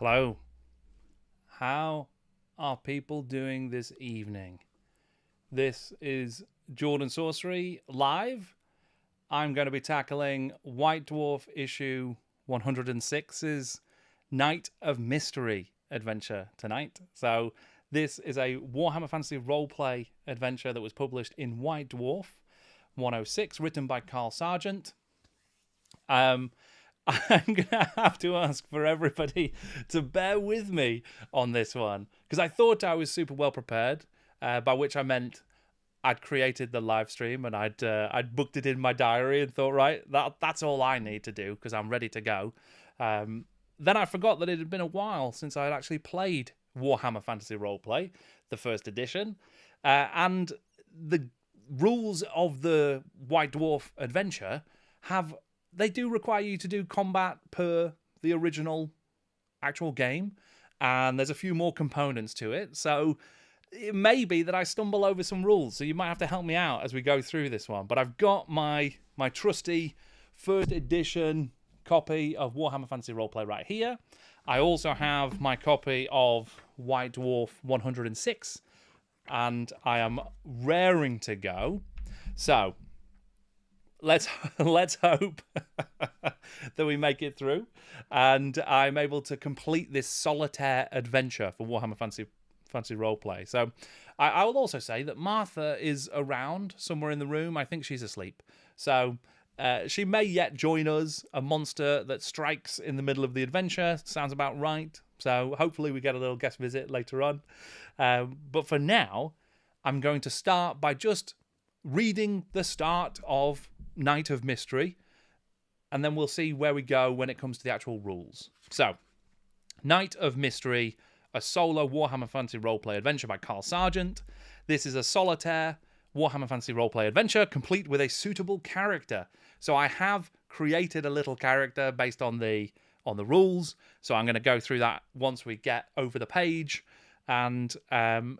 Hello. How are people doing this evening? This is Jordan Sorcery live. I'm going to be tackling White Dwarf issue 106's Night of Mystery adventure tonight. So this is a Warhammer Fantasy roleplay adventure that was published in White Dwarf 106, written by Carl Sargent. I'm going to have to ask for everybody to bear with me on this one, because I thought I was super well prepared, by which I meant I'd created the live stream and I'd booked it in my diary and thought, right, that's all I need to do because I'm ready to go. Then I forgot that it had been a while since I had actually played Warhammer Fantasy Roleplay, the first edition, and the rules of the White Dwarf adventure they do require you to do combat per the original actual game, and there's a few more components to it, so it may be that I stumble over some rules, so you might have to help me out as we go through this one. But I've got my trusty first edition copy of Warhammer Fantasy Roleplay right here. I also have my copy of White Dwarf 106, and I am raring to go. So let's hope that we make it through and I'm able to complete this solitaire adventure for Warhammer Fantasy Roleplay. So I will also say that Martha is around somewhere in the room. I think she's asleep. So she may yet join us, a monster that strikes in the middle of the adventure. Sounds about right. So hopefully we get a little guest visit later on. But for now, I'm going to start by just reading the start of Night of Mystery, and then we'll see where we go when it comes to the actual rules. So, Night of Mystery, a solo Warhammer Fantasy Roleplay adventure by Carl Sargent. This is a solitaire Warhammer Fantasy Roleplay adventure, complete with a suitable character. So I have created a little character based on the rules, so I'm going to go through that once we get over the page. And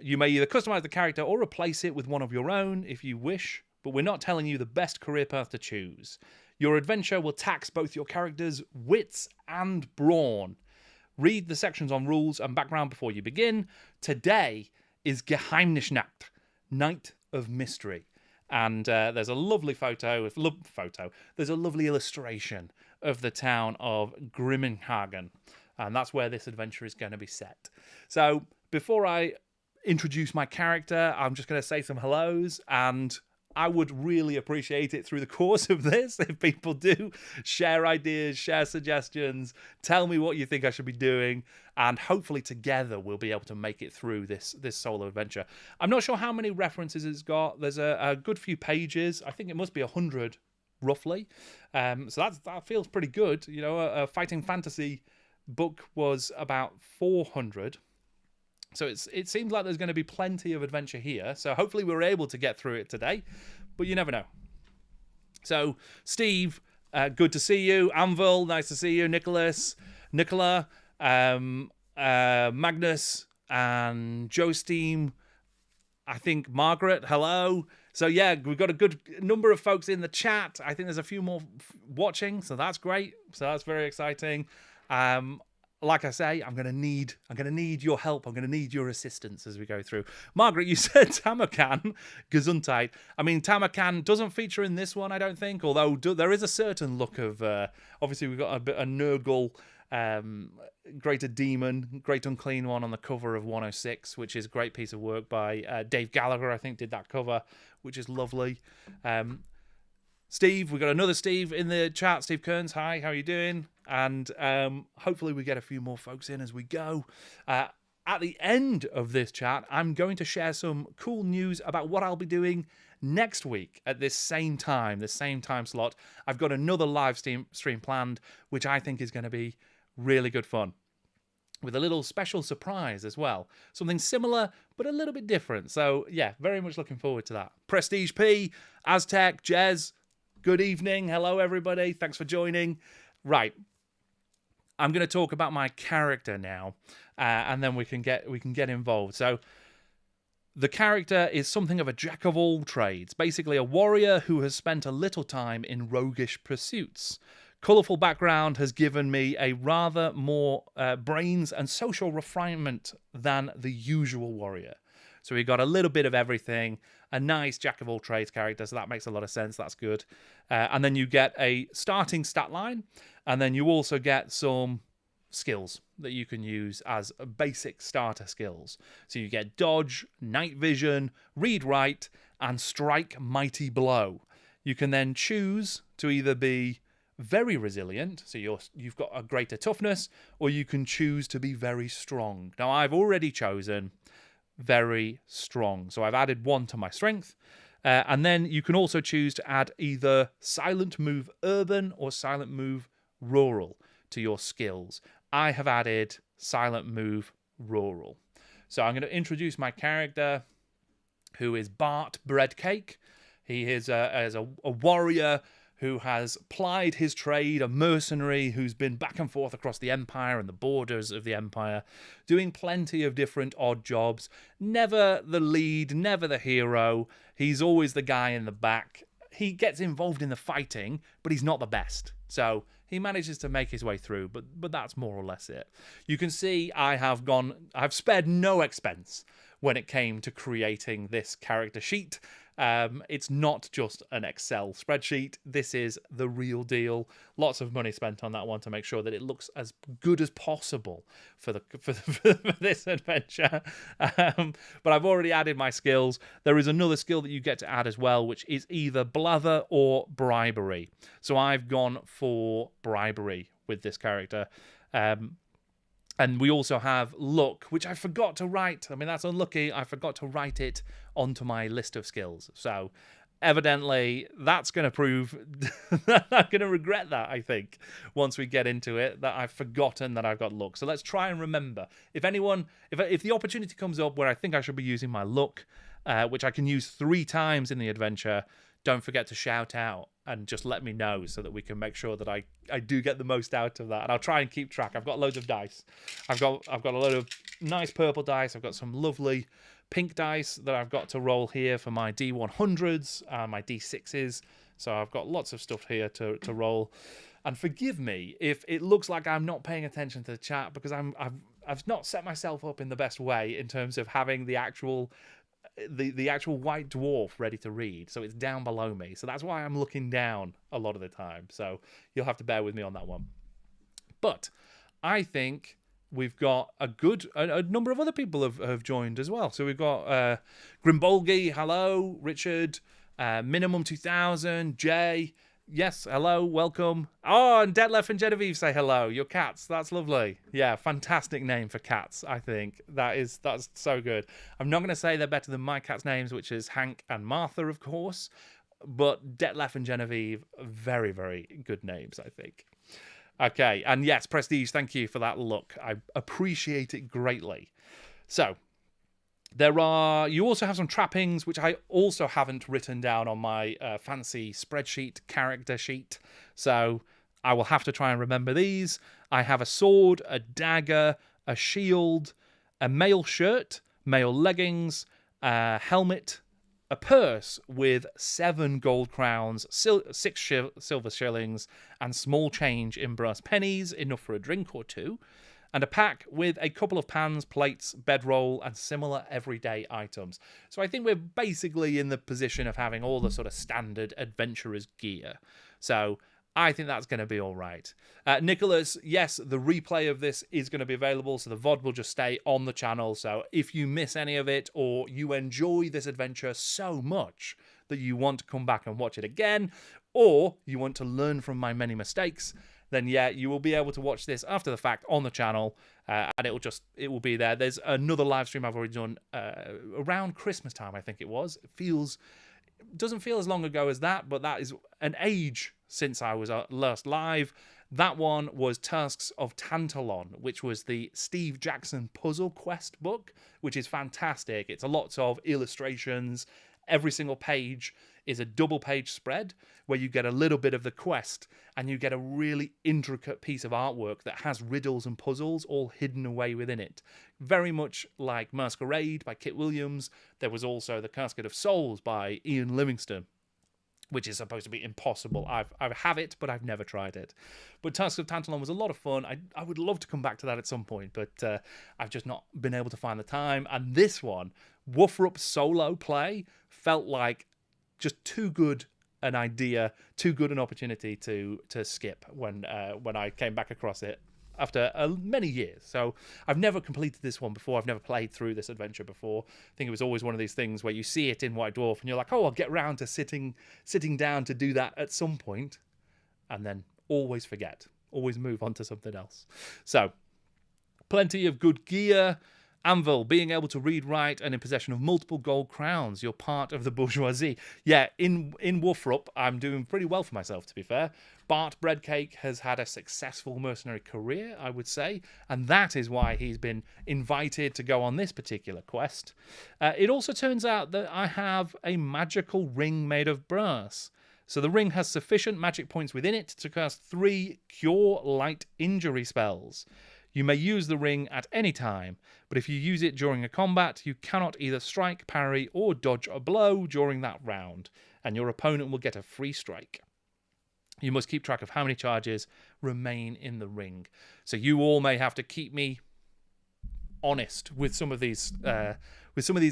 you may either customize the character or replace it with one of your own if you wish, but we're not telling you the best career path to choose. Your adventure will tax both your character's wits and brawn. Read the sections on rules and background before you begin. Today is Geheimnisnacht, Night of Mystery. And there's a lovely there's a lovely illustration of the town of Grimminghagen. And that's where this adventure is going to be set. So before I introduce my character, I'm just going to say some hellos, and I would really appreciate it through the course of this if people do share ideas, share suggestions, tell me what you think I should be doing, and hopefully together we'll be able to make it through this solo adventure. I'm not sure how many references it's got. There's a good few pages. I think it must be 100 roughly. So that feels pretty good. You know, a fighting fantasy book was about 400. So it seems like there's going to be plenty of adventure here. So hopefully we're able to get through it today, but you never know. So Steve, good to see you. Anvil, nice to see you. Nicola, Magnus, and Joe Steam. I think Margaret, hello. So yeah, we've got a good number of folks in the chat. I think there's a few more watching, so that's great. So that's very exciting. Like I say, I'm gonna need your help. I'm gonna need your assistance as we go through. Margaret, you said Tamarkan, Gesundheit. I mean, Tamarkan doesn't feature in this one, I don't think. Although there is a certain look of. Obviously, we've got a Nurgle, Greater Demon, Great Unclean one on the cover of 106, which is a great piece of work by Dave Gallagher. I think did that cover, which is lovely. Steve, we've got another Steve in the chat. Steve Kearns, hi, how are you doing? And hopefully we get a few more folks in as we go. at the end of this chat, I'm going to share some cool news about what I'll be doing next week at this same time slot. I've got another live stream planned, which I think is going to be really good fun, with a little special surprise as well. Something similar, but a little bit different. So, yeah, very much looking forward to that. Prestige P, Aztec, Jez, good evening. Hello, everybody. Thanks for joining. Right. I'm going to talk about my character now, and then we can get involved. So, the character is something of a jack of all trades. Basically, a warrior who has spent a little time in roguish pursuits. Colourful background has given me a rather more brains and social refinement than the usual warrior. So we got a little bit of everything, a nice jack-of-all-trades character, so that makes a lot of sense, that's good. And then you get a starting stat line, and then you also get some skills that you can use as basic starter skills. So you get dodge, night vision, read write, and strike mighty blow. You can then choose to either be very resilient, so you've got a greater toughness, or you can choose to be very strong. Now, I've already chosen very strong, so I've added 1 to my strength, and then you can also choose to add either silent move urban or silent move rural to your skills. I have added silent move rural. So I'm going to introduce my character, who is Bart Breadcake. He is a warrior who has plied his trade, a mercenary who's been back and forth across the Empire and the borders of the Empire, doing plenty of different odd jobs. Never the lead, never the hero. He's always the guy in the back. He gets involved in the fighting, but he's not the best. So he manages to make his way through, but that's more or less it. You can see I've spared no expense when it came to creating this character sheet. It's not just an Excel spreadsheet. This is the real deal. Lots of money spent on that one to make sure that it looks as good as possible for this adventure. But I've already added my skills. There is another skill that you get to add as well, which is either blather or bribery. So I've gone for bribery with this character. And we also have luck, which I forgot to write. I mean, that's unlucky. I forgot to write it onto my list of skills. So evidently, that's going to prove that I'm going to regret that, I think, once we get into it, that I've forgotten that I've got luck. So let's try and remember. If the opportunity comes up where I think I should be using my luck, which I can use 3 times in the adventure, don't forget to shout out and just let me know so that we can make sure that I do get the most out of that. And I'll try and keep track. I've got loads of dice. I've got a load of nice purple dice. I've got some lovely pink dice that I've got to roll here for my D100s and my D6s. So I've got lots of stuff here to roll. And forgive me if it looks like I'm not paying attention to the chat, because I've not set myself up in the best way in terms of having the actual White Dwarf ready to read, so it's down below me, so that's why I'm looking down a lot of the time, so you'll have to bear with me on that one. But I think we've got a number of other people have joined as well. So we've got Grimbolgi, hello, Richard, Minimum 2000, Jay, yes, hello, welcome. Oh, and Detlef and Genevieve say hello. Your cats, that's lovely. Yeah, fantastic name for cats, I think. That's so good. I'm not going to say they're better than my cats' names, which is Hank and Martha, of course. But Detlef and Genevieve, very, very good names, I think. Okay, and yes, Prestige, thank you for that look. I appreciate it greatly. So, you also have some trappings, which I also haven't written down on my fancy spreadsheet, character sheet. So I will have to try and remember these. I have a sword, a dagger, a shield, a mail shirt, mail leggings, a helmet, a purse with 7 gold crowns, 6 silver shillings, and small change in brass pennies, enough for a drink or 2. And a pack with a couple of pans, plates, bedroll, and similar everyday items. So I think we're basically in the position of having all the sort of standard adventurer's gear. So I think that's going to be all right. Nicholas, yes, the replay of this is going to be available, so the VOD will just stay on the channel. So if you miss any of it, or you enjoy this adventure so much that you want to come back and watch it again, or you want to learn from my many mistakes, then yeah, you will be able to watch this after the fact on the channel, and it will be there. There's another live stream I've already done around Christmas time, I think it was. Doesn't feel as long ago as that, but that is an age since I was last live. That one was Tasks of Tantalon, which was the Steve Jackson puzzle quest book, which is fantastic. It's a lot of illustrations. Every single page is a double page spread where you get a little bit of the quest and you get a really intricate piece of artwork that has riddles and puzzles all hidden away within it. Very much like Masquerade by Kit Williams. There was also The Casket of Souls by Ian Livingstone, which is supposed to be impossible. I have it, but I've never tried it. But Tasks of Tantalon was a lot of fun. I would love to come back to that at some point, but I've just not been able to find the time. And this one, WFRP solo play, felt like just too good an idea, too good an opportunity to skip when I came back across it after many years. So I've never completed this one before. I've never played through this adventure before. I think it was always one of these things where you see it in White Dwarf and you're like, oh, I'll get round to sitting down to do that at some point, and then always forget, always move on to something else. So plenty of good gear. Anvil, being able to read, write, and in possession of multiple gold crowns. You're part of the bourgeoisie. Yeah, in WFRP, I'm doing pretty well for myself, to be fair. Bart Breadcake has had a successful mercenary career, I would say, and that is why he's been invited to go on this particular quest. It also turns out that I have a magical ring made of brass. So the ring has sufficient magic points within it to cast 3 Cure Light Injury spells. You may use the ring at any time, but if you use it during a combat, you cannot either strike, parry, or dodge a blow during that round, and your opponent will get a free strike. You must keep track of how many charges remain in the ring. So you all may have to keep me honest with some of these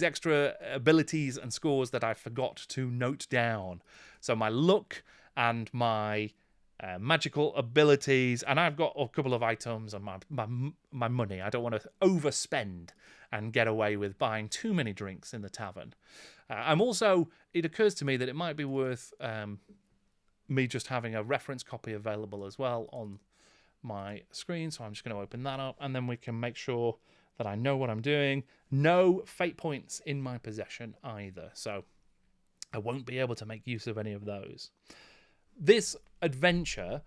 extra abilities and scores that I forgot to note down. So my luck and my magical abilities, and I've got a couple of items and my money. I don't want to overspend and get away with buying too many drinks in the tavern. It occurs to me that it might be worth me just having a reference copy available as well on my screen. So I'm just going to open that up, and then we can make sure that I know what I'm doing. No fate points in my possession either, so I won't be able to make use of any of those. This adventure,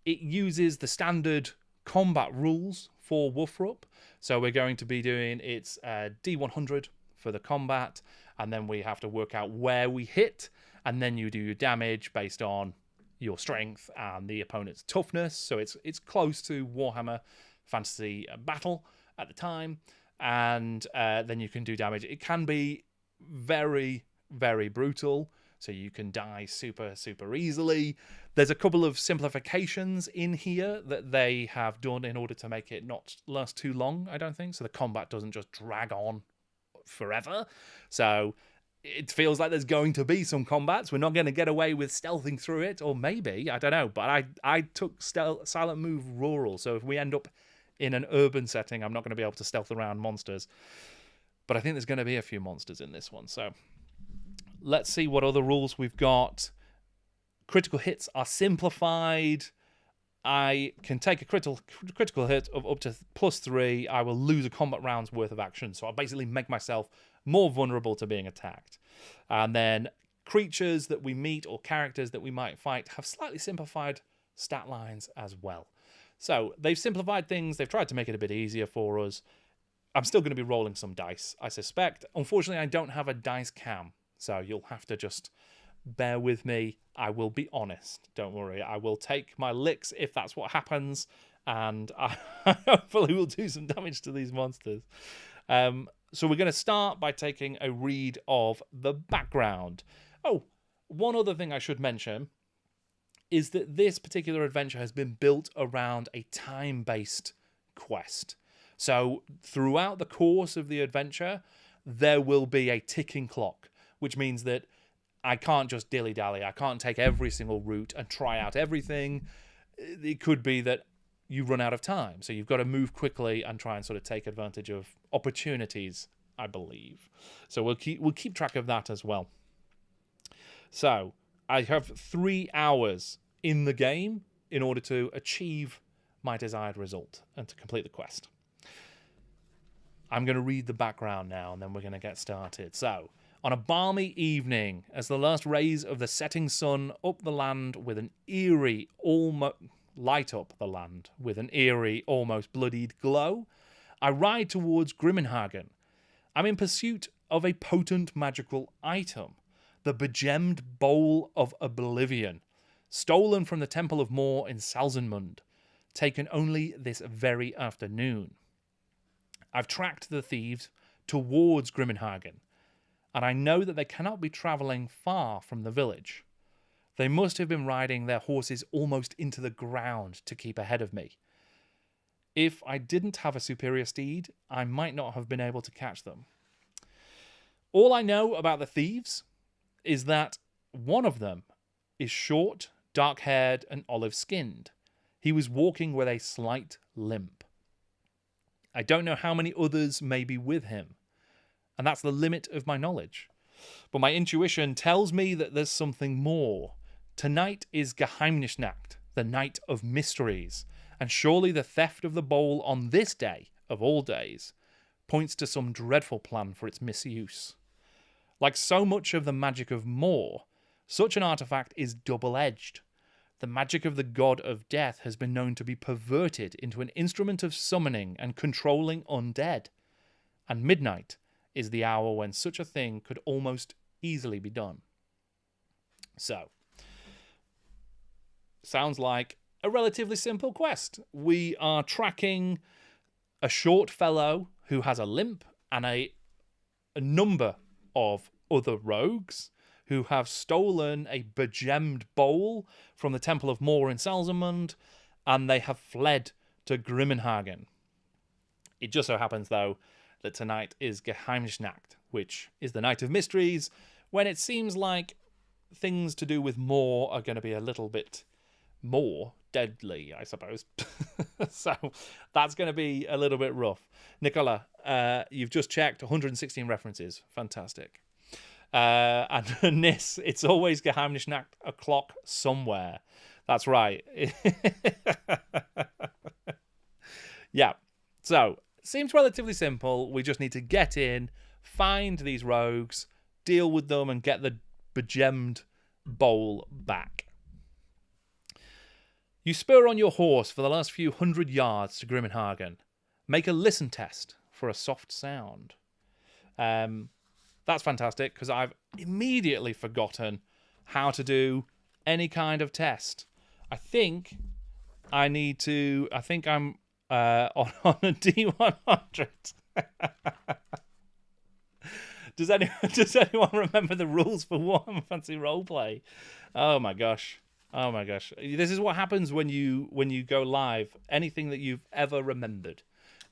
it uses the standard combat rules for WFRP. So we're going to be doing its D100 for the combat, and then we have to work out where we hit, and then you do your damage based on your strength and the opponent's toughness. So it's close to Warhammer Fantasy Battle at the time, and then you can do damage. It can be very, very brutal. So you can die super, super easily. There's a couple of simplifications in here that they have done in order to make it not last too long, I don't think. So the combat doesn't just drag on forever. So it feels like there's going to be some combats. We're not going to get away with stealthing through it, or maybe, I don't know. But I took silent move rural. So if we end up in an urban setting, I'm not going to be able to stealth around monsters. But I think there's going to be a few monsters in this one. So let's see what other rules we've got. Critical hits are simplified. I can take a critical hit of up to +3. I will lose a combat round's worth of action. So I'll basically make myself more vulnerable to being attacked. And then creatures that we meet or characters that we might fight have slightly simplified stat lines as well. So they've simplified things. They've tried to make it a bit easier for us. I'm still going to be rolling some dice, I suspect. Unfortunately, I don't have a dice cam. So you'll have to just bear with me. I will be honest. Don't worry. I will take my licks if that's what happens. And I hopefully will do some damage to these monsters. So we're going to start by taking a read of the background. Oh, one other thing I should mention is that this particular adventure has been built around a time-based quest. So throughout the course of the adventure, there will be a ticking clock, which means that I can't just dilly-dally. I can't take every single route and try out everything. It could be that you run out of time, so you've got to move quickly and try and sort of take advantage of opportunities, I believe. So we'll keep track of that as well. So I have 3 hours in the game in order to achieve my desired result and to complete the quest. I'm going to read the background now, and then we're going to get started. So, on a balmy evening, as the last rays of the setting sun light up the land with an eerie, almost bloodied glow, I ride towards Grimminghagen. I'm in pursuit of a potent magical item, the begemmed Bowl of Oblivion, stolen from the Temple of Moor in Salzenmund, taken only this very afternoon. I've tracked the thieves towards Grimminghagen, and I know that they cannot be travelling far from the village. They must have been riding their horses almost into the ground to keep ahead of me. If I didn't have a superior steed, I might not have been able to catch them. All I know about the thieves is that one of them is short, dark-haired, and olive-skinned. He was walking with a slight limp. I don't know how many others may be with him, and that's the limit of my knowledge. But my intuition tells me that there's something more. Tonight is Geheimnisnacht, the night of mysteries, and surely the theft of the bowl on this day, of all days, points to some dreadful plan for its misuse. Like so much of the magic of Moor, such an artefact is double-edged. The magic of the god of death has been known to be perverted into an instrument of summoning and controlling undead. And midnight is the hour when such a thing could almost easily be done. So, sounds like a relatively simple quest. We are tracking a short fellow who has a limp and a number of other rogues who have stolen a begemmed bowl from the Temple of Moor in Salzenmund, and they have fled to Grimminghagen. It just so happens, though, that tonight is Geheimnisnacht, which is the night of mysteries, when it seems like things to do with Moor are going to be a little bit more deadly, I suppose. So that's going to be a little bit rough. Nicola, you've just checked 116 references. Fantastic. And Nis, it's always Geheimnisnacht o'clock somewhere. That's right. Yeah. So, seems relatively simple. We just need to get in, find these rogues, deal with them, and get the begemmed bowl back. You spur on your horse for the last few hundred yards to Grimminghagen. Make a listen test for a soft sound. That's fantastic, because I've immediately forgotten how to do any kind of test. I think I'm on a D100. Does anyone remember the rules for Warhammer Fantasy Roleplay? Oh my gosh. This is what happens when you go live. Anything that you've ever remembered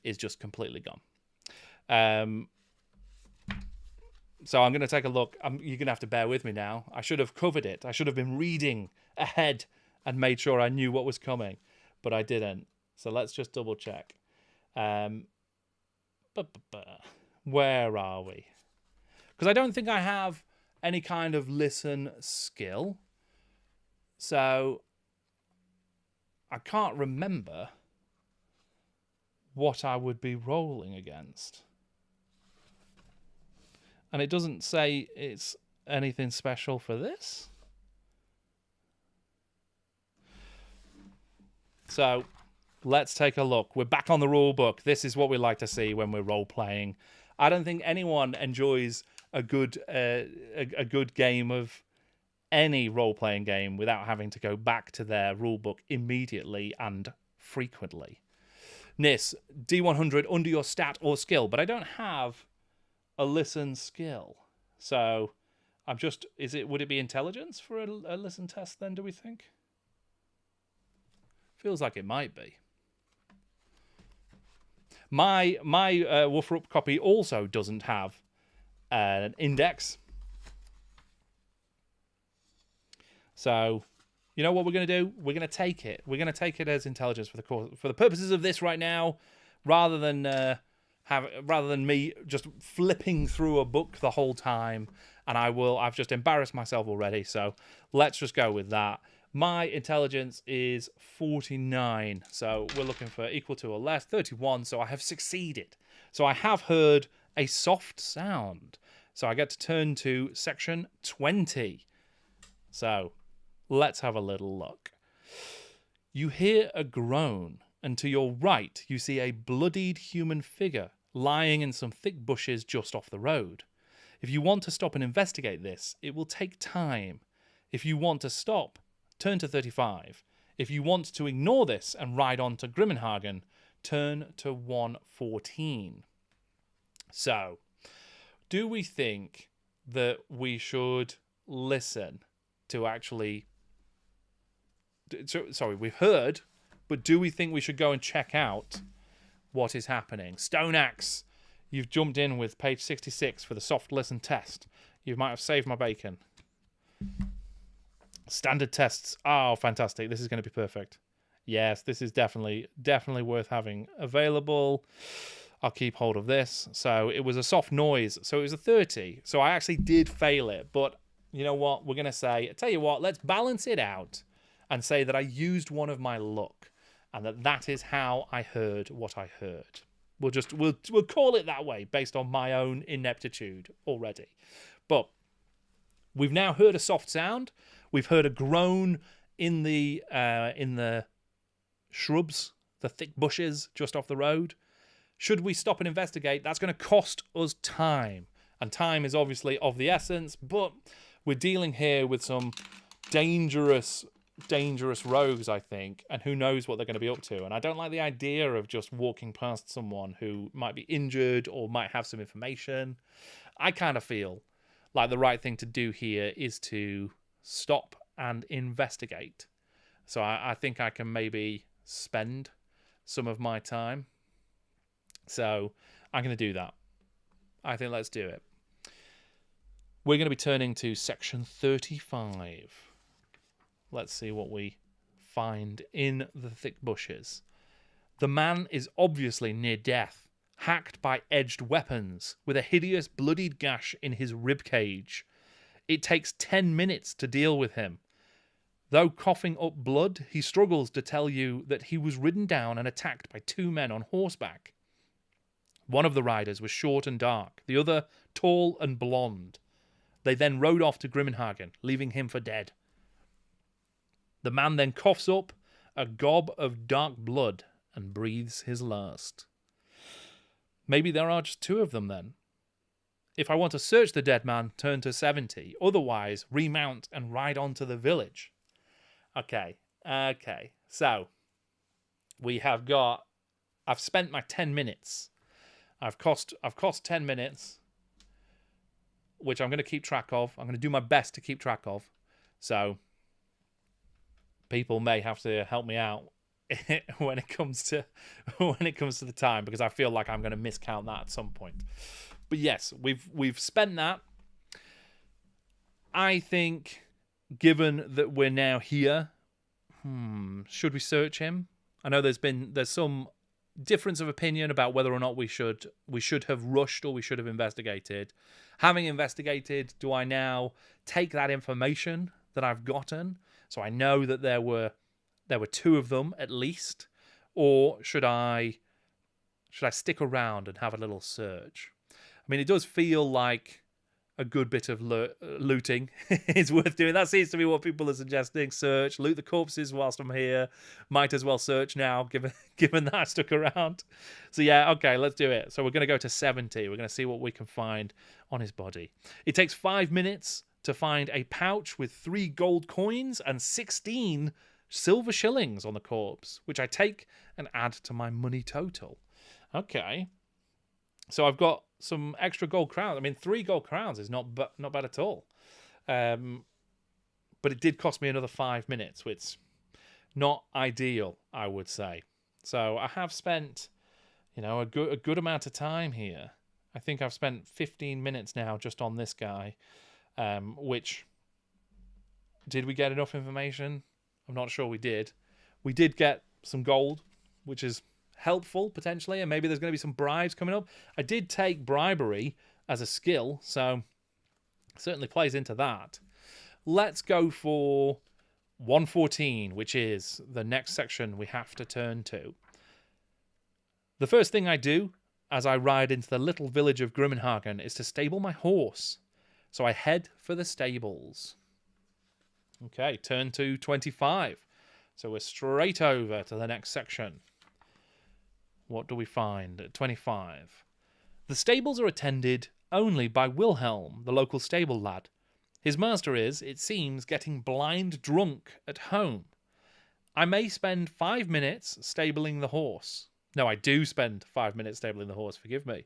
is just completely gone. So I'm going to take a look. You're going to have to bear with me now. I should have covered it. I should have been reading ahead and made sure I knew what was coming, but I didn't. So let's just double check. Where are we? Because I don't think I have any kind of listen skill. So I can't remember what I would be rolling against. And it doesn't say it's anything special for this. So let's take a look. We're back on the rule book. This is what we like to see when we're role-playing. I don't think anyone enjoys a good game of any role-playing game without having to go back to their rule book immediately and frequently. Nis, D100 under your stat or skill, but I don't have a listen skill. So I'm just, would it be intelligence for a listen test then, do we think? Feels like it might be. My WFRP copy also doesn't have an index. So, you know what we're going to do? We're going to take it. We're going to take it as intelligence for the purposes of this right now, rather than me just flipping through a book the whole time. And I've just embarrassed myself already. So let's just go with that. My intelligence is 49, so we're looking for equal to or less. 31, so I have succeeded. So I have heard a soft sound. So I get to turn to section 20. So let's have a little look. You hear a groan, and to your right you see a bloodied human figure lying in some thick bushes just off the road. If you want to stop and investigate this, it will take time. If you want to stop, turn to 35. If you want to ignore this and ride on to Grimminghagen, turn to 114. So, do we think that we should listen to actually... Sorry, we've heard, but do we think we should go and check out what is happening? Stone Axe, you've jumped in with page 66 for the soft listen test. You might have saved my bacon. Standard tests. Oh, fantastic. This is going to be perfect. Yes, this is definitely worth having available. I'll keep hold of this. So it was a soft noise. So it was a 30. So I actually did fail it. But you know what? We're going to say, tell you what, let's balance it out and say that I used one of my luck and that is how I heard what I heard. We'll call it that way based on my own ineptitude already. But we've now heard a soft sound. We've heard a groan in the shrubs, the thick bushes just off the road. Should we stop and investigate? That's going to cost us time. And time is obviously of the essence, but we're dealing here with some dangerous rogues, I think, and who knows what they're going to be up to. And I don't like the idea of just walking past someone who might be injured or might have some information. I kind of feel like the right thing to do here is to stop and investigate. So I think I can maybe spend some of my time. So I'm going to do that. I think let's do it. We're going to be turning to section 35. Let's see what we find in the thick bushes. The man is obviously near death, hacked by edged weapons, with a hideous bloodied gash in his ribcage. It takes 10 minutes to deal with him. Though coughing up blood, he struggles to tell you that he was ridden down and attacked by 2 men on horseback. One of the riders was short and dark, the other tall and blonde. They then rode off to Grimminghagen, leaving him for dead. The man then coughs up a gob of dark blood and breathes his last. Maybe there are just 2 of them then. If I want to search the dead man, turn to 70. Otherwise, remount and ride on to the village. Okay. So, we have got... I've spent my 10 minutes. I've cost 10 minutes, which I'm going to keep track of. I'm going to do my best to keep track of. So, people may have to help me out when it comes to the time, because I feel like I'm going to miscount that at some point. But yes, we've spent that. I think, given that we're now here, should we search him? I know there's some difference of opinion about whether or not we should have rushed or we should have investigated. Having investigated, do I now take that information that I've gotten, so I know that there were 2 of them at least, or should I stick around and have a little search? I mean, it does feel like a good bit of looting is worth doing. That seems to be what people are suggesting. Search, loot the corpses whilst I'm here. Might as well search now, given that I stuck around. So yeah, okay, let's do it. So we're going to go to 70. We're going to see what we can find on his body. It takes 5 minutes to find a pouch with 3 gold coins and 16 silver shillings on the corpse, which I take and add to my money total. Okay. So I've got some extra gold crowns. I mean, 3 gold crowns is not bad at all. But it did cost me another 5 minutes, which not ideal, I would say. So I have spent, a good amount of time here. I think I've spent 15 minutes now just on this guy, which, did we get enough information? I'm not sure we did. We did get some gold, which is helpful potentially, and maybe there's going to be some bribes coming up. I did take bribery as a skill, so it certainly plays into that. Let's go for 114, which is the next section we have to turn to. The first thing I do as I ride into the little village of Grimminghagen is to stable my horse. So I head for the stables. Okay, turn to 25. So we're straight over to the next section. What do we find at 25? The stables are attended only by Wilhelm, the local stable lad. His master is, it seems, getting blind drunk at home. I may spend 5 minutes stabling the horse. No, I do spend 5 minutes stabling the horse, forgive me.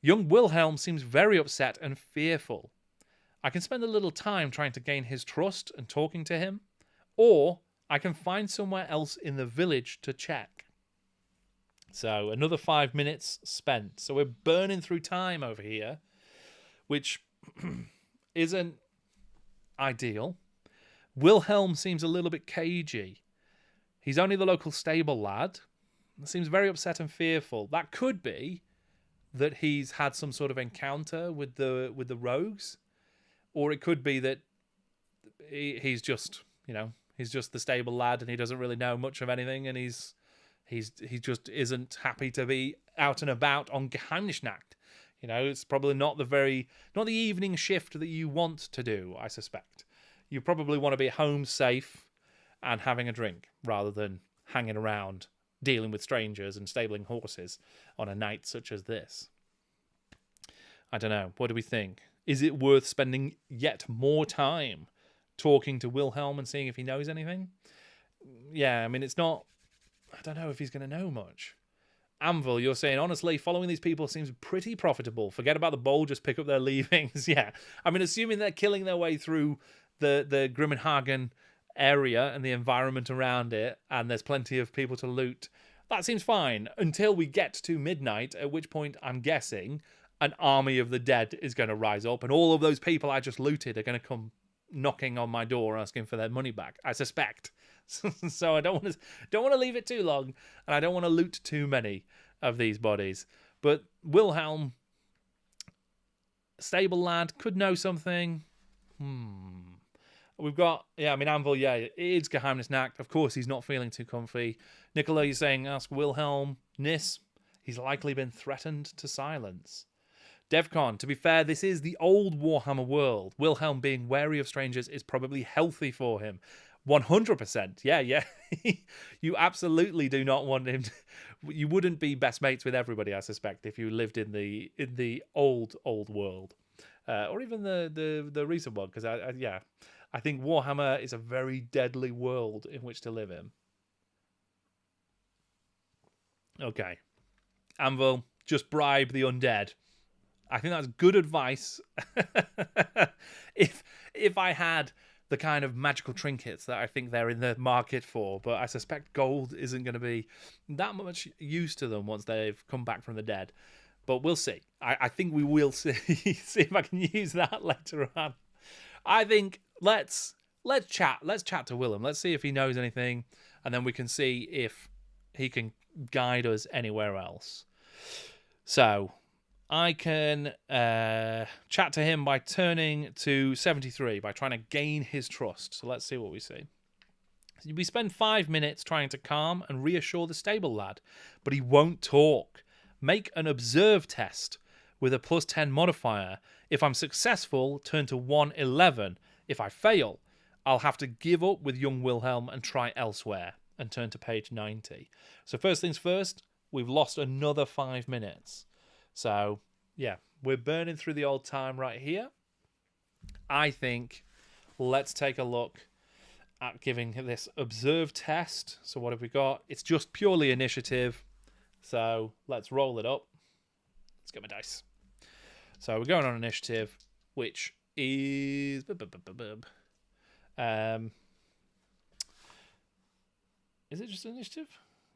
Young Wilhelm seems very upset and fearful. I can spend a little time trying to gain his trust and talking to him, or I can find somewhere else in the village to check. So another 5 minutes spent. So we're burning through time over here, which isn't ideal. Wilhelm seems a little bit cagey. He's only the local stable lad. Seems very upset and fearful. That could be that he's had some sort of encounter with the rogues, or it could be that he's just, he's just the stable lad and he doesn't really know much of anything, and he just isn't happy to be out and about on Geheimnisnacht. It's probably not the evening shift that you want to do, I suspect. You probably want to be home safe and having a drink rather than hanging around dealing with strangers and stabling horses on a night such as this. I don't know. What do we think? Is it worth spending yet more time talking to Wilhelm and seeing if he knows anything? Yeah, I mean, it's not... I don't know if he's going to know much. Anvil, you're saying, honestly, following these people seems pretty profitable. Forget about the bowl, just pick up their leavings. Yeah, I mean, assuming they're killing their way through the Grimminghagen area and the environment around it, and there's plenty of people to loot, that seems fine until we get to midnight, at which point I'm guessing an army of the dead is going to rise up, and all of those people I just looted are going to come knocking on my door asking for their money back, I suspect. So I don't want to leave it too long, and I don't want to loot too many of these bodies. But Wilhelm, stable lad, could know something. We've got, Anvil, it's Geheimnisnacht. Of course, he's not feeling too comfy. Nicola, you're saying, ask Wilhelm. Nis, he's likely been threatened to silence. Devcon, to be fair, this is the old Warhammer world. Wilhelm being wary of strangers is probably healthy for him. 100%. Yeah. You absolutely do not want him to... You wouldn't be best mates with everybody, I suspect, if you lived in the old world. Or even the recent one, because I think Warhammer is a very deadly world in which to live in. Okay. Anvil, just bribe the undead. I think that's good advice. If I had the kind of magical trinkets that I think they're in the market for, but I suspect gold isn't going to be that much use to them once they've come back from the dead. But we'll see. I think we will see. See if I can use that later on. I think let's chat. Let's chat to Willem. Let's see if he knows anything, and then we can see if he can guide us anywhere else. So I can chat to him by turning to 73, by trying to gain his trust. So let's see what we see. We spend 5 minutes trying to calm and reassure the stable lad, but he won't talk. Make an observe test with a +10 modifier. If I'm successful, turn to 111. If I fail, I'll have to give up with young Wilhelm and try elsewhere, and turn to page 90. So first things first, we've lost another 5 minutes. So, yeah, we're burning through the old time right here. I think let's take a look at giving this observe test. So what have we got? It's just purely initiative. So let's roll it up. Let's get my dice. So we're going on initiative, which is... Is it just initiative?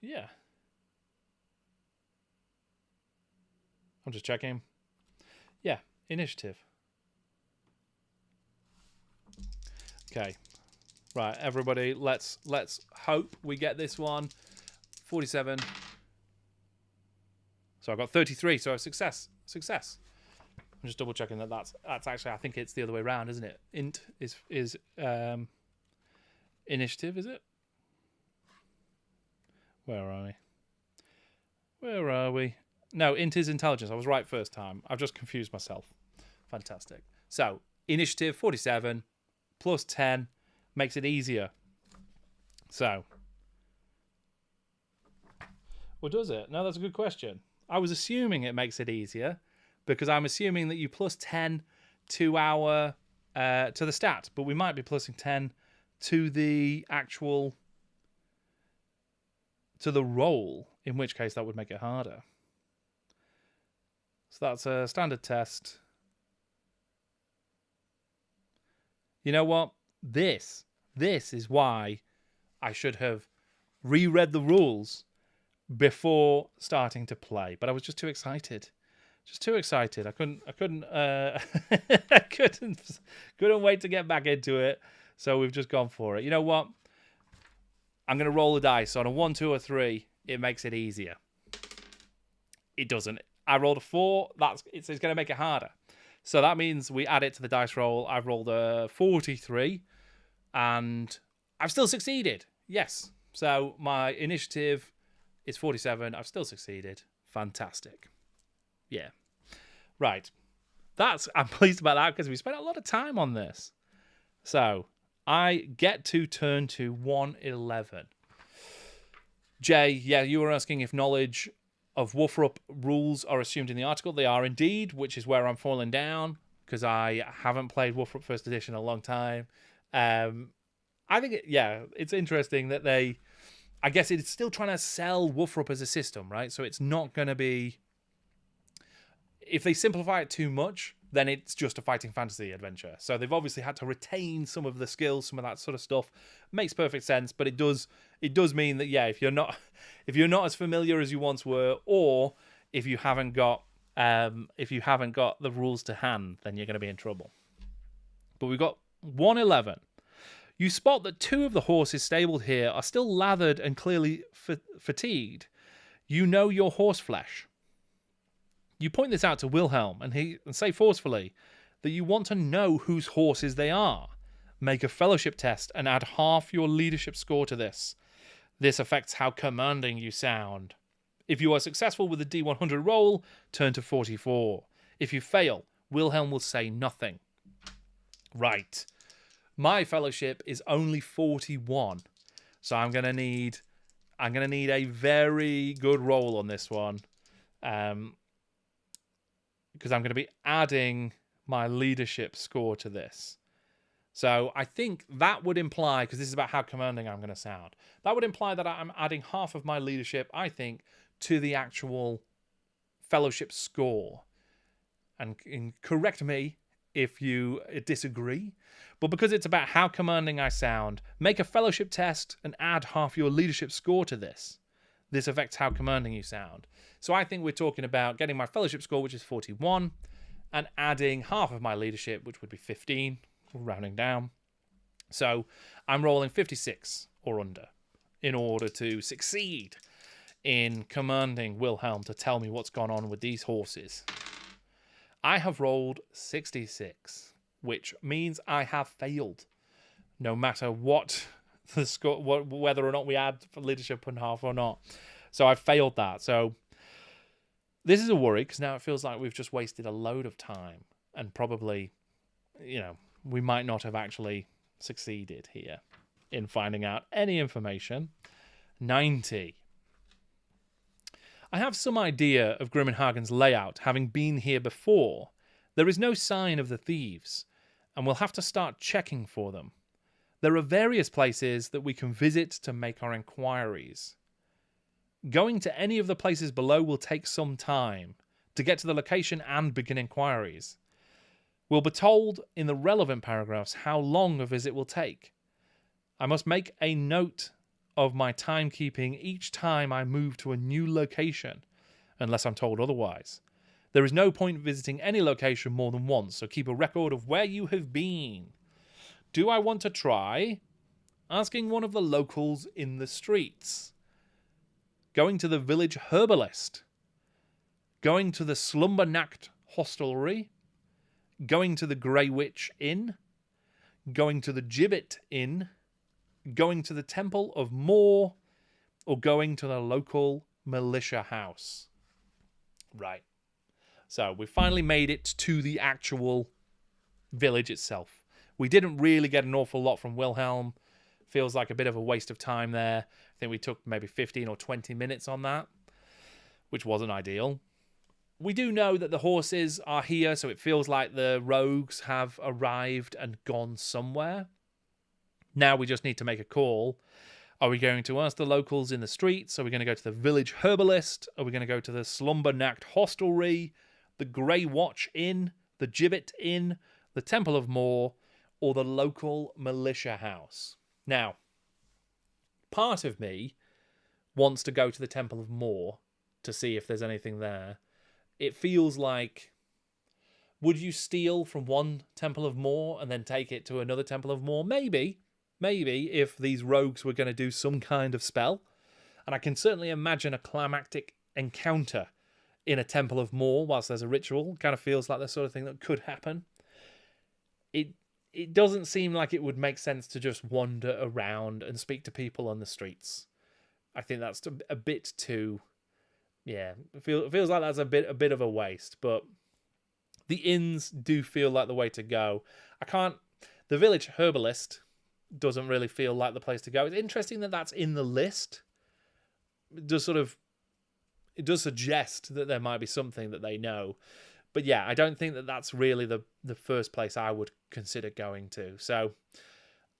Yeah. I'm just checking. Yeah, initiative. Okay. Right, everybody, let's hope we get this one. 47. So I got 33, so success. I'm just double checking that's actually, I think it's the other way around, isn't it? Int is Initiative, is it? Where are we? Where are we? No, int is intelligence. I was right first time. I've just confused myself. Fantastic. So, initiative 47 plus 10 makes it easier. So, well, does it? No, that's a good question. I was assuming it makes it easier because I'm assuming that you plus 10 to our to the stat, but we might be plussing 10 to the actual to the roll, in which case that would make it harder. So that's a standard test. You know what? This is why I should have reread the rules before starting to play, but I was just too excited. Just too excited. I couldn't I couldn't wait to get back into it. So we've just gone for it. You know what? I'm going to roll the dice. On a 1, 2, or 3, it makes it easier. It doesn't. I rolled a 4. It's going to make it harder. So that means we add it to the dice roll. I've rolled a 43, and I've still succeeded. Yes. So my initiative is 47. I've still succeeded. Fantastic. Yeah. Right. I'm pleased about that because we spent a lot of time on this. So I get to turn to 111. Jay, yeah, you were asking if knowledge of WFRP rules are assumed in the article. They are indeed, which is where I'm falling down because I haven't played WFRP First Edition in a long time. I think, it's interesting that I guess it's still trying to sell WFRP as a system, right? So it's not going to be, if they simplify it too much, then it's just a fighting fantasy adventure. So they've obviously had to retain some of the skills, some of that sort of stuff. Makes perfect sense, but it does mean that if you're not as familiar as you once were, or if you haven't got the rules to hand, then you're going to be in trouble. But we've got 111. You spot that 2 of the horses stabled here are still lathered and clearly fatigued. You know your horse flesh. You point this out to Wilhelm and say forcefully that you want to know whose horses they are. Make a fellowship test and add half your leadership score to this. This affects how commanding you sound. If you are successful with the D100 roll, turn to 44. If you fail, Wilhelm will say nothing. Right. My fellowship is only 41. So I'm gonna need a very good roll on this one. Because I'm going to be adding my leadership score to this. So I think that would imply, because this is about how commanding I'm going to sound, that would imply that I'm adding half of my leadership, I think, to the actual fellowship score. And correct me if you disagree, but because it's about how commanding I sound, make a fellowship test and add half your leadership score to this. This affects how commanding you sound. So I think we're talking about getting my fellowship score, which is 41, and adding half of my leadership, which would be 15, rounding down. So I'm rolling 56 or under in order to succeed in commanding Wilhelm to tell me what's gone on with these horses. I have rolled 66, which means I have failed, no matter what the score, whether or not we add leadership and half or not. So I failed that. So this is a worry because now it feels like we've just wasted a load of time and probably, we might not have actually succeeded here in finding out any information. 90. I have some idea of Grimminghagen's layout, having been here before. There is no sign of the thieves, and we'll have to start checking for them. There are various places that we can visit to make our inquiries. Going to any of the places below will take some time to get to the location and begin inquiries. We'll be told in the relevant paragraphs how long a visit will take. I must make a note of my timekeeping each time I move to a new location, unless I'm told otherwise. There is no point visiting any location more than once, so keep a record of where you have been. Do I want to try asking one of the locals in the streets? Going to the village herbalist? Going to the Slumbernacht hostelry? Going to the Grey Witch Inn? Going to the Gibbet Inn? going to the Temple of Moor or going to the local militia house. Right. So we finally made it to the actual village itself. We didn't really get an awful lot from Wilhelm. Feels like a bit of a waste of time there. I think we took maybe 15 or 20 minutes on that, which wasn't ideal. We do know that the horses are here, so it feels like the rogues have arrived and gone somewhere. Now we just need to make a call. Are we going to ask the locals in the streets? Are we going to go to the village herbalist? Are we going to go to the Slumbernacht hostelry, the Grey Watch Inn, the Gibbet Inn, the Temple of Moor, or the local militia house? Now, part of me wants to go to the Temple of Moor to see if there's anything there. It feels like, would you steal from one Temple of Moor and then take it to another Temple of Moor? Maybe if these rogues were going to do some kind of spell. And I can certainly imagine a climactic encounter in a Temple of Moor whilst there's a ritual. Kind of feels like the sort of thing that could happen. It doesn't seem like it would make sense to just wander around and speak to people on the streets. I think that's a bit too... Yeah, it feels like that's a bit of a waste, but the inns do feel like the way to go. The village herbalist doesn't really feel like the place to go. It's interesting that that's in the list. It does suggest that there might be something that they know. But yeah, I don't think that that's really the first place I would consider going to. So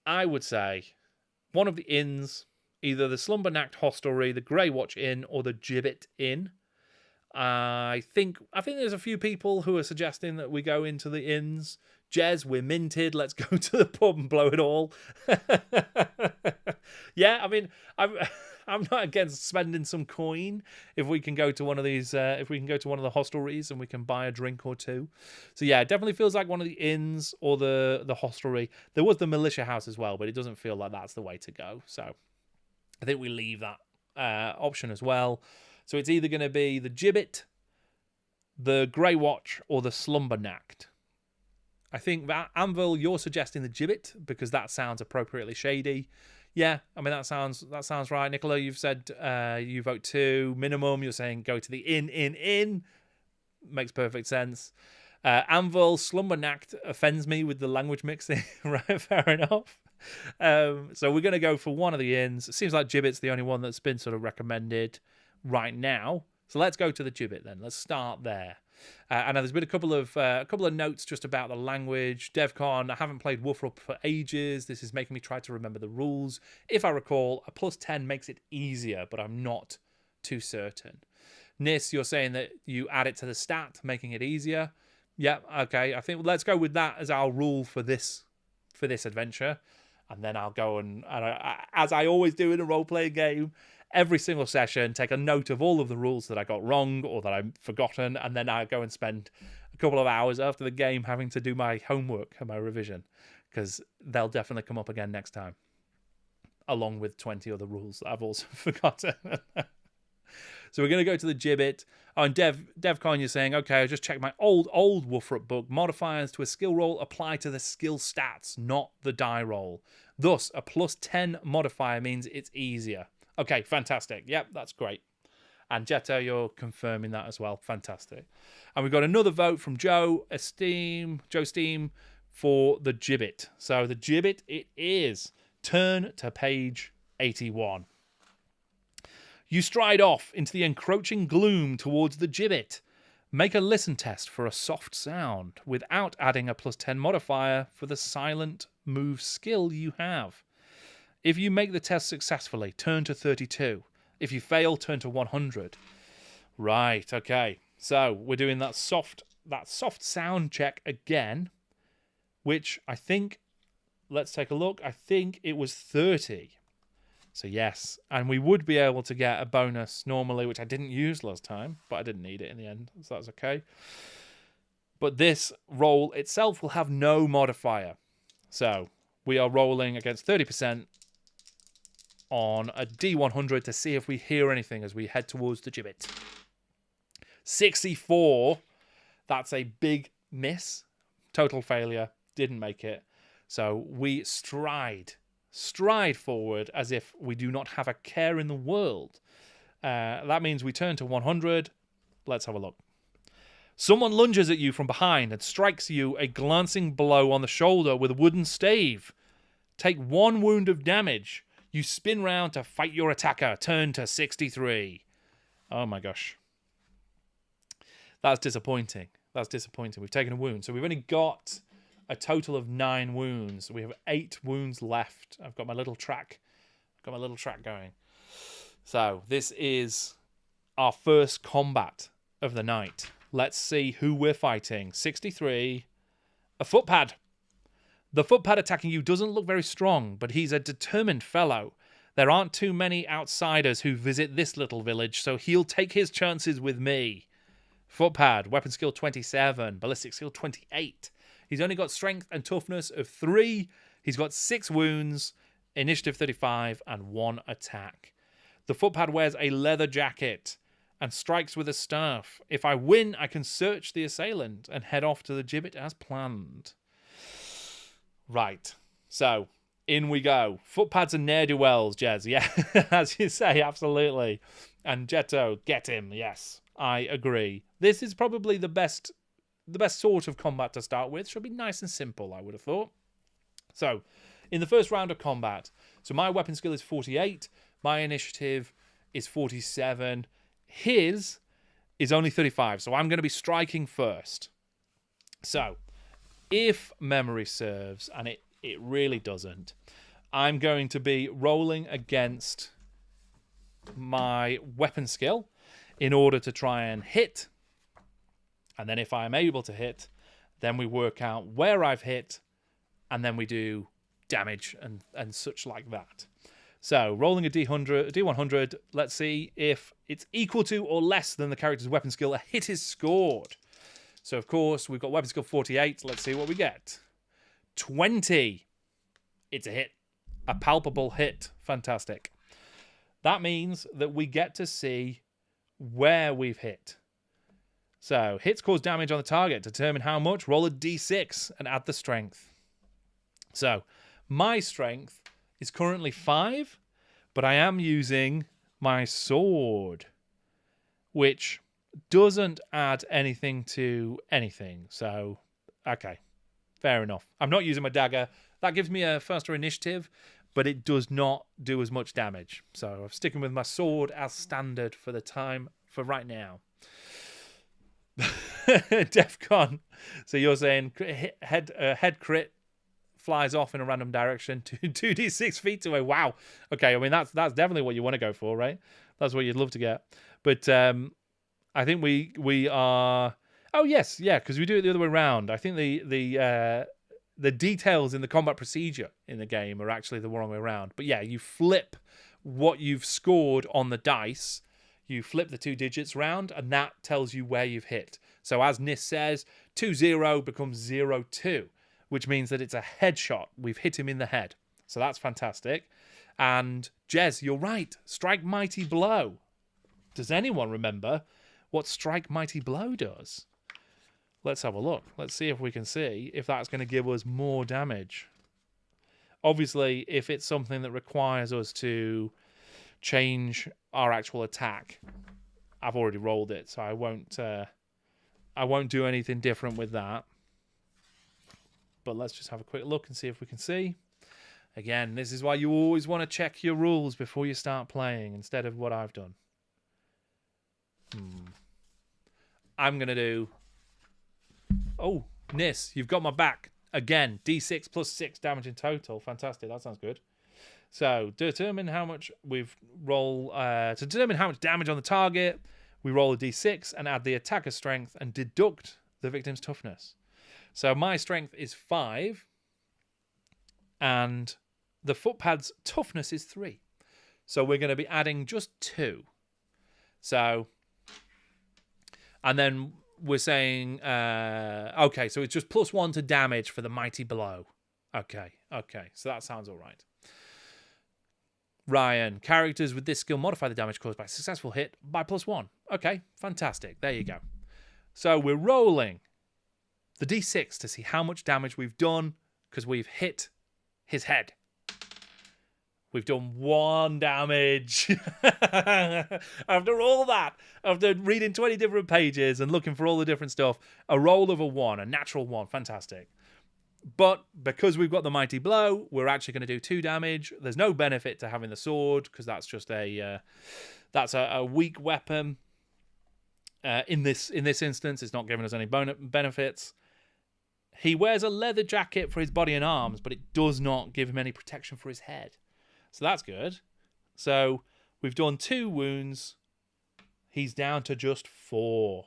I would say one of the inns, either the Slumbernacht hostelry, the Grey Watch Inn, or the Gibbet Inn. I think there's a few people who are suggesting that we go into the inns. Jez, we're minted. Let's go to the pub and blow it all. Yeah, I mean, I'm not against spending some coin if we can go to one of these. If we can go to one of the hostelries and we can buy a drink or two. So yeah, it definitely feels like one of the inns or the hostelry. There was the militia house as well, but it doesn't feel like that's the way to go. So I think we leave that option as well. So it's either going to be the Gibbet, the Grey Watch, or the Slumbernacht. I think that, Anvil, you're suggesting the Gibbet because that sounds appropriately shady. Yeah, I mean, that sounds right. Nicola, you've said you vote 2. Minimum, you're saying go to the inn. Makes perfect sense. Anvil, Slumbernacht offends me with the language mixing. Right, fair enough. So we're going to go for one of the inns. It seems like Gibbet's the only one that's been sort of recommended right now. So let's go to the Gibbet then. Let's start there. And there's been a couple of notes just about the language. DevCon, I haven't played WFRP for ages. This is making me try to remember the rules. If I recall, a +10 makes it easier, but I'm not too certain. Nis, you're saying that you add it to the stat, making it easier. Yeah, okay. I think let's go with that as our rule for this adventure. And then I'll go and as I always do in a role-playing game, every single session, take a note of all of the rules that I got wrong or that I've forgotten, and then I go and spend a couple of hours after the game having to do my homework and my revision, because they'll definitely come up again next time, along with 20 other rules that I've also forgotten. So we're going to go to the Gibbet. Oh, and DevCon, you're saying, okay, I just checked my old WFRP book. Modifiers to a skill roll apply to the skill stats, not the die roll. Thus, a +10 modifier means it's easier. Okay, fantastic. Yep, that's great. And Jetta, you're confirming that as well. Fantastic. And we've got another vote from Joe Steam, for the Gibbet. So the Gibbet it is. Turn to page 81. You stride off into the encroaching gloom towards the Gibbet. Make a listen test for a soft sound without adding a +10 modifier for the silent move skill you have. If you make the test successfully, turn to 32. If you fail, turn to 100. Right, okay. So we're doing that soft sound check again, which I think, let's take a look. I think it was 30. So yes, and we would be able to get a bonus normally, which I didn't use last time, but I didn't need it in the end, so that's okay. But this roll itself will have no modifier. So we are rolling against 30% on a D100 to see if we hear anything as we head towards the Gibbet. 64. That's a big miss. Total failure. Didn't make it. So we stride stride forward as if we do not have a care in the world. That means we turn to 100. Let's have a look. Someone lunges at you from behind and strikes you a glancing blow on the shoulder with a wooden stave. Take 1 wound of damage. You spin round to fight your attacker. Turn to 63. Oh my gosh. That's disappointing. That's disappointing. We've taken a wound. So we've only got a total of 9 wounds. We have 8 wounds left. I've got my little track. Going. So this is our first combat of the night. Let's see who we're fighting. 63. A footpad. The footpad attacking you doesn't look very strong, but he's a determined fellow. There aren't too many outsiders who visit this little village, so he'll take his chances with me. Footpad, weapon skill 27, ballistic skill 28. He's only got strength and toughness of 3. He's got 6 wounds, initiative 35, and 1 attack. The footpad wears a leather jacket and strikes with a staff. If I win, I can search the assailant and head off to the gibbet as planned. Right, so in we go. Footpads and ne'er-do-wells, Jez. Yeah, as you say, absolutely. And Jetto, get him. Yes, I agree. This is probably the best sort of combat to start with. Should be nice and simple, I would have thought. So, in the first round of combat, so my weapon skill is 48. My initiative is 47. His is only 35, so I'm going to be striking first. So, if memory serves, and it really doesn't, I'm going to be rolling against my weapon skill in order to try and hit. And then if I'm able to hit, then we work out where I've hit, and then we do damage and such like that. So, rolling a D100, let's see if it's equal to or less than the character's weapon skill. A hit is scored. So, of course, we've got weapon skill 48. Let's see what we get. 20. It's a hit. A palpable hit. Fantastic. That means that we get to see where we've hit. So, hits cause damage on the target. Determine how much. Roll a D6 and add the strength. So, my strength is currently 5, but I am using my sword, which doesn't add anything to anything. So, okay, fair enough. I'm not using my dagger. That gives me a faster initiative, but it does not do as much damage. So I'm sticking with my sword as standard for the time, for right now. Defcon. So you're saying head crit flies off in a random direction to 2d6 feet away. Wow. Okay, I mean that's definitely what you want to go for, right? That's what you'd love to get. But I think we are. Oh yes, yeah, because we do it the other way around. I think the details in the combat procedure in the game are actually the wrong way around. But yeah, you flip what you've scored on the dice. You flip the 2 digits round, and that tells you where you've hit. So as Nis says, 2-0 becomes 0-2, which means that it's a headshot. We've hit him in the head. So that's fantastic. And Jez, you're right. Strike Mighty Blow. Does anyone remember what Strike Mighty Blow does? Let's have a look. Let's see if we can see if that's going to give us more damage. Obviously, if it's something that requires us to change our actual attack, I've already rolled it, so I won't do anything different with that. But let's just have a quick look and see if we can see. Again, this is why you always want to check your rules before you start playing instead of what I've done. I'm going to do... Oh, Nis, you've got my back. Again, D6 plus 6 damage in total. Fantastic, that sounds good. So, determine how much to determine how much damage on the target, we roll a D6 and add the attacker's strength and deduct the victim's toughness. So my strength is 5, and the footpad's toughness is 3. So we're going to be adding just 2. So, and then we're saying, okay, so it's just +1 to damage for the Mighty Blow. Okay, so that sounds all right. Ryan, characters with this skill modify the damage caused by a successful hit by +1. Okay, fantastic. There you go. So we're rolling the D6 to see how much damage we've done because we've hit his head. We've done 1 damage. After all that, after reading 20 different pages and looking for all the different stuff, a roll of a 1, a natural 1, fantastic. But because we've got the mighty blow, we're actually going to do 2 damage. There's no benefit to having the sword because that's just a weak weapon. In this instance, it's not giving us any benefits. He wears a leather jacket for his body and arms, but it does not give him any protection for his head. So that's good. So we've done 2 wounds. He's down to just 4.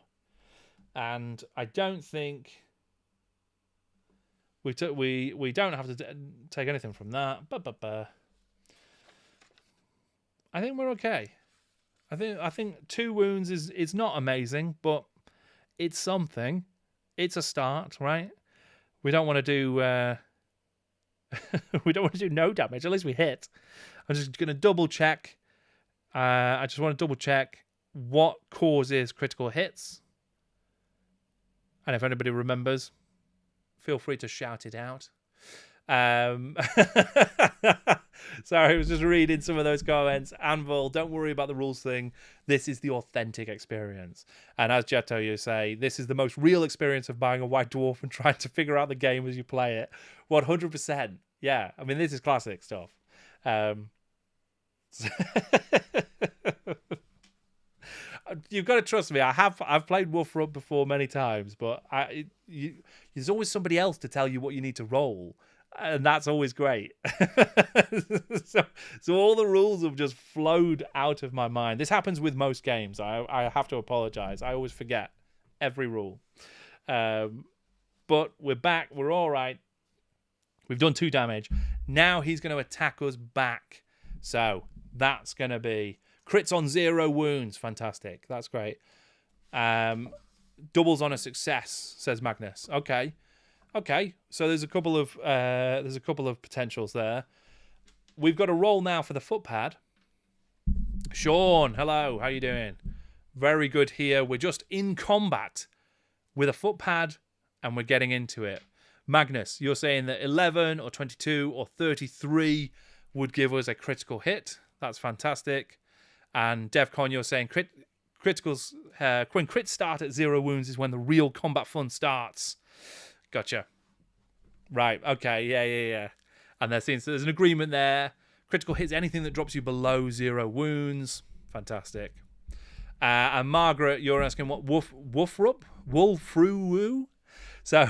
And I don't think we don't have to take anything from that. I think we're okay. I think 2 wounds is not amazing, but it's something. It's a start, right? We don't want to do we don't want to do no damage. At least we hit. I'm just going to double check. I just want to double check what causes critical hits. And if anybody remembers, feel free to shout it out. Sorry, I was just reading some of those comments. Anvil, don't worry about the rules thing. This is the authentic experience. And as Jetto, you say, this is the most real experience of buying a White Dwarf and trying to figure out the game as you play it. 100%. Yeah, I mean, this is classic stuff. You've got to trust me. I've played Wolfrup before many times, but there's always somebody else to tell you what you need to roll. And that's always great. so all the rules have just flowed out of my mind. This happens with most games. I have to apologize. I always forget every rule. But we're back. We're all right. We've done 2 damage. Now he's going to attack us back. So that's going to be crits on 0 wounds. Fantastic. That's great. Doubles on a success, says Magnus. Okay, so there's a couple of potentials there. We've got a roll now for the footpad. Sean, hello, how you doing? Very good here. We're just in combat with a footpad, and we're getting into it. Magnus, you're saying that 11 or 22 or 33 would give us a critical hit. That's fantastic. And DevCon, you're saying criticals when crits start at 0 wounds is when the real combat fun starts. Gotcha. Right. Okay. Yeah. And there's an agreement there. Critical hits anything that drops you below 0 wounds. Fantastic. And Margaret, you're asking what Wolfrup? So,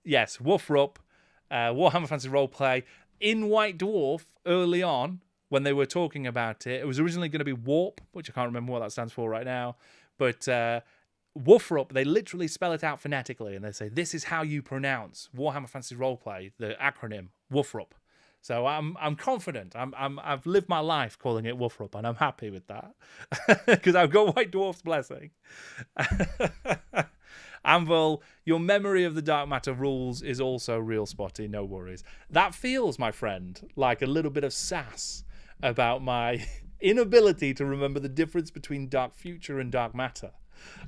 yes, Wolfrup, Warhammer Fantasy Roleplay. In White Dwarf, early on, when they were talking about it, it was originally going to be Warp, which I can't remember what that stands for right now. But Wolfrup, they literally spell it out phonetically, and they say, this is how you pronounce Warhammer Fantasy Roleplay, the acronym, Wolfrup. So I'm confident. I've lived my life calling it Wolfrup, and I'm happy with that because I've got White Dwarf's blessing. Anvil, your memory of the dark matter rules is also real spotty. No worries. That feels, my friend, like a little bit of sass about my inability to remember the difference between dark future and dark matter.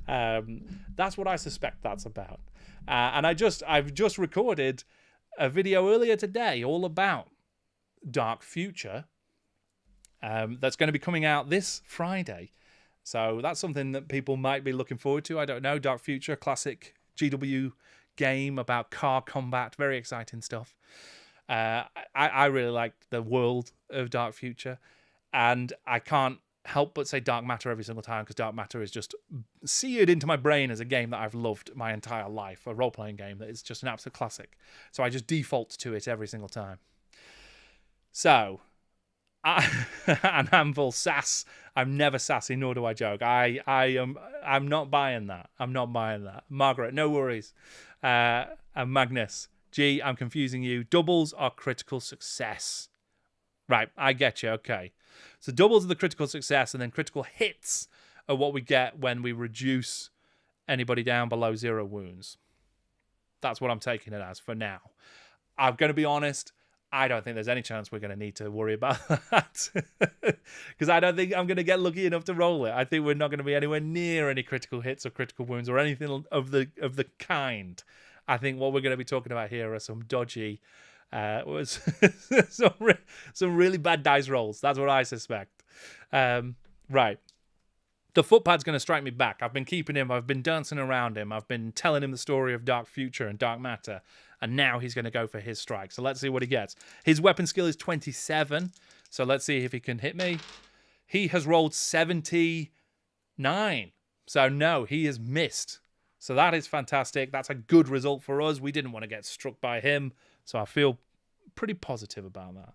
That's what I suspect that's about. And I've just recorded a video earlier today all about dark future that's going to be coming out this Friday. So that's something that people might be looking forward to. I don't know. Dark Future, classic GW game about car combat. Very exciting stuff. I really like the world of Dark Future. And I can't help but say Dark Matter every single time because Dark Matter is just seared into my brain as a game that I've loved my entire life. A role-playing game that is just an absolute classic. So I just default to it every single time. So... and Anvil sass. I'm never sassy, nor do I joke. I'm not buying that. I'm not buying that. Margaret, no worries. And Magnus, gee, I'm confusing you. Doubles are critical success. Right, I get you. Okay. So doubles are the critical success, and then critical hits are what we get when we reduce anybody down below 0 wounds. That's what I'm taking it as for now. I'm going to be honest. I don't think there's any chance we're going to need to worry about that because I don't think I'm going to get lucky enough to roll it. I think we're not going to be anywhere near any critical hits or critical wounds or anything of the kind. I think what we're going to be talking about here are some dodgy Was some really bad dice rolls. That's what I suspect. Right. The footpad's going to strike me back. I've been keeping him. I've been dancing around him. I've been telling him the story of Dark Future and Dark Matter. And now he's going to go for his strike. So let's see what he gets. His weapon skill is 27. So let's see if he can hit me. He has rolled 79. So no, he has missed. So that is fantastic. That's a good result for us. We didn't want to get struck by him. So I feel pretty positive about that.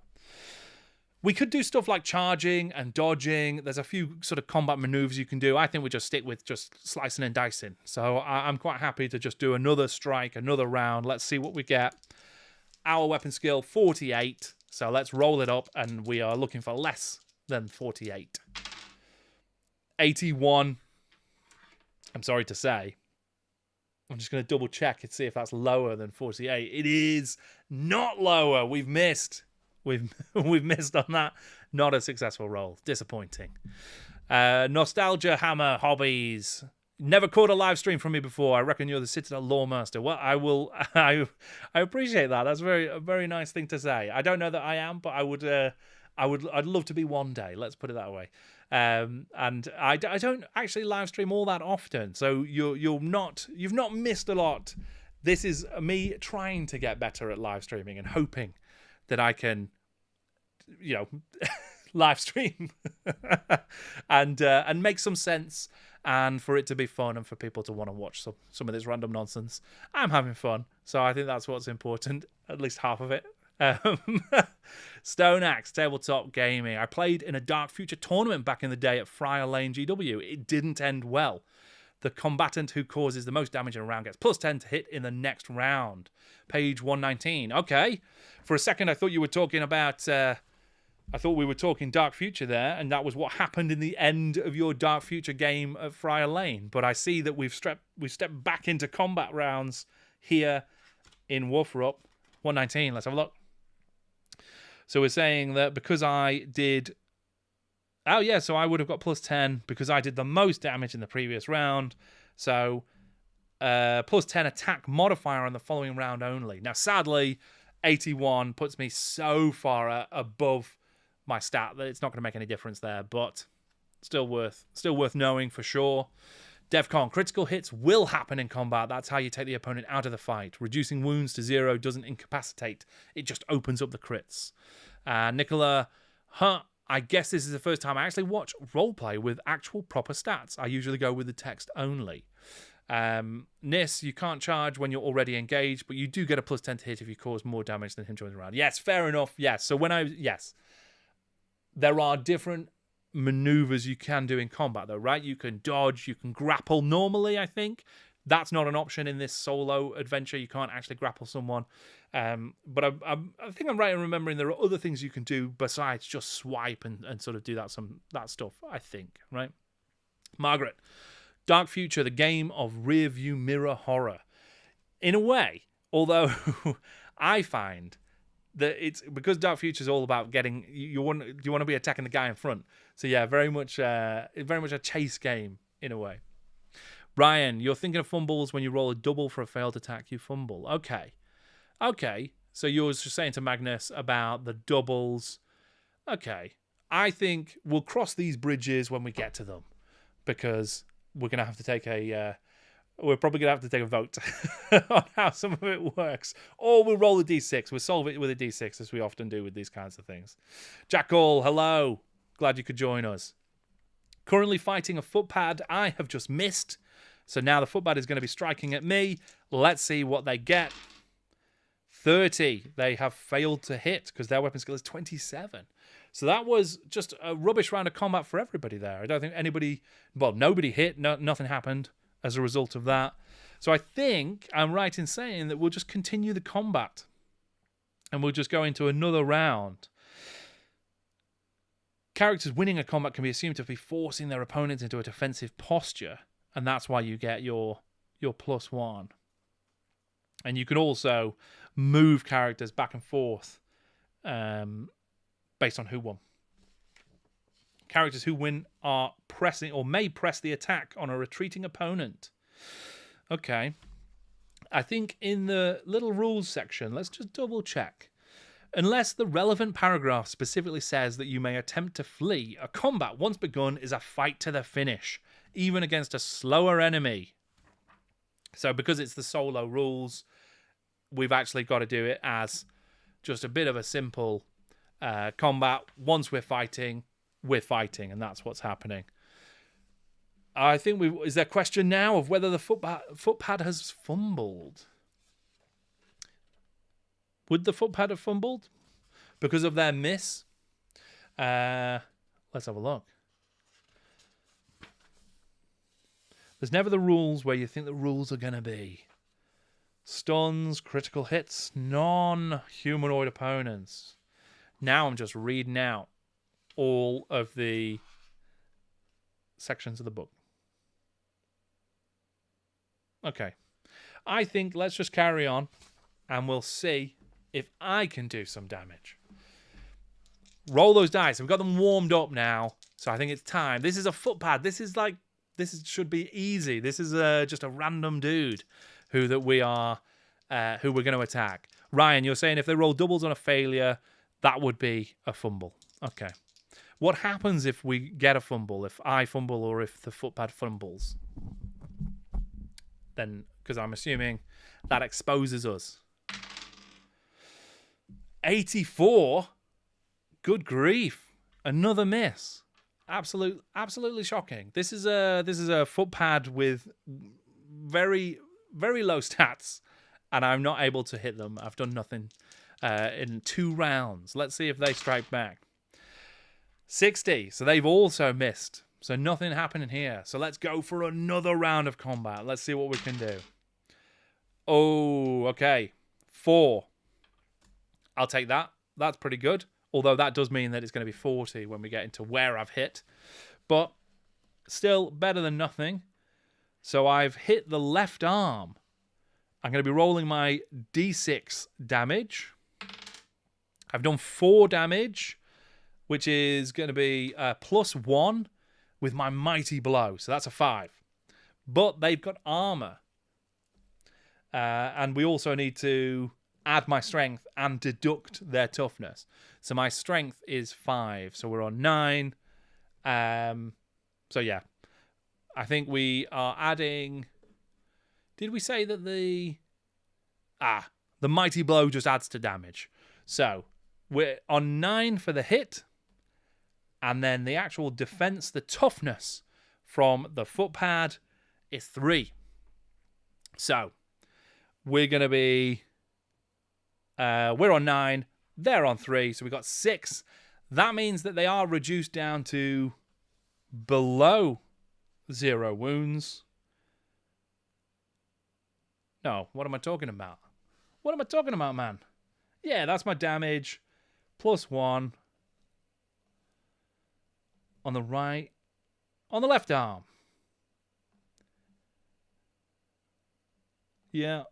We could do stuff like charging and dodging. There's a few sort of combat maneuvers you can do. I think we just stick with just slicing and dicing. So I'm quite happy to just do another strike, another round. Let's see what we get. Our weapon skill, 48. So let's roll it up, and we are looking for less than 48. 81. I'm sorry to say. I'm just going to double check and see if that's lower than 48. It is not lower. We've missed. We've missed on that. Not a successful roll. Disappointing. Nostalgia Hammer Hobbies. Never caught a live stream from me before. I reckon you're the Citadel Lawmaster. Well, I appreciate that. That's a very nice thing to say. I don't know that I am, but I'd love to be one day. Let's put it that way. And I don't actually live stream all that often, so you've not missed a lot. This is me trying to get better at live streaming and hoping that I can, live stream and make some sense, and for it to be fun and for people to want to watch some of this random nonsense. I'm having fun, so I think that's what's important, at least half of it. Stone Axe Tabletop Gaming. I played in a Dark Future tournament back in the day at Friar Lane GW. It didn't end well. The combatant who causes the most damage in a round gets +10 to hit in the next round. Page 119. Okay. For a second, I thought you were talking about... I thought we were talking Dark Future there, and that was what happened in the end of your Dark Future game at Friar Lane. But I see that we've stepped back into combat rounds here in WFRP 119. Let's have a look. So we're saying that because I did... Oh, yeah, so I would have got +10 because I did the most damage in the previous round. So, +10 attack modifier on the following round only. Now, sadly, 81 puts me so far above my stat that it's not going to make any difference there, but still worth knowing for sure. DEFCON, critical hits will happen in combat. That's how you take the opponent out of the fight. Reducing wounds to 0 doesn't incapacitate. It just opens up the crits. Nicola, I guess this is the first time I actually watch roleplay with actual proper stats. I usually go with the text only. Nis, you can't charge when you're already engaged, but you do get a +10 to hit if you cause more damage than him joining the round. Yes, fair enough. Yes. So there are different maneuvers you can do in combat, though, right? You can dodge, you can grapple normally, I think. That's not an option in this solo adventure. You can't actually grapple someone. But I think I'm right in remembering there are other things you can do besides just swipe and sort of do that stuff, I think, right? Margaret, Dark Future, the game of rear view mirror horror. In a way, although I find that it's because Dark Future is all about getting you want to be attacking the guy in front. So yeah, very much a chase game in a way. Ryan, you're thinking of fumbles when you roll a double for a failed attack, you fumble. Okay. So you were just saying to Magnus about the doubles. Okay. I think we'll cross these bridges when we get to them, because we're going to have to take we're probably going to have to take a vote on how some of it works. Or we'll roll a d6. We'll solve it with a d6, as we often do with these kinds of things. Jackal, hello. Glad you could join us. Currently fighting a footpad I have just missed. So now the footpad is going to be striking at me. Let's see what they get. 30. They have failed to hit because their weapon skill is 27. So that was just a rubbish round of combat for everybody there. I don't think nobody hit. Nothing happened as a result of that. So I think I'm right in saying that we'll just continue the combat. And we'll just go into another round. Characters winning a combat can be assumed to be forcing their opponents into a defensive posture. And that's why you get your +1. And you can also move characters back and forth based on who won. Characters who win are pressing or may press the attack on a retreating opponent. Okay. I think in the little rules section, let's just double check. Unless the relevant paragraph specifically says that you may attempt to flee, a combat once begun is a fight to the finish, even against a slower enemy. So because it's the solo rules, we've actually got to do it as just a bit of a simple combat. Once we're fighting, and that's what's happening. I think is there a question now of whether the footpad has fumbled? Would the footpad have fumbled because of their miss? Let's have a look. There's never the rules where you think the rules are going to be. Stuns, critical hits, non-humanoid opponents. Now I'm just reading out all of the sections of the book. Okay. I think let's just carry on and we'll see if I can do some damage. Roll those dice. We've got them warmed up now. So I think it's time. This is a footpad. This should be easy. This is just a random dude who we're going to attack. Ryan, you're saying if they roll doubles on a failure, that would be a fumble. Okay. What happens if we get a fumble? If I fumble or if the footpad fumbles? Then, because I'm assuming that exposes us. 84? Good grief. Another miss. Absolutely shocking. This is a footpad with very, very low stats, and I'm not able to hit them. I've done nothing in 2 rounds. Let's see if they strike back. 60. So they've also missed. So nothing happening here. So let's go for another round of combat. Let's see what we can do. Oh, okay. 4. I'll take that. That's pretty good. Although that does mean that it's going to be 40 when we get into where I've hit. But still better than nothing. So I've hit the left arm. I'm going to be rolling my D6 damage. I've done 4 damage, which is going to be +1 with my mighty blow. So that's a 5. But they've got armor. And we also need to add my strength and deduct their toughness. So my strength is 5. So we're on 9. So yeah. I think we are adding... Did we say that the mighty blow just adds to damage? So we're on 9 for the hit. And then the actual defense, the toughness from the footpad is 3. So we're going to be... we're on 9. They're on 3. So we've got 6. That means that they are reduced down to below 0 wounds. No, what am I talking about? What am I talking about, man? Yeah, that's my damage. +1. On the right. On the left arm. Yeah.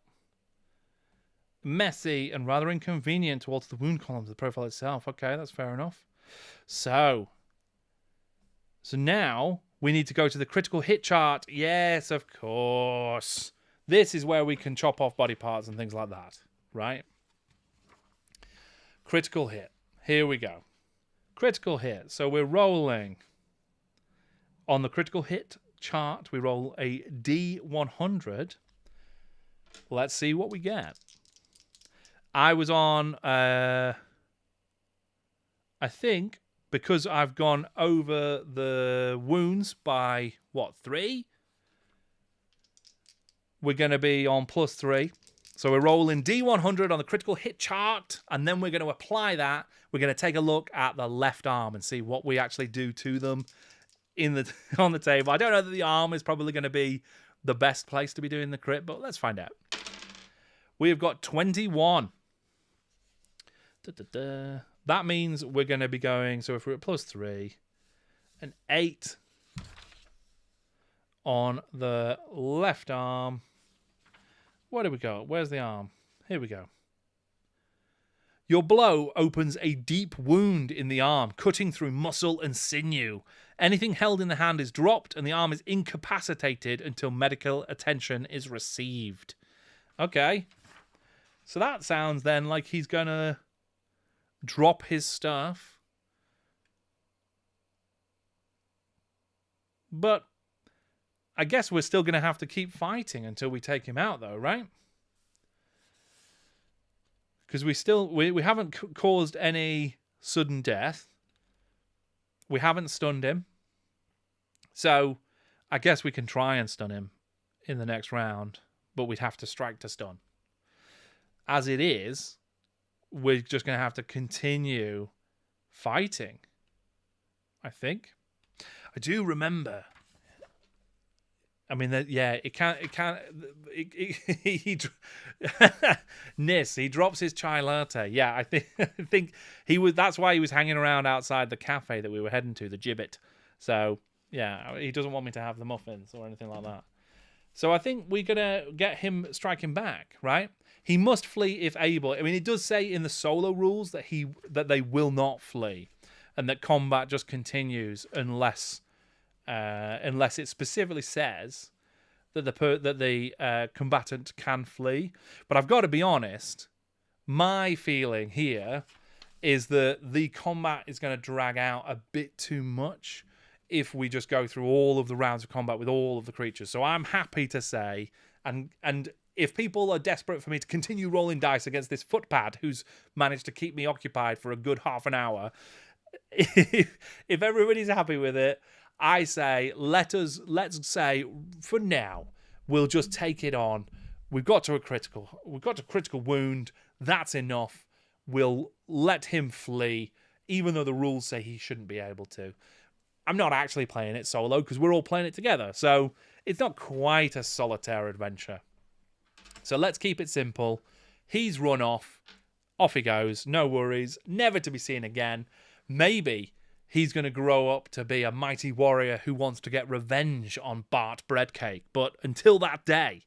Messy and rather inconvenient to alter the wound columns of the profile itself. Okay, that's fair enough. So now we need to go to the critical hit chart. Yes, of course. This is where we can chop off body parts and things like that, right? Critical hit. Here we go. Critical hit. So we're rolling. On the critical hit chart, we roll a D100. Let's see what we get. I was on, I think, because I've gone over the wounds by, 3? We're going to be on +3. So we're rolling D100 on the critical hit chart, and then we're going to apply that. We're going to take a look at the left arm and see what we actually do to them on the table. I don't know that the arm is probably going to be the best place to be doing the crit, but let's find out. We have got 21. That means we're going to be going, so if we're at +3, an 8 on the left arm. Where do we go? Where's the arm? Here we go. Your blow opens a deep wound in the arm, cutting through muscle and sinew. Anything held in the hand is dropped, and the arm is incapacitated until medical attention is received. Okay. So that sounds then like he's going to drop his stuff. But I guess we're still going to have to keep fighting until we take him out, though, right? Because we haven't caused any sudden death. We haven't stunned him. So I guess we can try and stun him in the next round, but we'd have to strike to stun. As it is, we're just going to have to continue fighting, I think. I do remember. I mean, Nis, he drops his chai latte. Yeah, I think he was. That's why he was hanging around outside the cafe that we were heading to, the Gibbet. So yeah, he doesn't want me to have the muffins or anything like that. So I think we're gonna get him striking back, right? He must flee if able. I mean, it does say in the solo rules that they will not flee, and that combat just continues unless it specifically says that the combatant can flee. But I've got to be honest, my feeling here is that the combat is going to drag out a bit too much if we just go through all of the rounds of combat with all of the creatures. So I'm happy to say, and if people are desperate for me to continue rolling dice against this footpad who's managed to keep me occupied for a good half an hour, if everybody's happy with it, I say let's say for now we'll just take it on. We've got to critical wound. That's enough. We'll let him flee, even though the rules say he shouldn't be able to. I'm not actually playing it solo because we're all playing it together, so it's not quite a solitaire adventure. So let's keep it simple. He's run off he goes, no worries, never to be seen again. Maybe he's going to grow up to be a mighty warrior who wants to get revenge on Bart Breadcake. But until that day,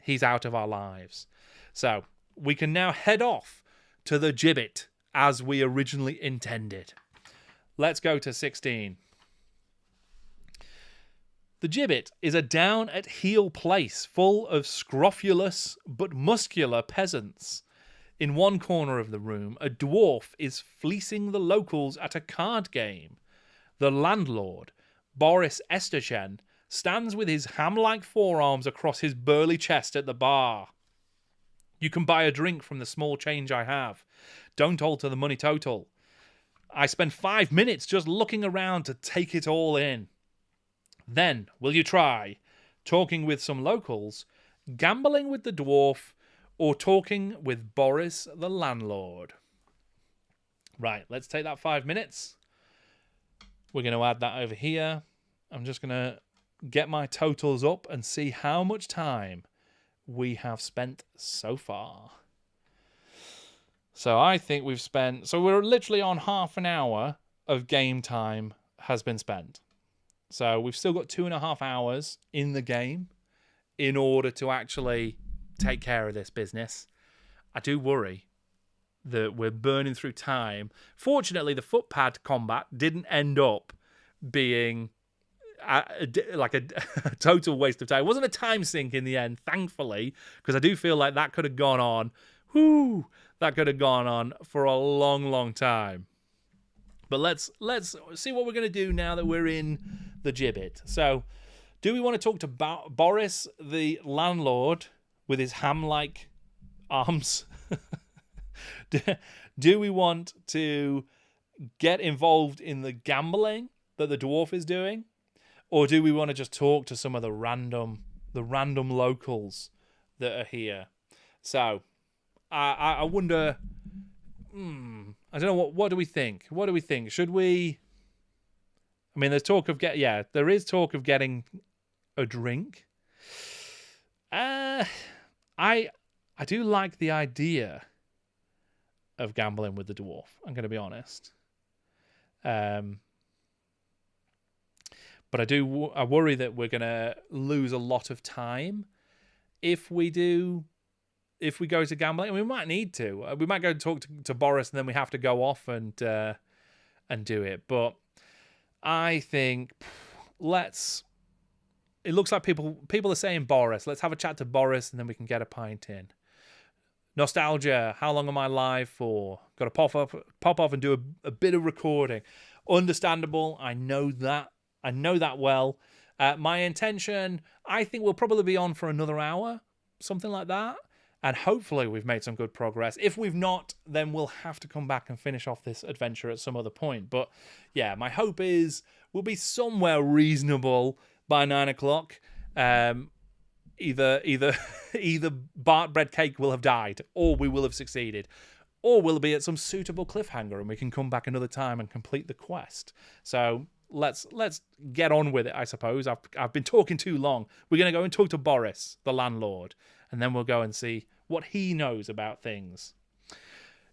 he's out of our lives. So we can now head off to the Gibbet as we originally intended. Let's go to 16. The Gibbet is a down-at-heel place full of scrofulous but muscular peasants. In one corner of the room, a dwarf is fleecing the locals at a card game. The landlord, Boris Esterchen, stands with his ham-like forearms across his burly chest at the bar. You can buy a drink from the small change I have. Don't alter the money total. I spend 5 minutes just looking around to take it all in. Then, will you try talking with some locals, gambling with the dwarf, or talking with Boris the landlord? Right, let's take that 5 minutes. We're going to add that over here. I'm just going to get my totals up and see how much time we have spent so far. So I think we've spent... So we're literally on half an hour of game time has been spent. So we've still got 2.5 hours in the game in order to actually take care of this business. I do worry that we're burning through time. Fortunately, the footpad combat didn't end up being like a total waste of time. It wasn't a time sink in the end, thankfully, because I do feel like that could have gone on. That could have gone on for a long, long time. But let's see what we're going to do now that we're in the Gibbet. So, do we want to talk to Boris, the landlord, with his ham-like arms? Do we want to get involved in the gambling that the dwarf is doing? Or do we want to just talk to some of the random locals that are here? So, I wonder... I don't know, what do we think? What do we think? Should we... I mean, there's talk of there is talk of getting a drink. I do like the idea of gambling with the dwarf, I'm going to be honest. But I worry that we're going to lose a lot of time if we go to gambling. And we might need to. We might go talk to Boris, and then we have to go off and do it. But I think it looks like people are saying Boris. Let's have a chat to Boris, and then we can get a pint in. Nostalgia, how long am I live for? Got to pop off and do a bit of recording. Understandable. I know that well. My intention, I think we'll probably be on for another hour, something like that. And hopefully we've made some good progress. If we've not, then we'll have to come back and finish off this adventure at some other point. But yeah, my hope is we'll be somewhere reasonable by 9 o'clock. Either Bart Bread Cake will have died, or we will have succeeded, or we'll be at some suitable cliffhanger and we can come back another time and complete the quest. So let's get on with it, I suppose. I've been talking too long. We're going to go and talk to Boris, the landlord, and then we'll go and see what he knows about things.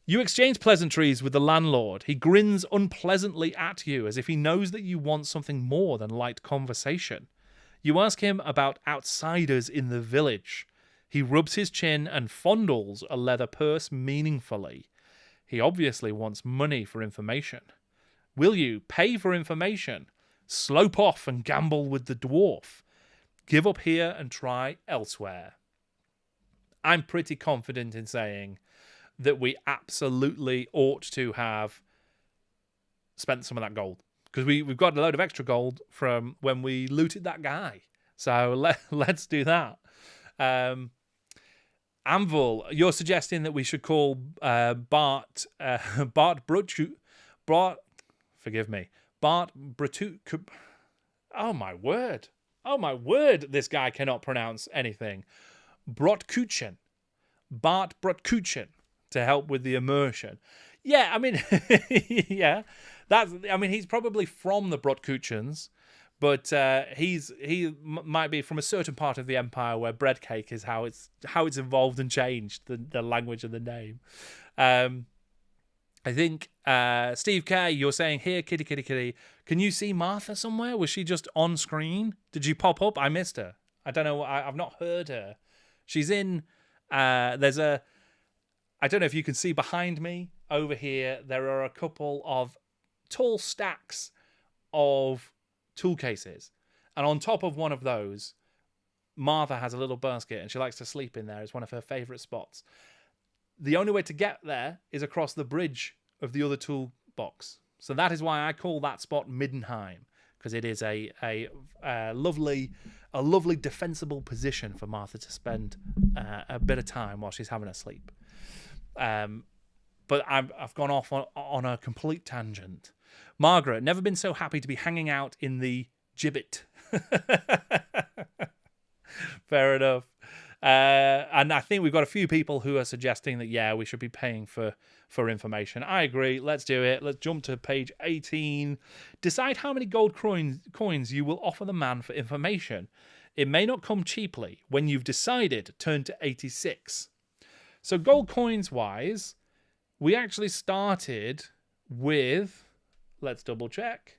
You exchange pleasantries with the landlord. He grins unpleasantly at you as if he knows that you want something more than light conversation. You ask him about outsiders in the village. He rubs his chin and fondles a leather purse meaningfully. He obviously wants money for information. Will you pay for information? Slope off and gamble with the dwarf. Give up here and try elsewhere. I'm pretty confident in saying that we absolutely ought to have spent some of that gold. Because we've got a load of extra gold from when we looted that guy. So let's do that. Anvil, you're suggesting that we should call Bart Brutu. Forgive me. Bart Brutu. Oh my word. This guy cannot pronounce anything. Brotkuchen. Bart Brotkuchen to help with the immersion. Yeah, I mean, yeah. He's probably from the Brotkuchens, but he might be from a certain part of the empire where bread cake is how it's evolved and changed the language of the name. I think Steve K, you're saying here, kitty. Can you see Martha somewhere? Was she just on screen? Did she pop up? I missed her. I don't know. I've not heard her. She's in. There's a. I don't know if you can see behind me over here. There are a couple of tall stacks of tool cases, and on top of one of those, Martha has a little basket and she likes to sleep in there. It's one of her favorite spots. The only way to get there is across the bridge of the other toolbox, so that is why I call that spot Middenheim, because it is a lovely defensible position for Martha to spend a bit of time while she's having a sleep. But I've gone off on a complete tangent. Margaret, never been so happy to be hanging out in the gibbet. Fair enough. And I think we've got a few people who are suggesting that, yeah, we should be paying for information. I agree. Let's do it. Let's jump to page 18. Decide how many gold coins you will offer the man for information. It may not come cheaply. When you've decided, turn to 86. So gold coins wise, we actually started with, let's double check,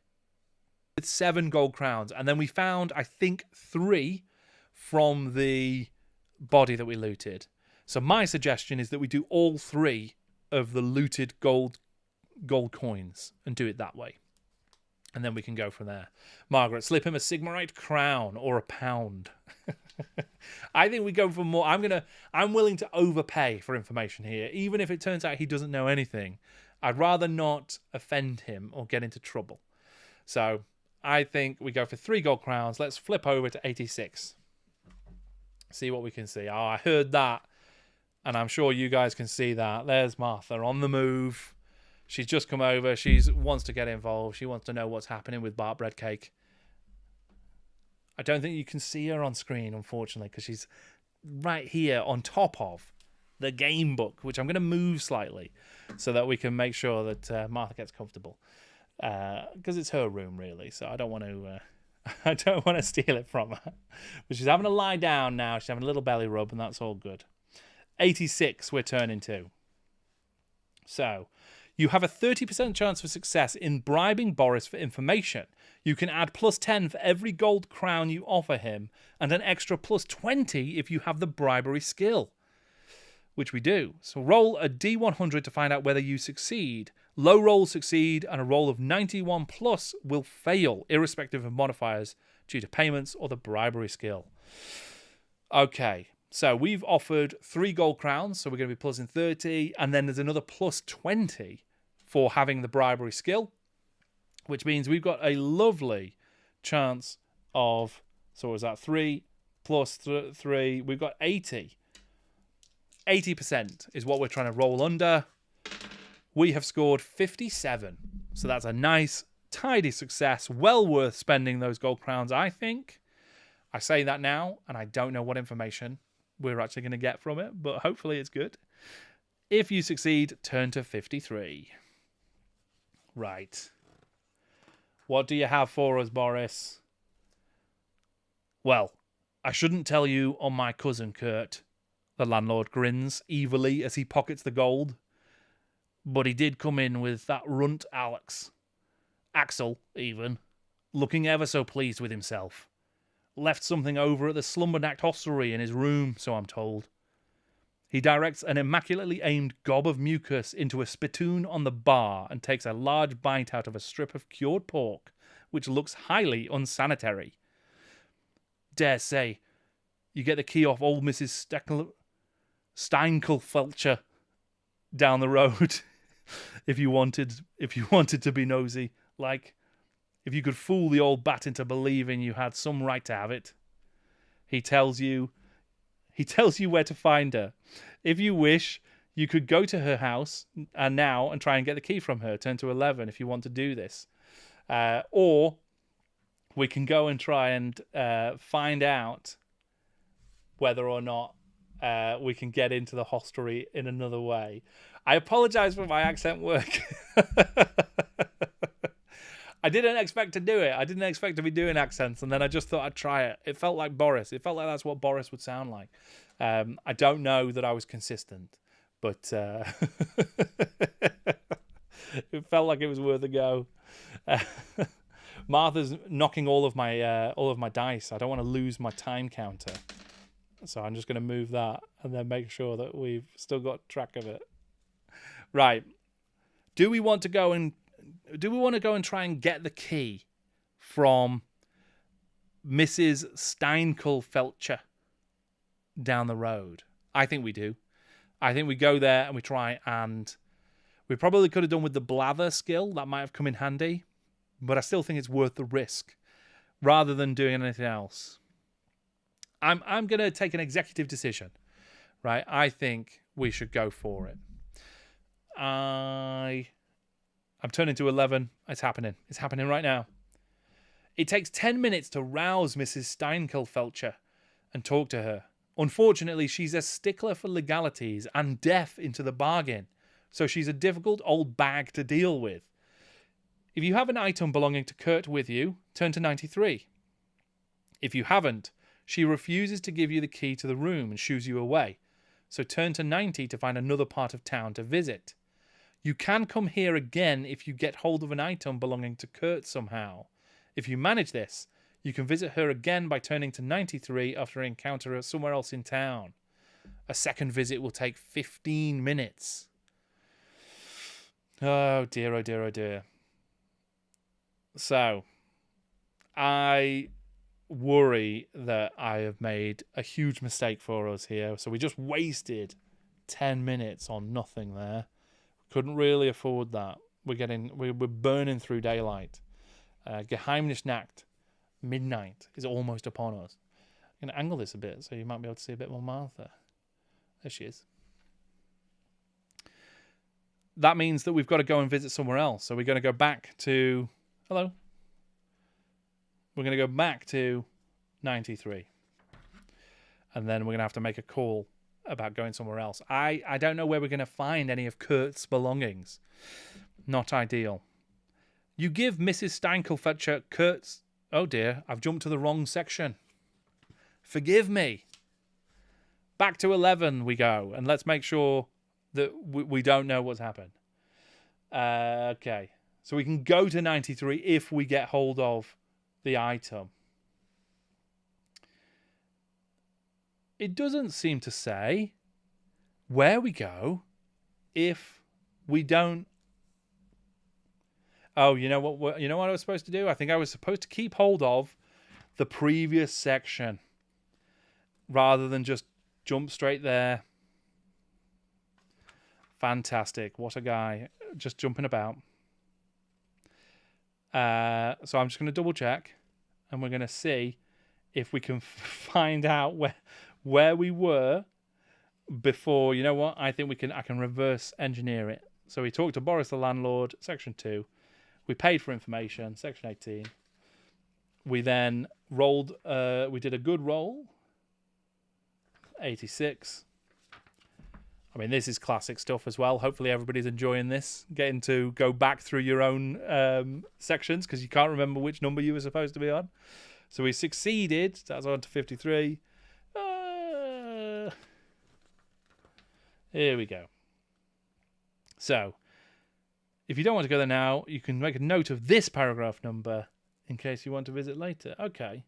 with 7 gold crowns. And then we found, I think, 3 from the body that we looted. So my suggestion is that we do all 3 of the looted gold coins and do it that way. And then we can go from there. Margaret, slip him a Sigmarite crown or a pound. I think we go for more. I'm willing to overpay for information here, even if it turns out he doesn't know anything. I'd rather not offend him or get into trouble. So I think we go for 3 gold crowns. Let's flip over to 86. See what we can see. Oh, I heard that. And I'm sure you guys can see that. There's Martha on the move. She's just come over. She wants to get involved. She wants to know what's happening with Bart Bread Cake. I don't think you can see her on screen, unfortunately, because she's right here on top of the game book, which I'm going to move slightly so that we can make sure that Martha gets comfortable. Because it's her room, really. So I don't want to... I don't want to steal it from her. But she's having to lie down now. She's having a little belly rub, and that's all good. 86 we're turning to. So, you have a 30% chance for success in bribing Boris for information. You can add +10 for every gold crown you offer him, and an extra +20 if you have the bribery skill. Which we do. So roll a D100 to find out whether you succeed. Low rolls succeed, and a roll of 91 plus will fail, irrespective of modifiers, due to payments or the bribery skill. Okay, So we've offered 3 gold crowns, so we're going to be plus in 30, and then there's another plus 20 for having the bribery skill, which means we've got a lovely chance of, so what was that, 3 plus 3, we've got 80. 80% is what we're trying to roll under. We have scored 57, so that's a nice, tidy success. Well worth spending those gold crowns, I think. I say that now, and I don't know what information we're actually going to get from it, but hopefully it's good. If you succeed, turn to 53. Right. What do you have for us, Boris? Well, I shouldn't tell you on my cousin, Kurt. The landlord grins evilly as he pockets the gold. But he did come in with that runt Axel, even, looking ever so pleased with himself. Left something over at the Slumbernacht hostelry in his room, so I'm told. He directs an immaculately aimed gob of mucus into a spittoon on the bar and takes a large bite out of a strip of cured pork, which looks highly unsanitary. Dare say, you get the key off old Mrs. Steinkelfelcher down the road if you wanted to be nosy. Like, if you could fool the old bat into believing you had some right to have it. He tells you where to find her. If you wish, you could go to her house now and try and get the key from her. Turn to 11 if you want to do this. Or we can go and try and find out whether or not we can get into the hostelry in another way. I apologize for my accent work. I didn't expect to do it. I didn't expect to be doing accents, and then I just thought I'd try it. It felt like Boris. It felt like that's what Boris would sound like. I don't know that I was consistent, but it felt like it was worth a go. Martha's knocking all of my dice. I don't want to lose my time counter, so I'm just going to move that and then make sure that we've still got track of it. Right. Do we want to go and try and get the key from Mrs. Steinkelfelcher down the road? I think we do. I think we go there and we try, and we probably could have done with the blather skill. That might have come in handy, but I still think it's worth the risk rather than doing anything else. I'm going to take an executive decision, right? I think we should go for it. I'm turning to 11. It's happening. It's happening right now. It takes 10 minutes to rouse Mrs. Steinkelfelcher and talk to her. Unfortunately, she's a stickler for legalities and deaf into the bargain, so she's a difficult old bag to deal with. If you have an item belonging to Kurt with you, turn to 93. If you haven't, she refuses to give you the key to the room and shoos you away, so turn to 90 to find another part of town to visit. You can come here again if you get hold of an item belonging to Kurt somehow. If you manage this, you can visit her again by turning to 93 after an encounter somewhere else in town. A second visit will take 15 minutes. Oh dear, oh dear, oh dear. So, I worry that I have made a huge mistake for us here. So we just wasted 10 minutes on nothing there. Couldn't really afford that. We're burning through daylight. Geheimnisnacht, midnight, is almost upon us. I'm going to angle this a bit so you might be able to see a bit more Martha. There she is. That means that we've got to go and visit somewhere else. So we're going to go back to... Hello. We're going to go back to 93. And then we're going to have to make a call about going somewhere else. I don't know where we're going to find any of Kurt's belongings. Not ideal. You give Mrs. Steinkelfelcher Kurt's... Oh dear, I've jumped to the wrong section. Forgive me. Back to 11 we go, and let's make sure that we don't know what's happened. Okay, so we can go to 93 if we get hold of the item. It doesn't seem to say where we go if we don't. Oh, you know what? You know what I was supposed to do? I think I was supposed to keep hold of the previous section rather than just jump straight there. Fantastic. What a guy. Just jumping about. So I'm just going to double check. And we're going to see if we can find out where we were before. You know what? I think I can reverse engineer it. So we talked to Boris the landlord, section 2. We paid for information, section 18. We then rolled, we did a good roll, 86. I mean, this is classic stuff as well. Hopefully everybody's enjoying this, getting to go back through your own sections because you can't remember which number you were supposed to be on. So we succeeded. That's on to 53. Here we go. So, if you don't want to go there now, you can make a note of this paragraph number in case you want to visit later. Okay.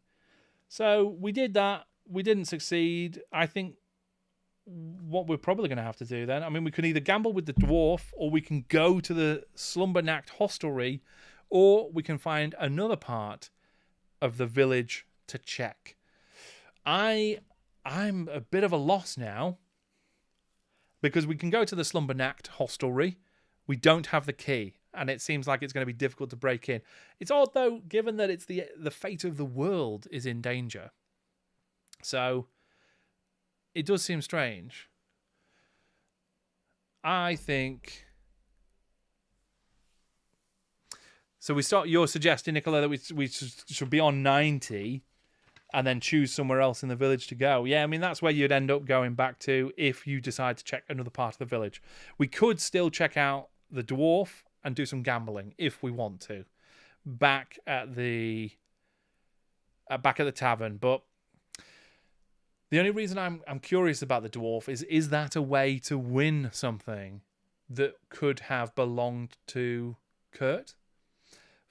So, we did that. We didn't succeed. I think what we're probably going to have to do then, I mean, we can either gamble with the dwarf, or we can go to the Slumbernacht hostelry, or we can find another part of the village to check. I'm a bit of a loss now, because we can go to the Slumbernacht hostelry. We don't have the key, and it seems like it's going to be difficult to break in. It's odd, though, given that it's the fate of the world is in danger. So it does seem strange. I think... So you're suggesting, Nicola, that we should be on 90 and then choose somewhere else in the village to go. Yeah, I mean, that's where you'd end up going back to if you decide to check another part of the village. We could still check out the dwarf and do some gambling if we want to. Back at the tavern. But the only reason I'm curious about the dwarf is that a way to win something that could have belonged to Kurt?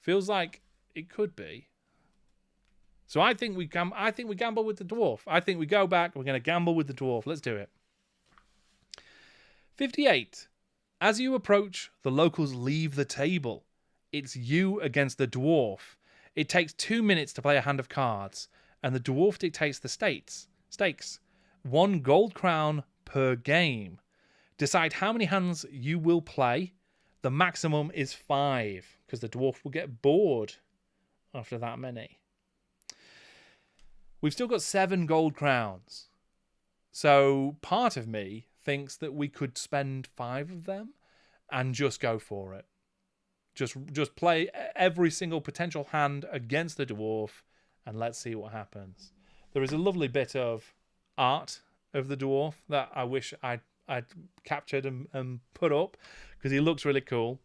Feels like it could be. So I think we gamble with the dwarf. I think we go back. We're going to gamble with the dwarf. Let's do it. 58. As you approach, the locals leave the table. It's you against the dwarf. It takes 2 minutes to play a hand of cards, and the dwarf dictates the stakes. 1 gold crown per game. Decide how many hands you will play. The maximum is 5, because the dwarf will get bored after that many. We've still got 7 gold crowns. So part of me thinks that we could spend 5 of them and just go for it. Just play every single potential hand against the dwarf and let's see what happens. There is a lovely bit of art of the dwarf that I wish I'd captured and put up because he looks really cool.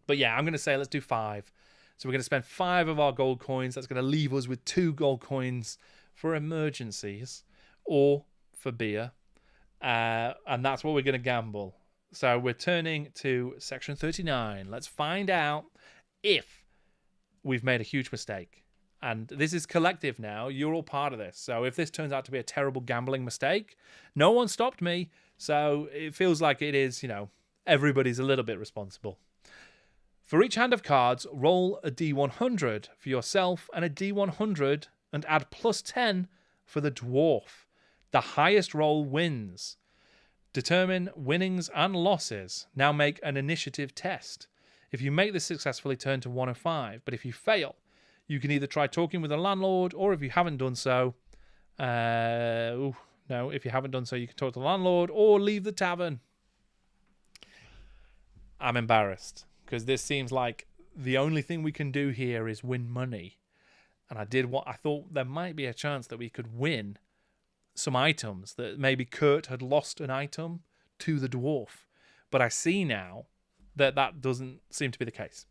But yeah, I'm going to say let's do 5. So we're going to spend 5 of our gold coins. That's going to leave us with 2 gold coins for emergencies or for beer. And that's what we're going to gamble. So we're turning to section 39. Let's find out if we've made a huge mistake. And this is collective now. You're all part of this. So if this turns out to be a terrible gambling mistake, no one stopped me. So it feels like it is, everybody's a little bit responsible. For each hand of cards, roll a D100 for yourself and a D100 and add plus 10 for the dwarf. The highest roll wins. Determine winnings and losses. Now make an initiative test. If you make this successfully, turn to 105. But if you fail, you can either try talking with the landlord, or if you haven't done so, if you haven't done so, you can talk to the landlord or leave the tavern. I'm embarrassed because this seems like the only thing we can do here is win money. And I thought there might be a chance that we could win some items, that maybe Kurt had lost an item to the dwarf. But I see now that doesn't seem to be the case.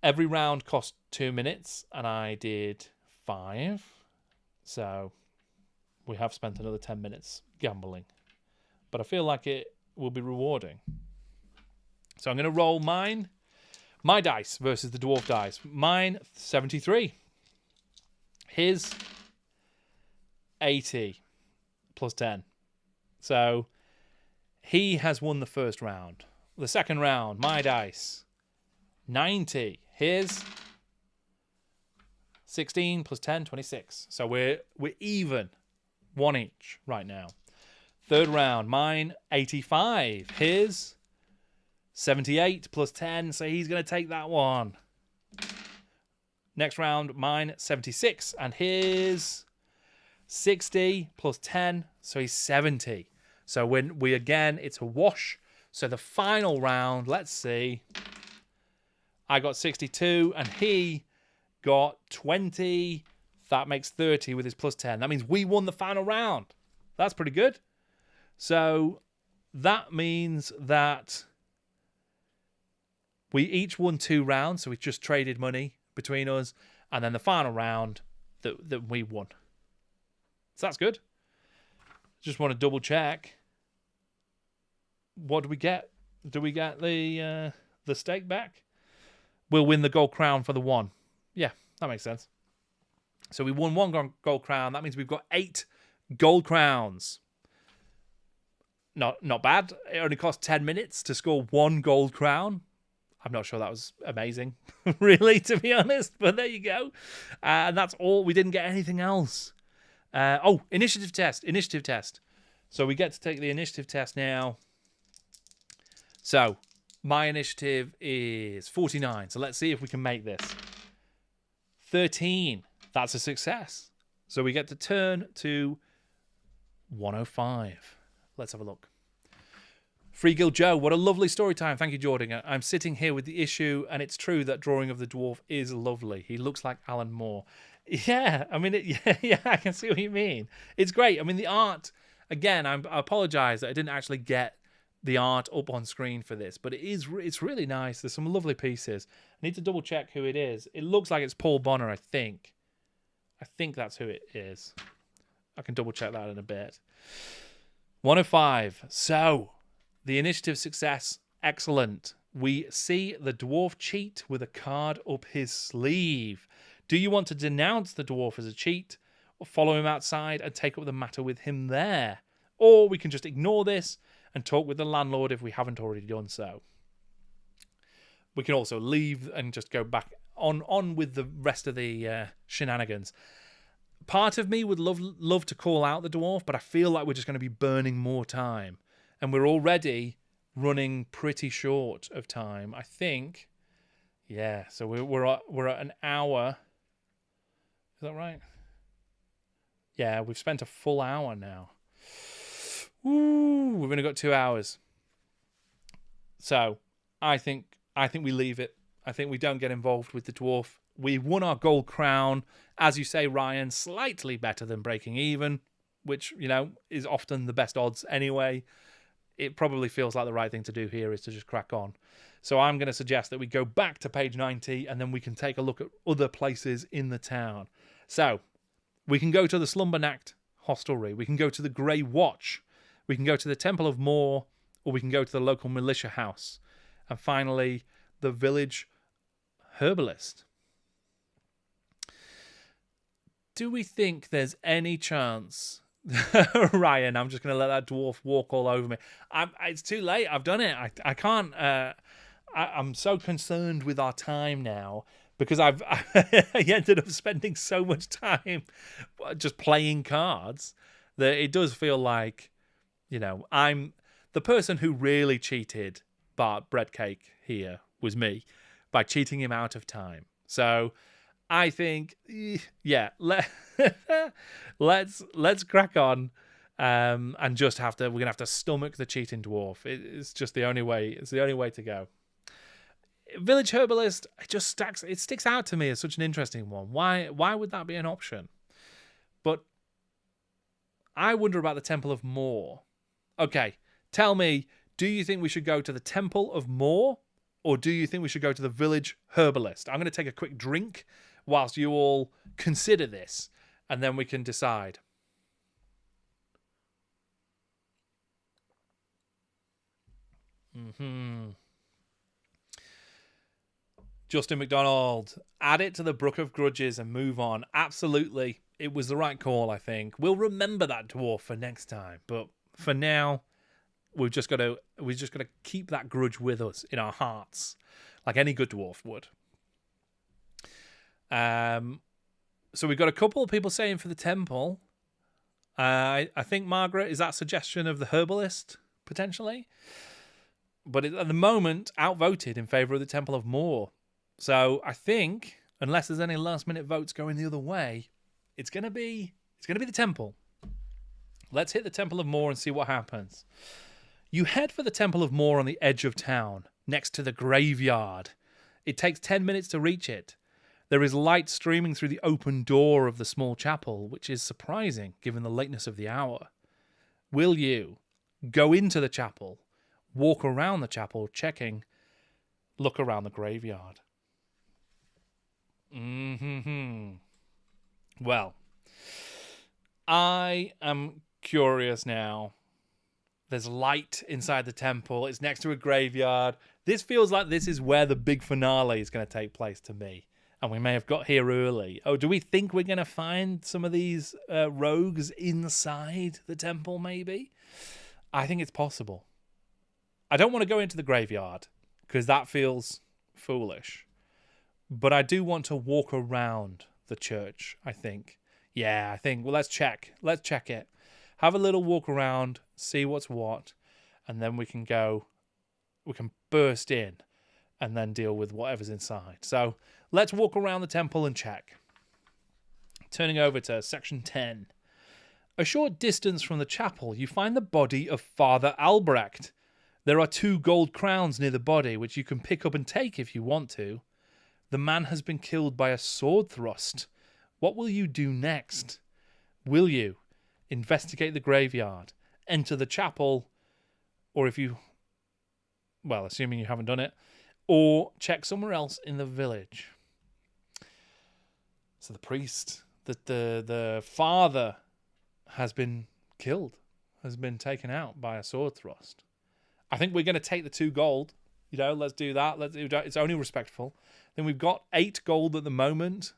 Every round cost 2 minutes, and I did 5. So we have spent another 10 minutes gambling. But I feel like it will be rewarding. So I'm going to roll my dice versus the dwarf dice. Mine, 73. His, 80 plus 10. So he has won the first round. The second round, my dice, 90. His, 16 plus 10, 26. So we're even 1 each right now. Third round, mine 85. His 78 plus 10, so he's going to take that one. Next round, mine 76, and his 60 plus 10, so he's 70. So when we again, it's a wash. So the final round, let's see. I got 62, and he got 20. That makes 30 with his plus 10. That means we won the final round. That's pretty good. So that means that we each won 2 rounds. So we just traded money between us. And then the final round that we won. So that's good. Just want to double check. What do we get? Do we get the stake back? We'll win the gold crown for the 1. Yeah, that makes sense. So we won 1 gold crown. That means we've got 8 gold crowns. Not bad. It only cost 10 minutes to score 1 gold crown. I'm not sure that was amazing, really, to be honest. But there you go. And that's all. We didn't get anything else. Initiative test. Initiative test. So we get to take the initiative test now. So my initiative is 49. So let's see if we can make this. 13. That's a success. So we get to turn to 105. Let's have a look. Free Guild Joe, what a lovely story time. Thank you, Jordan. I'm sitting here with the issue, and it's true that drawing of the dwarf is lovely. He looks like Alan Moore. Yeah, I mean, yeah, I can see what you mean. It's great. I mean, the art, again, I apologize that I didn't actually get the art up on screen for this, but it's really nice. There's some lovely pieces. I need to double check who it is. It looks like it's Paul Bonner, I think. I think that's who it is. I can double check that in a bit. 105. So, the initiative success, excellent. We see the dwarf cheat with a card up his sleeve. Do you want to denounce the dwarf as a cheat, or follow him outside and take up the matter with him there? Or we can just ignore this and talk with the landlord if we haven't already done so. We can also leave and just go back on with the rest of the shenanigans. Part of me would love to call out the dwarf, but I feel like we're just going to be burning more time. And we're already running pretty short of time, I think. Yeah, so we're at an hour. Is that right? Yeah, we've spent a full hour now. Ooh, we've only got 2 hours. So I think we leave it. I think we don't get involved with the dwarf. We won our gold crown. As you say, Ryan, slightly better than breaking even, which, is often the best odds anyway. It probably feels like the right thing to do here is to just crack on. So I'm going to suggest that we go back to page 90 and then we can take a look at other places in the town. So we can go to the Slumbernacht hostelry. We can go to the Grey Watch. We can go to the Temple of Moor, or we can go to the local militia house. And finally, the village herbalist. Do we think there's any chance... Ryan, I'm just going to let that dwarf walk all over me. It's too late. I've done it. I can't... I'm so concerned with our time now because I ended up spending so much time just playing cards that it does feel like, I'm the person who really cheated Bart Breadcake here was me by cheating him out of time. So I think, yeah, let's crack on and just we're gonna have to stomach the cheating dwarf. It's just the only way. It's the only way to go. Village herbalist, it sticks out to me as such an interesting one. Why would that be an option? But I wonder about the Temple of Moor. Okay, tell me, do you think we should go to the Temple of Moor, or do you think we should go to the village herbalist? I'm going to take a quick drink whilst you all consider this, and then we can decide. Justin McDonald, add it to the Brook of Grudges and move on. Absolutely. It was the right call, I think. We'll remember that dwarf for next time. But for now, we've just got to keep that grudge with us in our hearts, like any good dwarf would. So we've got a couple of people saying for the temple. I think, Margaret, is that a suggestion of the herbalist, potentially? But at the moment, outvoted in favour of the Temple of Moor. So I think, unless there's any last-minute votes going the other way, it's going to be the Temple. Let's hit the Temple of Moor and see what happens. You head for the Temple of Moor on the edge of town, next to the graveyard. It takes 10 minutes to reach it. There is light streaming through the open door of the small chapel, which is surprising given the lateness of the hour. Will you go into the chapel, walk around the chapel, checking, look around the graveyard? Well, I am curious now. There's light inside the temple. It's next to a graveyard. This feels like this is where the big finale is going to take place to me. And we may have got here early. Oh, do we think we're going to find some of these rogues inside the temple, maybe? I think it's possible. I don't want to go into the graveyard, because that feels foolish. But I do want to walk around the church, I think. Yeah, well, let's check. Let's check it. Have a little walk around, see what's what, and then we can burst in and then deal with whatever's inside. So let's walk around the temple and check. Turning over to section 10. A short distance from the chapel, you find the body of Father Albrecht. There are 2 gold crowns near the body, which you can pick up and take if you want to. The man has been killed by a sword thrust. What will you do next? Will you investigate the graveyard, enter the chapel, or assuming you haven't done it, or check somewhere else in the village? So the priest, the father, has been killed, has been taken out by a sword thrust. I think we're going to take the 2 gold. Let's do that. It's only respectful. Then we've got 8 gold at the moment,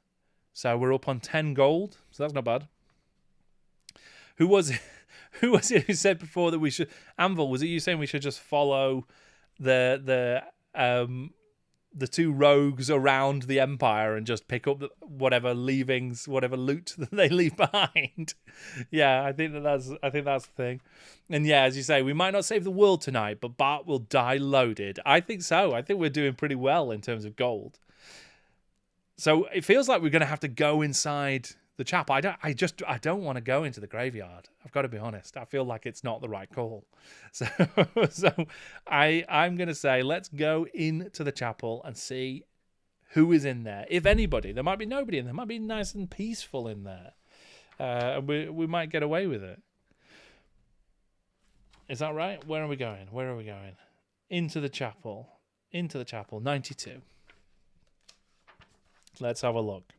so we're up on 10 gold. So that's not bad. Who was it who said before that we should... Anvil, was it you saying we should just follow the 2 rogues around the Empire and just pick up whatever leavings, whatever loot that they leave behind? Yeah, I think that's the thing. And yeah, as you say, we might not save the world tonight, but Bart will die loaded. I think so. I think we're doing pretty well in terms of gold. So it feels like we're going to have to go inside the chapel. I don't want to go into the graveyard. I've got to be honest. I feel like it's not the right call. So I'm going to say let's go into the chapel and see who is in there. If anybody, there might be nobody in there. It might be nice and peaceful in there. We might get away with it. Is that right? Where are we going? Into the chapel. 92. Let's have a look.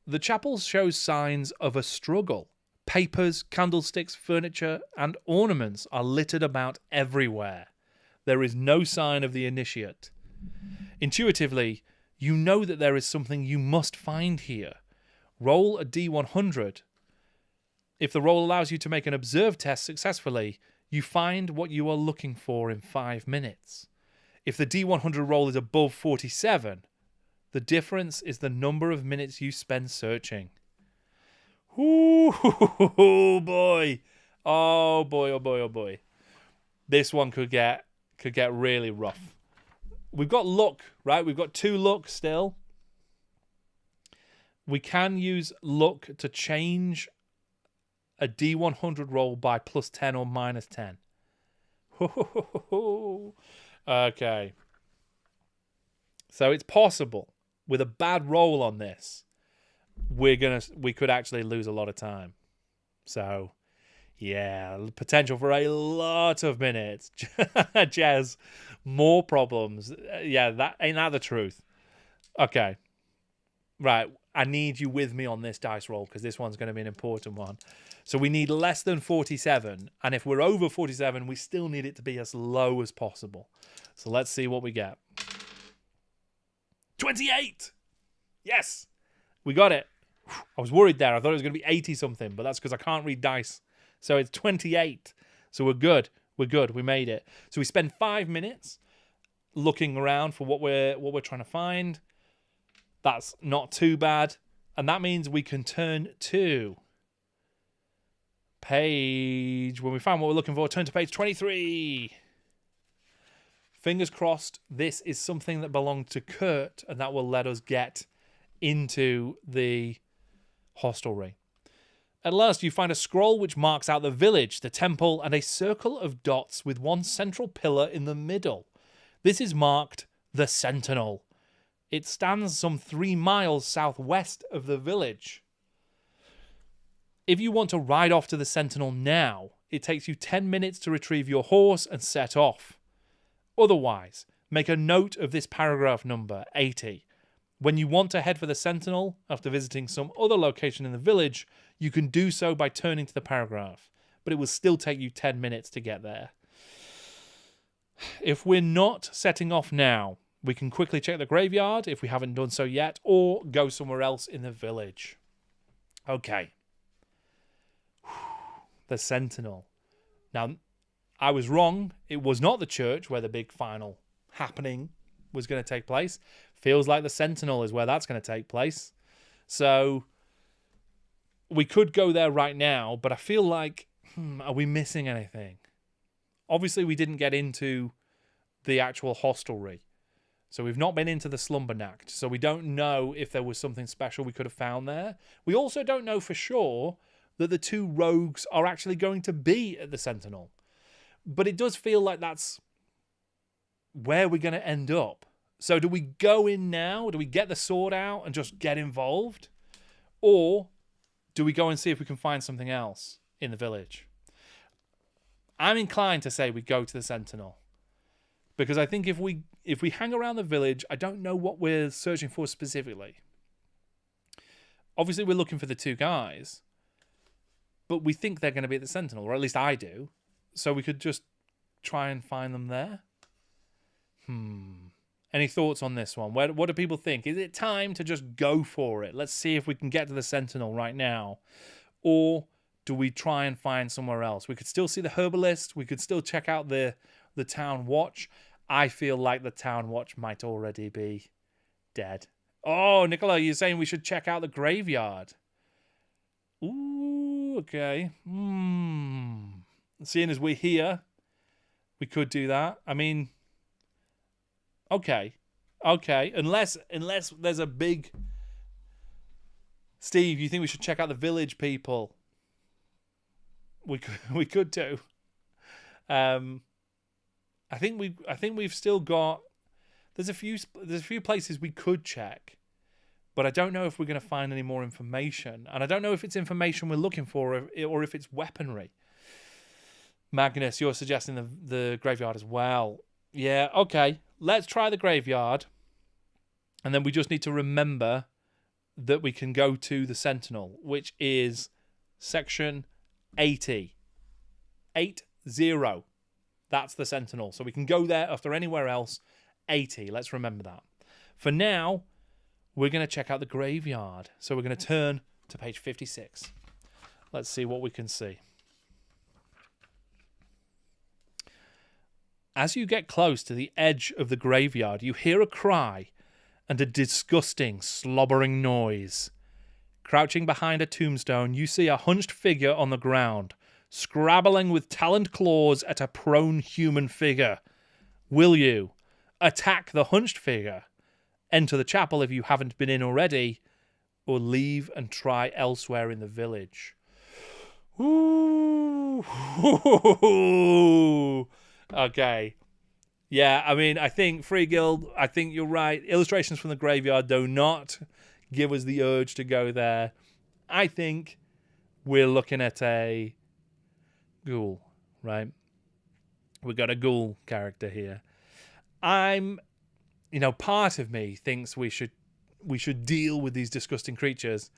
The chapel shows signs of a struggle. Papers, candlesticks, furniture, and ornaments are littered about everywhere. There is no sign of the initiate. Intuitively, you know that there is something you must find here. Roll a D100. If the roll allows you to make an observe test successfully, you find what you are looking for in 5 minutes. If the D100 roll is above 47, the difference is the number of minutes you spend searching. Ooh, boy. Oh, boy. This one could get really rough. We've got luck, right? We've got 2 luck still. We can use luck to change a D100 roll by +10 or -10. Okay. So it's possible. With a bad roll on this, we could actually lose a lot of time. So, yeah, potential for a lot of minutes. Jez, more problems. Yeah, ain't that the truth? Okay. Right, I need you with me on this dice roll because this one's going to be an important one. So we need less than 47, and if we're over 47, we still need it to be as low as possible. So let's see what we get. 28! Yes! We got it. I was worried there. I thought it was going to be 80-something, but that's because I can't read dice. So it's 28. So we're good. We made it. So we spend 5 minutes looking around for what we're trying to find. That's not too bad. And that means we can turn to Page, when we find what we're looking for, turn to page 23. Fingers crossed this is something that belonged to Kurt and that will let us get into the hostelry. At last you find a scroll which marks out the village, the temple, and a circle of dots with one central pillar in the middle. This is marked the Sentinel. It stands some 3 miles southwest of the village. If you want to ride off to the Sentinel now, it takes you 10 minutes to retrieve your horse and set off. Otherwise, make a note of this paragraph number, 80. When you want to head for the Sentinel after visiting some other location in the village, you can do so by turning to the paragraph, but it will still take you 10 minutes to get there. If we're not setting off now, we can quickly check the graveyard if we haven't done so yet, or go somewhere else in the village. Okay. The Sentinel. Now, I was wrong. It was not the church where the big final happening was going to take place. Feels like the Sentinel is where that's going to take place. So we could go there right now, but I feel like, are we missing anything? Obviously, we didn't get into the actual hostelry. So we've not been into the Slumbernacht. So we don't know if there was something special we could have found there. We also don't know for sure that the 2 rogues are actually going to be at the Sentinel. But it does feel like that's where we're going to end up. So do we go in now? Do we get the sword out and just get involved? Or do we go and see if we can find something else in the village? I'm inclined to say we go to the Sentinel. Because I think if we hang around the village, I don't know what we're searching for specifically. Obviously, we're looking for the 2 guys. But we think they're going to be at the Sentinel, or at least I do. So we could just try and find them there. Any thoughts on this one? What do people think? Is it time to just go for it? Let's see if we can get to the Sentinel right now. Or do we try and find somewhere else? We could still see the herbalist. We could still check out the town watch. I feel like the town watch might already be dead. Oh, Nicola, you're saying we should check out the graveyard. Ooh, okay. Seeing as we're here, we could do that. I mean, okay. Unless there's a big... Steve, you think we should check out the village people? We could do. I think we've still got... There's a few places we could check, but I don't know if we're going to find any more information, and I don't know if it's information we're looking for or if it's weaponry. Magnus, you're suggesting the graveyard as well. Yeah, okay. Let's try the graveyard, and then we just need to remember that we can go to the Sentinel, which is section 80. 80. That's the Sentinel. So we can go there after anywhere else. 80. Let's remember that. For now, we're going to check out the graveyard. So we're going to turn to page 56. Let's see what we can see. As you get close to the edge of the graveyard, you hear a cry and a disgusting, slobbering noise. Crouching behind a tombstone, you see a hunched figure on the ground, scrabbling with taloned claws at a prone human figure. Will you attack the hunched figure, enter the chapel if you haven't been in already, or leave and try elsewhere in the village? Ooh. Okay. Yeah, I mean, I think Free Guild, I think you're right. Illustrations from the graveyard do not give us the urge to go there. I think we're looking at a ghoul, right? We got a ghoul character here. Part of me thinks we should deal with these disgusting creatures,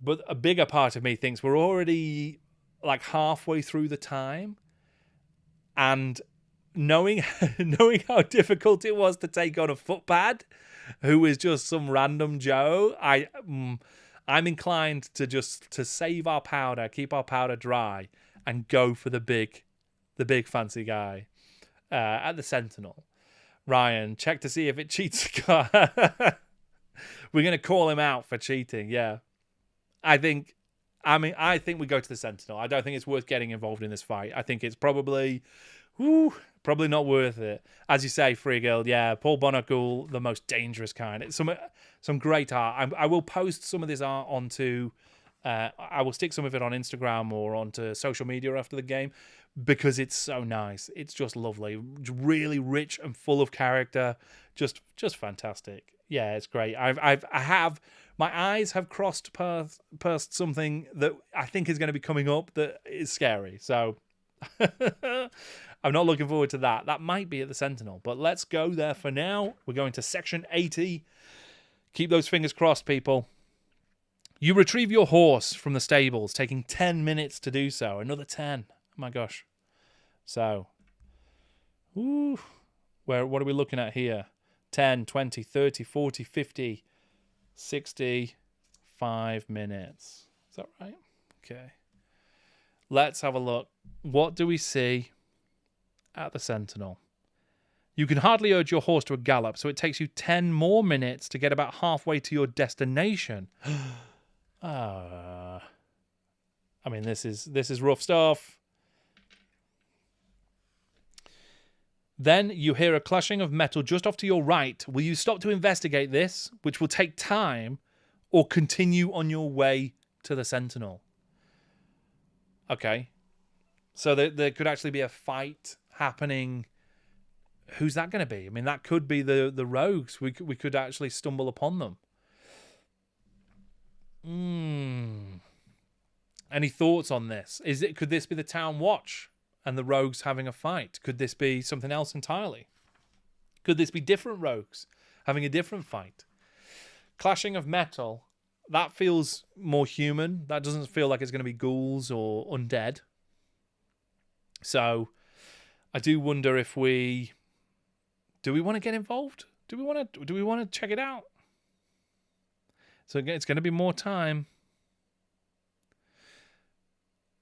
but a bigger part of me thinks we're already like halfway through the time, and knowing how difficult it was to take on a footpad who is just some random Joe, I'm inclined to save our powder, keep our powder dry, and go for the big fancy guy at the Sentinel. Ryan, check to see if it cheats. We're going to call him out for cheating, yeah. I think I mean, I think we go to the Sentinel. I don't think it's worth getting involved in this fight. I think it's probably not worth it. As you say, Free Guild, yeah, Paul Bonacool, the most dangerous kind. It's some great art. I will post some of this art onto... I will stick some of it on Instagram or onto social media after the game because it's so nice. It's just lovely. Really rich and full of character. Just fantastic. Yeah, it's great. I have... My eyes have crossed past something that I think is going to be coming up that is scary. So I'm not looking forward to that. That might be at the Sentinel. But let's go there for now. We're going to section 80. Keep those fingers crossed, people. You retrieve your horse from the stables, taking 10 minutes to do so. Another 10. Oh my gosh. So, what are we looking at here? 10, 20, 30, 40, 50... 65 minutes. Is that right? Okay. Let's have a look. What do we see at the Sentinel? You can hardly urge your horse to a gallop, so it takes you 10 more minutes to get about halfway to your destination. I mean, this is rough stuff. Then you hear a clashing of metal just off to your right. Will you stop to investigate this, which will take time, or continue on your way to the Sentinel? Okay. So there could actually be a fight happening. Who's that going to be? I mean, that could be the rogues. We could actually stumble upon them. Any thoughts on this? Could this be the Town Watch and the rogues having a fight? Could this be something else entirely? Could this be different rogues having a different fight? Clashing of metal, that feels more human. That doesn't feel like it's going to be ghouls or undead. So I do wonder if do we want to get involved? Do we want to check it out? So again, it's going to be more time.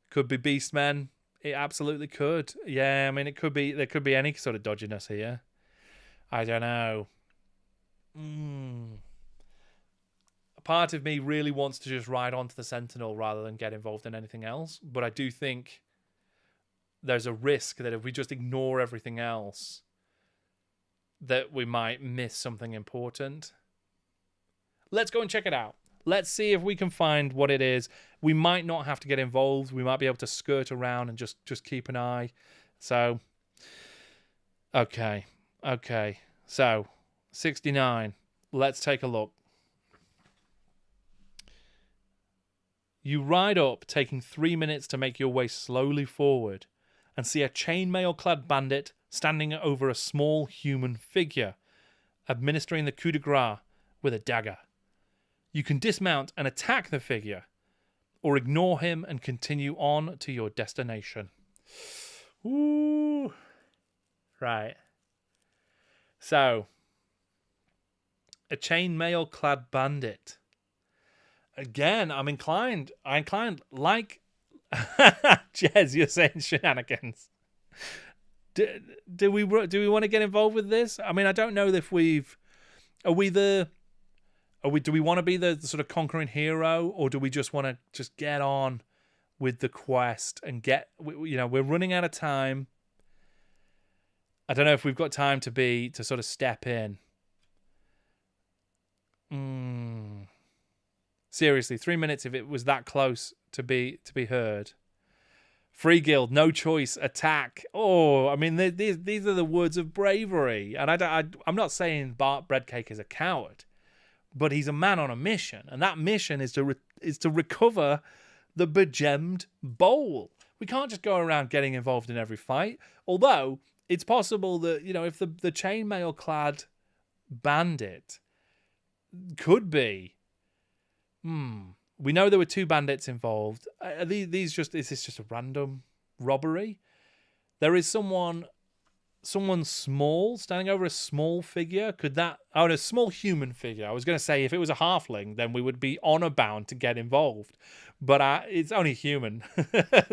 Could be Beastmen. It absolutely could. Yeah, I mean, there could be any sort of dodginess here. I don't know. A part of me really wants to just ride onto the Sentinel rather than get involved in anything else. But I do think there's a risk that if we just ignore everything else, that we might miss something important. Let's go and check it out. Let's see if we can find what it is. We might not have to get involved. We might be able to skirt around and just keep an eye. So, okay. So, 69. Let's take a look. You ride up, taking 3 minutes to make your way slowly forward, and see a chainmail-clad bandit standing over a small human figure, administering the coup de grace with a dagger. You can dismount and attack the figure, or ignore him and continue on to your destination. Ooh. Right. So, a chainmail-clad bandit. Again, I'm inclined like Jez, you're saying shenanigans. Do we want to get involved with this? I mean, I don't know if do we want to be the sort of conquering hero, or do we just want to just get on with the quest and we're running out of time. I don't know if we've got time to sort of step in. Seriously, 3 minutes if it was that close to be heard. Free Guild, no choice, attack. Oh, I mean, these are the words of bravery. And I'm not saying Bart Breadcake is a coward, but he's a man on a mission, and that mission is to recover the begemmed bowl. We can't just go around getting involved in every fight. Although it's possible that if the chainmail-clad bandit could be. We know there were 2 bandits involved. Is this just a random robbery? There is someone small standing over a small figure. Could that... Oh, a small human figure. I was going to say if it was a halfling, then we would be honor bound to get involved. But it's only human.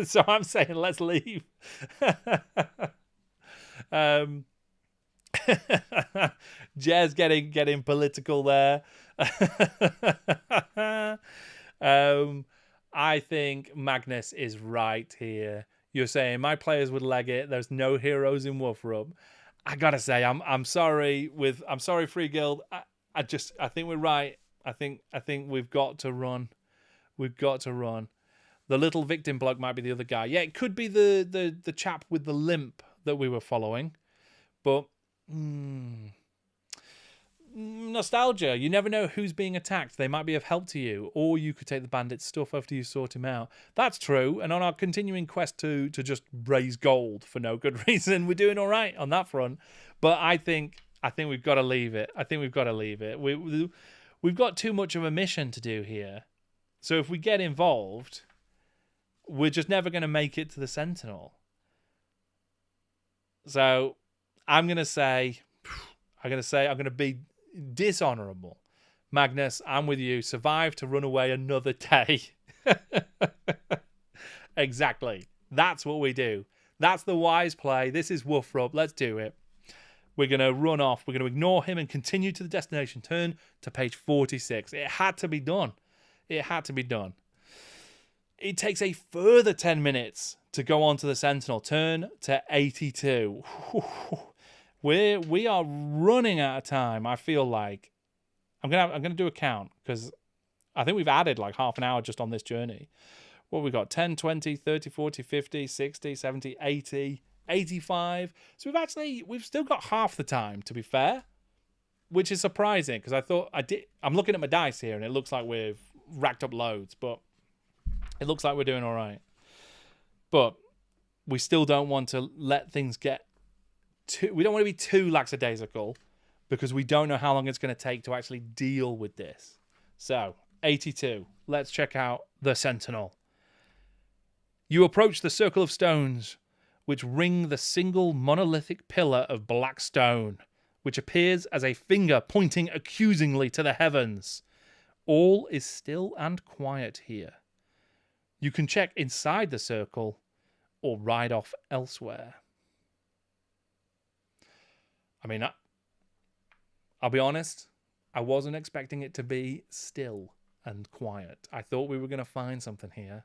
So I'm saying let's leave. Jez getting political there. I think Magnus is right here. You're saying my players would leg it. There's no heroes in WFRP. I gotta say, I'm sorry Free Guild. I think we're right. I think we've got to run. We've got to run. The little victim bloke might be the other guy. Yeah, it could be the chap with the limp that we were following. But nostalgia. You never know who's being attacked. They might be of help to you, or you could take the bandit's stuff after you sort him out. That's true. And on our continuing quest to just raise gold for no good reason, we're doing all right on that front. But I think we've got to leave it. I think we've got to leave it. We've got too much of a mission to do here. So if we get involved, we're just never going to make it to the Sentinel. So I'm going to be dishonorable. Magnus, I'm with you. Survive to run away another day. Exactly. That's what we do. That's the wise play. This is WFRP. Let's do it. We're going to run off. We're going to ignore him and continue to the destination. Turn to page 46. It had to be done. It had to be done. It takes a further 10 minutes to go on to the Sentinel. Turn to 82. We are running out of time. I feel like I'm gonna do a count because I think we've added like half an hour just on this journey. What we got? 10, 20, 30, 40, 50, 60, 70, 80, 85. So we've still got half the time, to be fair, which is surprising because I'm looking at my dice here and it looks like we've racked up loads, but it looks like we're doing all right. But we still don't want to let things get we don't want to be too lackadaisical because we don't know how long it's going to take to actually deal with this. So, 82. Let's check out the Sentinel. You approach the circle of stones, which ring the single monolithic pillar of black stone, which appears as a finger pointing accusingly to the heavens. All is still and quiet here. You can check inside the circle or ride off elsewhere. I mean, I'll be honest, I wasn't expecting it to be still and quiet. I thought we were going to find something here.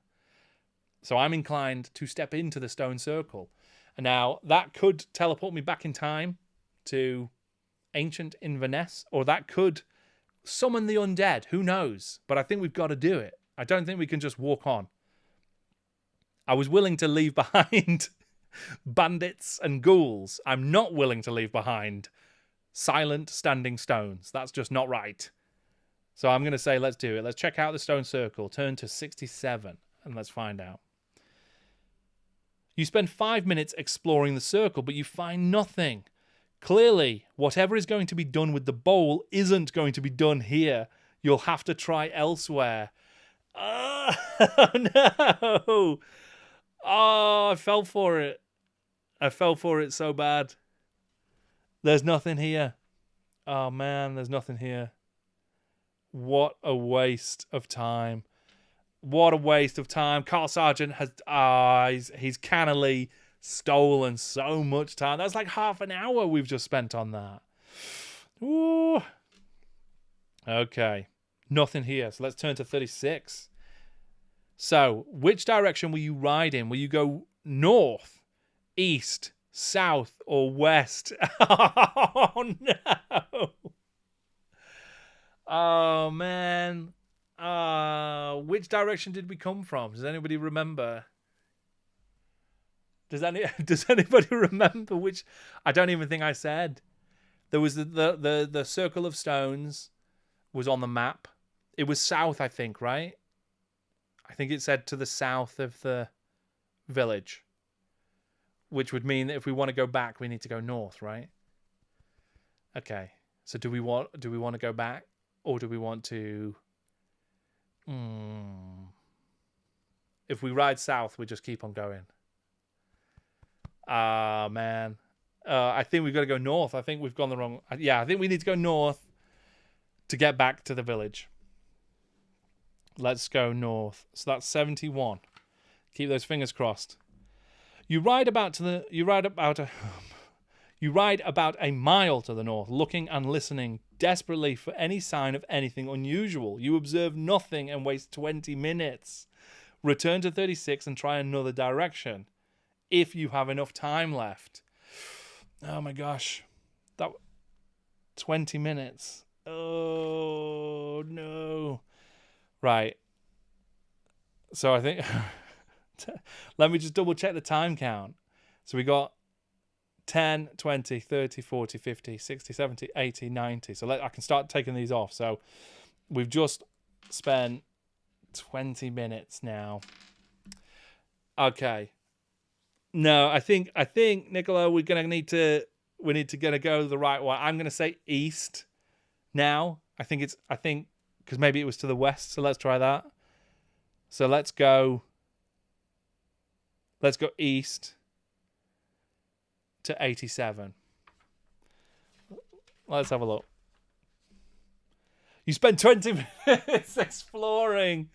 So I'm inclined to step into the stone circle. And now, that could teleport me back in time to ancient Inverness, or that could summon the undead. Who knows? But I think we've got to do it. I don't think we can just walk on. I was willing to leave behind bandits and ghouls. I'm not willing to leave behind silent standing stones. That's just not right. So I'm going to say let's do it. Let's check out the stone circle. Turn to 67 and let's find out. You spend 5 minutes exploring the circle, but you find nothing. Clearly, whatever is going to be done with the bowl isn't going to be done here. You'll have to try elsewhere. Oh, no. Oh, I fell for it. I fell for it so bad. There's nothing here. Oh, man, there's nothing here. What a waste of time. What a waste of time. Carl Sargent has he's cannily stolen so much time. That's like half an hour we've just spent on that. Ooh. Okay. Nothing here. So let's turn to 36. So, which direction will you ride in? Will you go north, east, south, or west? Oh, no. Oh, man. Which direction did we come from? Does anybody remember? Does anybody remember which? I don't even think I said. There was the circle of stones was on the map. It was south, I think, right? I think it said to the south of the village, which would mean that if we want to go back, we need to go north, right? Okay. So do we want to go back, or do we want to? If we ride south, we just keep on going. Ah, man. I think we've got to go north. I think we've gone the wrong. Yeah, I think we need to go north to get back to the village. Let's go north. So that's 71. Keep those fingers crossed. You ride about a mile to the north, looking and listening desperately for any sign of anything unusual. You observe nothing and waste 20 minutes. return to 36 and try another direction if you have enough time left. Oh my gosh. That 20 minutes. Oh no. Right. So I think let me just double check the time count. So we got 10, 20, 30, 40, 50, 60, 70, 80, 90. So I can start taking these off. So we've just spent 20 minutes now. Okay. No, I think Nicola, we need to go the right way. I'm gonna say east now. I think because maybe it was to the west, so let's try that. So let's go east to 87. Let's have a look. You spent 20 minutes exploring.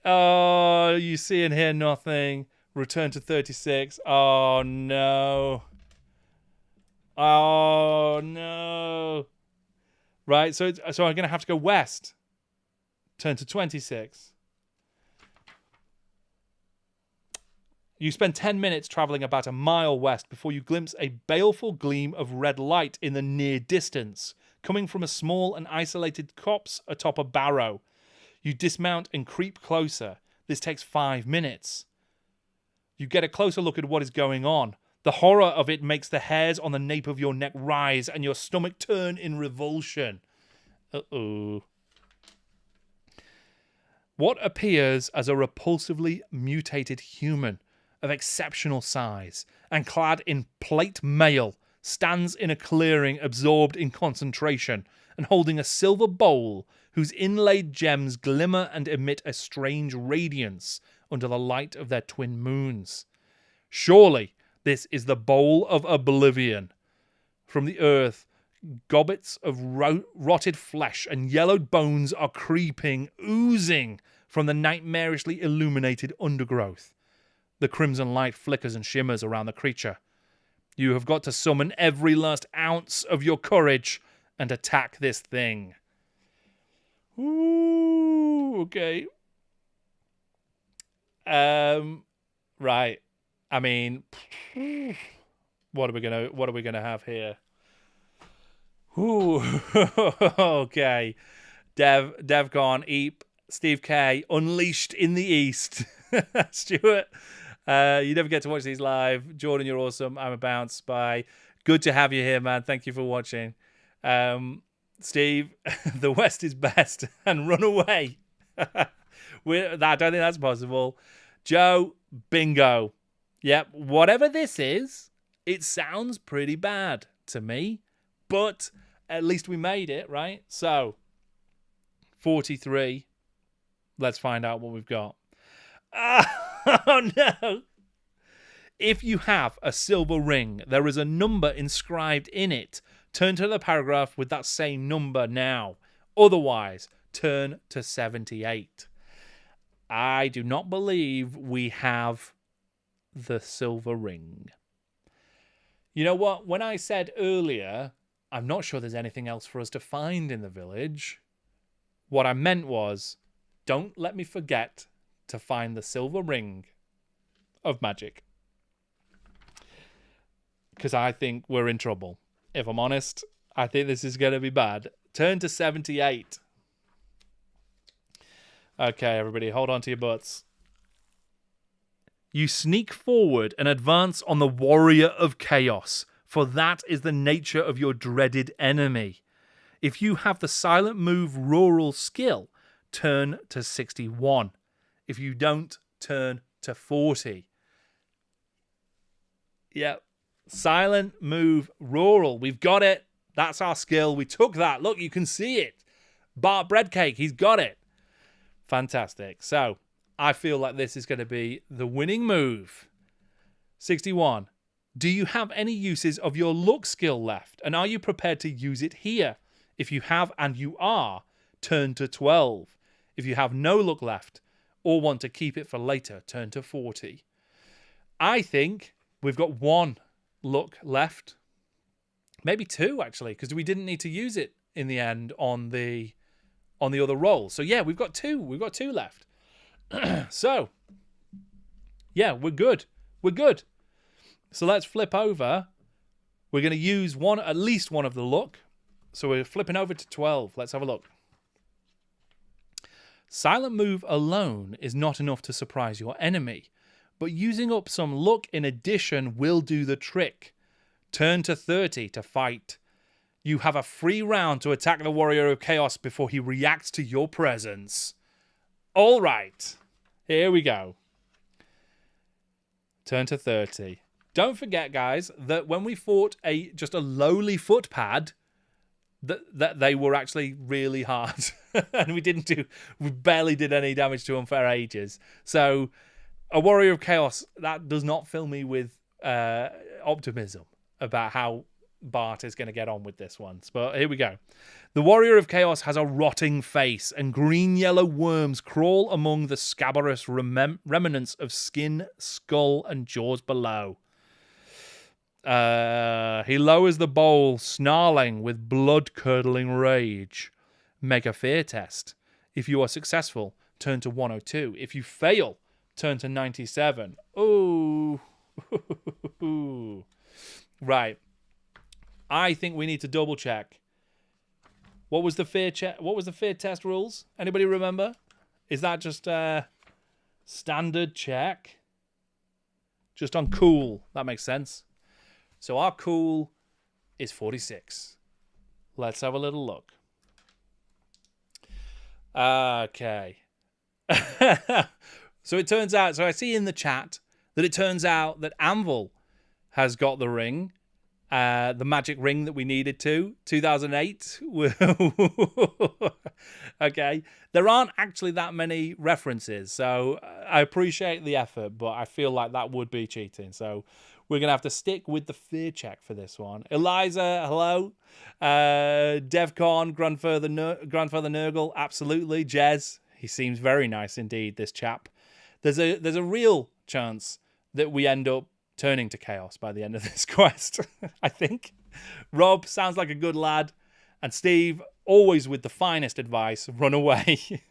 Oh, you see and hear nothing. Return to 36. Oh no. Oh no. Right, so I'm going to have to go west. Turn to 26. You spend 10 minutes traveling about a mile west before you glimpse a baleful gleam of red light in the near distance, coming from a small and isolated copse atop a barrow. You dismount and creep closer. This takes 5 minutes. You get a closer look at what is going on. The horror of it makes the hairs on the nape of your neck rise and your stomach turn in revulsion. Uh-oh. What appears as a repulsively mutated human of exceptional size and clad in plate mail stands in a clearing absorbed in concentration and holding a silver bowl whose inlaid gems glimmer and emit a strange radiance under the light of their twin moons. Surely this is the bowl of oblivion. From the earth, gobbets of rotted flesh and yellowed bones are creeping, oozing from the nightmarishly illuminated undergrowth. The crimson light flickers and shimmers around the creature. You have got to summon every last ounce of your courage and attack this thing. Ooh, okay. Right. I mean, what are we gonna have here? Ooh, okay. Devcon, Eep, Steve K, Unleashed in the East. Stuart, you never get to watch these live. Jordan, you're awesome. I'm a bounce by. Good to have you here, man. Thank you for watching. Steve, the West is best and run away. I don't think that's possible. Joe, bingo. Yep, whatever this is, it sounds pretty bad to me, but at least we made it, right? So, 43. Let's find out what we've got. Oh, no. If you have a silver ring, there is a number inscribed in it. Turn to the paragraph with that same number now. Otherwise, turn to 78. I do not believe we have the silver ring. You know what? When I said earlier, I'm not sure there's anything else for us to find in the village, what I meant was, don't let me forget to find the silver ring of magic. Because I think we're in trouble. If I'm honest, I think this is going to be bad. Turn to 78. Okay, everybody, hold on to your butts. You sneak forward and advance on the warrior of chaos, for that is the nature of your dreaded enemy. If you have the silent move rural skill, turn to 61. If you don't, turn to 40. Yep. Silent move rural. We've got it. That's our skill. We took that. Look, you can see it. Bart Breadcake, he's got it. Fantastic. So, I feel like this is going to be the winning move. 61. Do you have any uses of your look skill left? And are you prepared to use it here? If you have and you are, turn to 12. If you have no look left or want to keep it for later, turn to 40. I think we've got one look left. Maybe two, actually, because we didn't need to use it in the end on the other roll. So, yeah, we've got two. We've got two left. So, yeah, we're good. We're good. So let's flip over. We're going to use at least one of the luck. So we're flipping over to 12. Let's have a look. Silent move alone is not enough to surprise your enemy, but using up some luck in addition will do the trick. Turn to 30 to fight. You have a free round to attack the Warrior of Chaos before he reacts to your presence. All right. Here we go. Turn to 30. Don't forget, guys, that when we fought just a lowly footpad, that they were actually really hard. And we barely did any damage to them for ages. So a Warrior of Chaos, that does not fill me with optimism about how Bart is going to get on with this one. But here we go. The Warrior of Chaos has a rotting face, and green-yellow worms crawl among the scabrous remnants of skin, skull, and jaws below. He lowers the bowl, snarling with blood-curdling rage. Make a fear test. If you are successful, turn to 102. If you fail, turn to 97. Ooh. Right. I think we need to double check. What was the fear test rules? Anybody remember? Is that just a standard check? Just on cool. That makes sense. So our cool is 46. Let's have a little look. Okay. So it turns out, I see in the chat that it turns out that Anvil has got the ring. The magic ring that we needed 2008. Okay. There aren't actually that many references, so I appreciate the effort, but I feel like that would be cheating. So we're going to have to stick with the fear check for this one. Eliza, hello. DevCon, Grandfather Nurgle, absolutely. Jez, he seems very nice indeed, this chap. There's a real chance that we end up turning to chaos by the end of this quest, I think. Rob sounds like a good lad. And Steve, always with the finest advice, run away.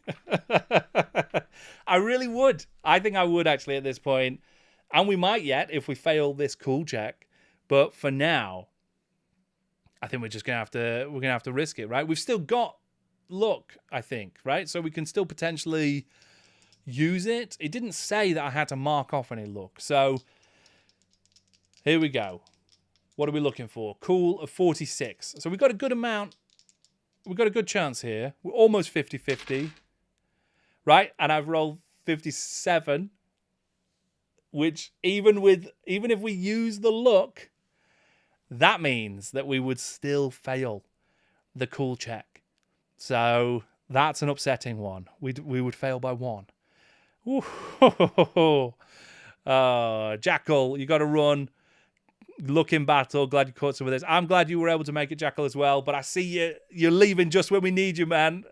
I really would. I think I would actually at this point. And we might yet if we fail this cool check. But for now, I think we're gonna have to risk it, right? We've still got luck, I think, right? So we can still potentially use it. It didn't say that I had to mark off any luck. So here we go. What are we looking for? Cool of 46. So we've got a good amount. We've got a good chance here. We're almost 50-50. Right? And I've rolled 57. Which even if we use the luck, that means that we would still fail the cool check. So that's an upsetting one. We would fail by 1. Ooh. Jackal, you got to run. Look in battle. Glad you caught some of this. I'm glad you were able to make it, Jackal, as well. But I see you're leaving just when we need you, man.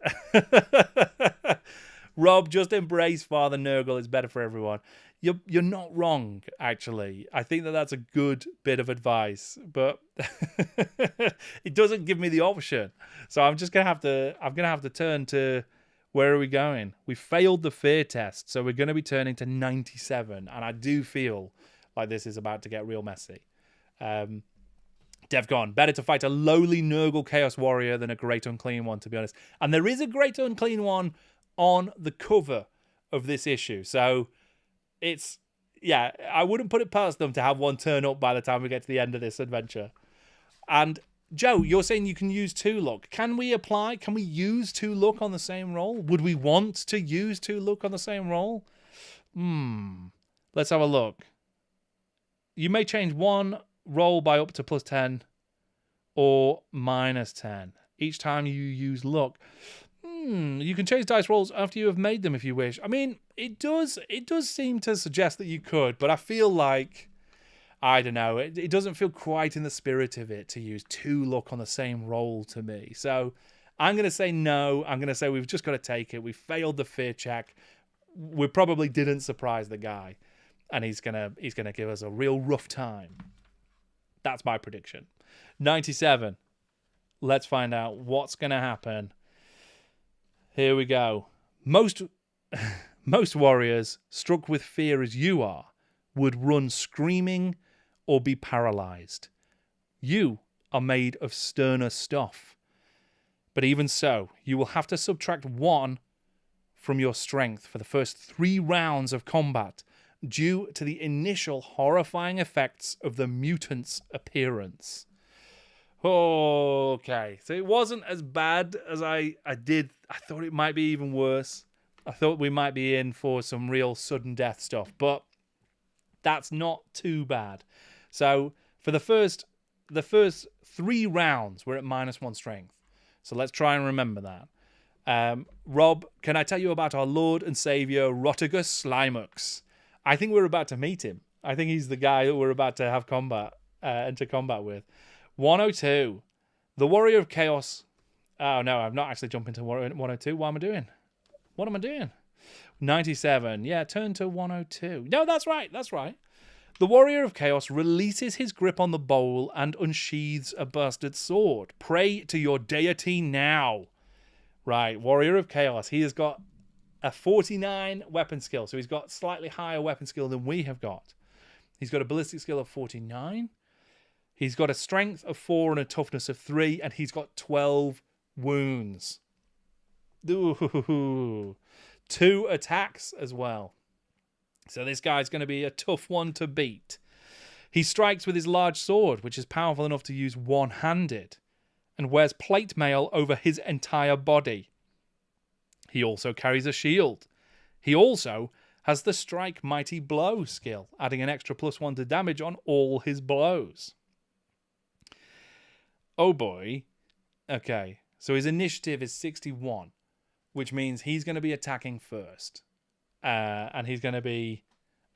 Rob, just embrace Father Nurgle. It's better for everyone. You're not wrong, actually. I think that's a good bit of advice, but it doesn't give me the option. So I'm gonna have to turn to, where are we going? We failed the fear test, so we're gonna be turning to 97, and I do feel like this is about to get real messy. Devgon, better to fight a lowly Nurgle Chaos Warrior than a Great Unclean One, to be honest. And there is a Great Unclean One on the cover of this issue. So it's, yeah, I wouldn't put it past them to have one turn up by the time we get to the end of this adventure. And Joe, you're saying you can use 2 luck. Can we use 2 luck on the same roll? Would we want to use 2 luck on the same roll? Let's have a look. You may change one roll by up to +10 or -10 each time you use luck. You can change dice rolls after you have made them if you wish. I mean, it does seem to suggest that you could, but I feel like, I don't know, it doesn't feel quite in the spirit of it to use 2 luck on the same roll to me. So I'm going to say no. I'm going to say we've just got to take it. We failed the fear check. We probably didn't surprise the guy, and he's gonna give us a real rough time. That's my prediction. 97. Let's find out what's going to happen. Here we go. Most Most warriors, struck with fear as you are, would run screaming or be paralyzed. You are made of sterner stuff. But even so, you will have to subtract 1 from your strength for the first 3 rounds of combat due to the initial horrifying effects of the mutant's appearance. Okay, so it wasn't as bad as I thought it might be even worse. I thought we might be in for some real sudden death stuff, but that's not too bad. So for the first 3 rounds, we're at -1 strength. So let's try and remember that. Rob, can I tell you about our Lord and Saviour, Rotigus Slimux? I think we're about to meet him. I think he's the guy that we're about to have enter combat with. 102. The Warrior of Chaos. Oh, no, I'm not actually jumping to 102. What am I doing? What am I doing? 97. Yeah, turn to 102. No, that's right. That's right. The Warrior of Chaos releases his grip on the bowl and unsheathes a bastard sword. Pray to your deity now. Right, Warrior of Chaos. He has got a 49 weapon skill, so he's got slightly higher weapon skill than we have got. He's got a ballistic skill of 49. He's got a strength of 4 and a toughness of 3, and he's got 12 wounds. Ooh. 2 attacks as well. So this guy's going to be a tough one to beat. He strikes with his large sword, which is powerful enough to use one-handed, and wears plate mail over his entire body. He also carries a shield. He also has the Strike Mighty Blow skill, adding an extra +1 to damage on all his blows. Oh boy. Okay, so his initiative is 61, which means he's going to be attacking first. And he's going to be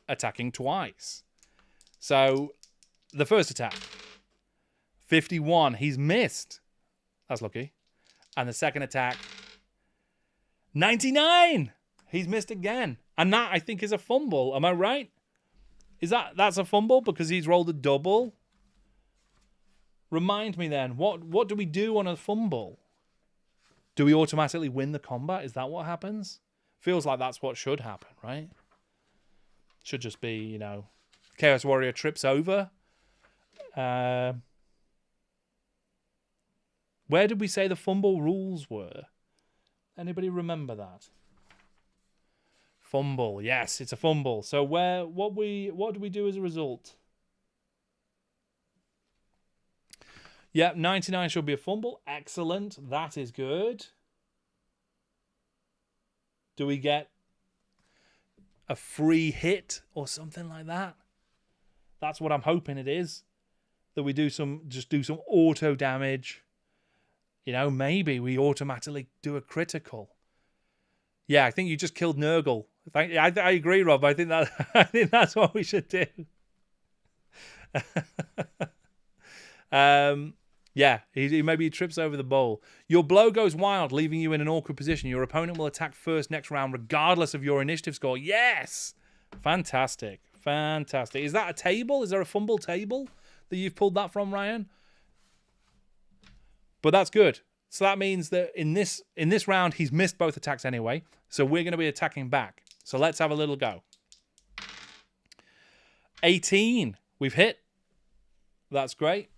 attacking twice. So, the first attack, 51, he's missed. That's lucky. And the second attack, 99! He's missed again. And that, I think, is a fumble. Am I right? That's a fumble because he's rolled a double? Remind me then, what do we do on a fumble? Do we automatically win the combat? Is that what happens? Feels like that's what should happen, right? Should just be, Chaos Warrior trips over. Where did we say the fumble rules were? Anybody remember that? Fumble, yes, it's a fumble. So what do we do as a result? Yep, 99 should be a fumble. Excellent, that is good. Do we get a free hit or something like that? That's what I'm hoping it is. That we do some auto damage. Maybe we automatically do a critical. Yeah, I think you just killed Nurgle. I agree, Rob. I think that's what we should do. Yeah, maybe he trips over the bowl. Your blow goes wild, leaving you in an awkward position. Your opponent will attack first next round, regardless of your initiative score. Yes! Fantastic. Fantastic. Is that a table? Is there a fumble table that you've pulled that from, Ryan? But that's good. So that means that in this round, he's missed both attacks anyway. So we're going to be attacking back. So let's have a little go. 18. We've hit. That's great.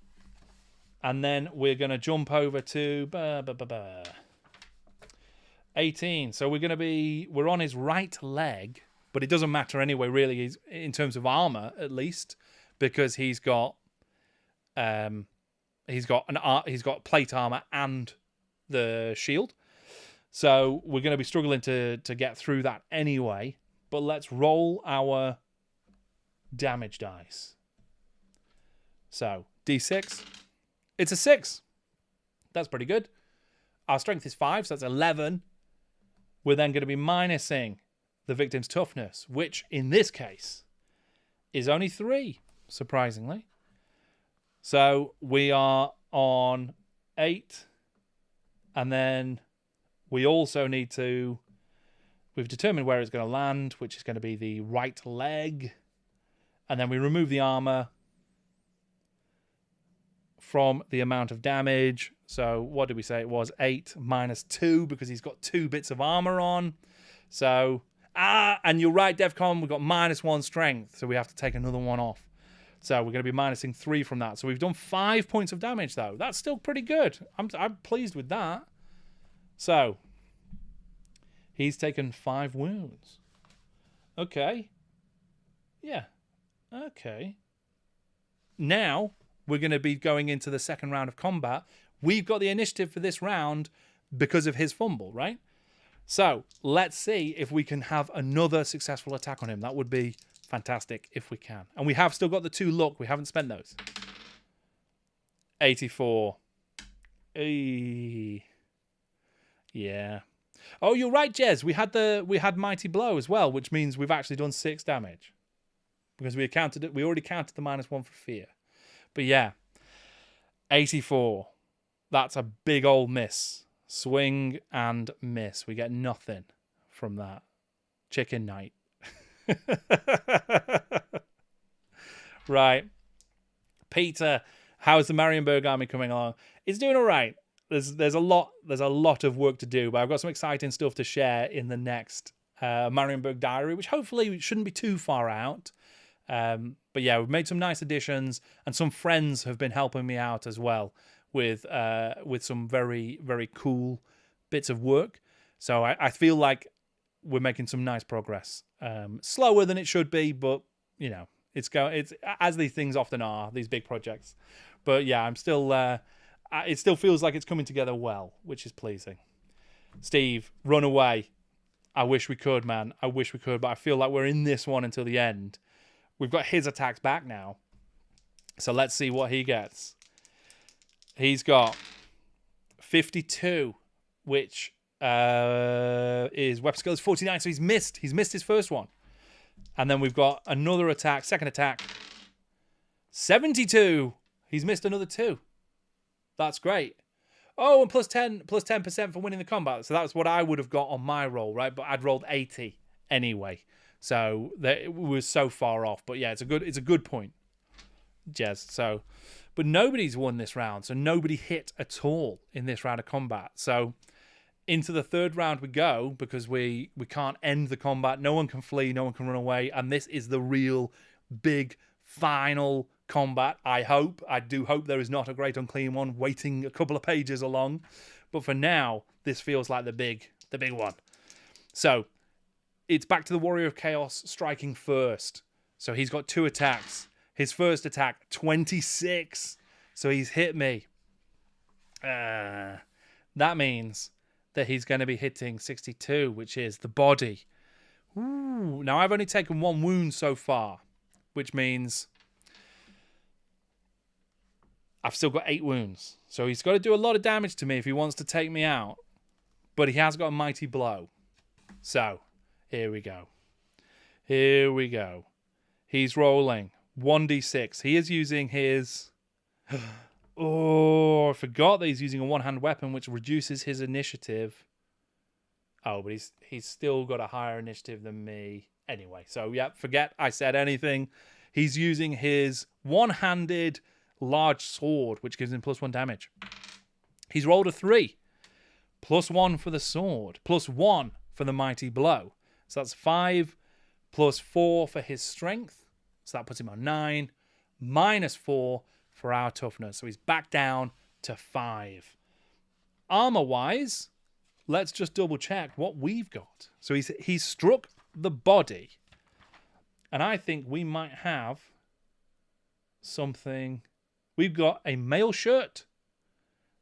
And then we're going to jump over to 18. So we're on his right leg, but it doesn't matter anyway, really, he's, in terms of armor, at least, because he's got plate armor and the shield. So we're going to be struggling to get through that anyway. But let's roll our damage dice. So D6. It's a 6. That's pretty good. Our strength is 5, so that's 11. We're then going to be minusing the victim's toughness, which in this case is only 3, surprisingly. So we are on 8. And then we also need to... We've determined where it's going to land, which is going to be the right leg. And then we remove the armor from the amount of damage. So what did we say? It was 8 minus 2 because he's got 2 bits of armor on. So And you're right, DevCon, we've got -1 strength, so we have to take another one off. So we're going to be minusing 3 from that. So we've done 5 points of damage, though. That's still pretty good. I'm pleased with that. So he's taken 5 wounds. Okay. Yeah. Okay. Now we're going to be going into the second round of combat. We've got the initiative for this round because of his fumble, right? So let's see if we can have another successful attack on him. That would be fantastic if we can. And we have still got the 2 luck. We haven't spent those. 84. Eee. Yeah. Oh, you're right, Jez. We had Mighty Blow as well, which means we've actually done 6 damage. Because we counted it. We already counted the -1 for fear. But yeah. 84. That's a big old miss. Swing and miss. We get nothing from that. Chicken night. Right. Peter, how's the Marienburg army coming along? It's doing all right. There's a lot of work to do, but I've got some exciting stuff to share in the next Marienburg diary, which hopefully shouldn't be too far out. But yeah, we've made some nice additions, and some friends have been helping me out as well with some very, very cool bits of work. So I feel like we're making some nice progress. Slower than it should be, but you know, it's as these things often are, these big projects. But yeah, I'm still it still feels like it's coming together well, which is pleasing. Steve, run away. I wish we could, man. I wish we could, but I feel like we're in this one until the end. We've got his attacks back now. So let's see what he gets. He's got 52, which is weapon skill is 49, so he's missed. He's missed his first one. And then we've got another attack, second attack. 72. He's missed another 2. That's great. Oh, and plus 10% for winning the combat. So that's what I would have got on my roll, right? But I'd rolled 80 anyway. So it was so far off. But yeah, it's a good point, Jez. So, but nobody's won this round. So nobody hit at all in this round of combat. So into the third round we go, because we can't end the combat. No one can flee. No one can run away. And this is the real big final combat. I do hope there is not a great unclean one waiting a couple of pages along. But for now, this feels like the big one. So it's back to the Warrior of Chaos striking first. So he's got 2 attacks. His first attack, 26. So he's hit me. That means that he's going to be hitting 62, which is the body. Ooh. Now, I've only taken 1 wound so far, which means I've still got 8 wounds. So he's got to do a lot of damage to me if he wants to take me out. But he has got a mighty blow. So here we go. Here we go. He's rolling 1d6. He is using his... Oh, I forgot that he's using a one-hand weapon, which reduces his initiative. Oh, but he's still got a higher initiative than me. Anyway, so yeah, forget I said anything. He's using his one-handed large sword, which gives him +1 damage. He's rolled a 3. +1 for the sword. +1 for the mighty blow. So that's 5 +4 for his strength. So that puts him on 9. -4 for our toughness. So he's back down to 5. Armor-wise, let's just double check what we've got. So he's struck the body. And I think we might have something. We've got a mail shirt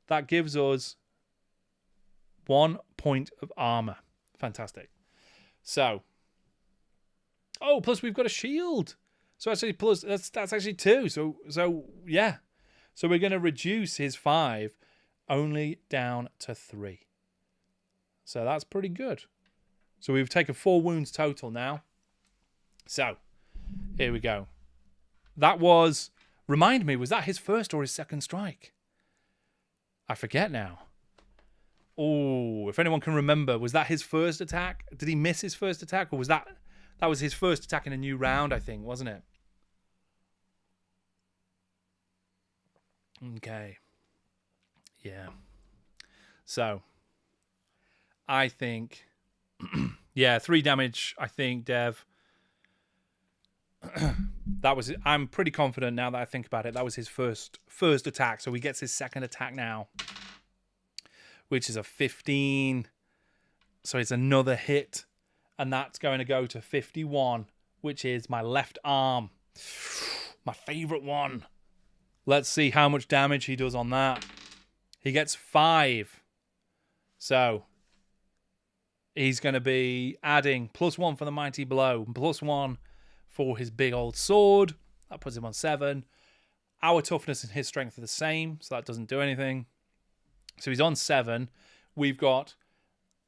that gives us 1 point of armor. Fantastic. So, oh, plus we've got a shield. So actually, plus that's actually 2. So yeah. So we're going to reduce his 5 only down to 3. So that's pretty good. So we've taken 4 wounds total now. So here we go. That was, remind me, was that his first or his second strike? I forget now. Oh, if anyone can remember, was that his first attack? Did he miss his first attack, or was that was his first attack in a new round, I think, wasn't it? Okay. Yeah. So, I think Yeah, 3 damage, I think, Dev. That was. I'm pretty confident now that I think about it. That was his first attack, so he gets his second attack now, which is a 15. So it's another hit, and that's going to go to 51, which is my left arm, my favorite one. Let's see how much damage he does on that. He gets 5, so he's going to be adding +1 for the mighty blow, +1 for his big old sword. That puts him on 7. Our toughness and his strength are the same, so that doesn't do anything. So he's on 7. We've got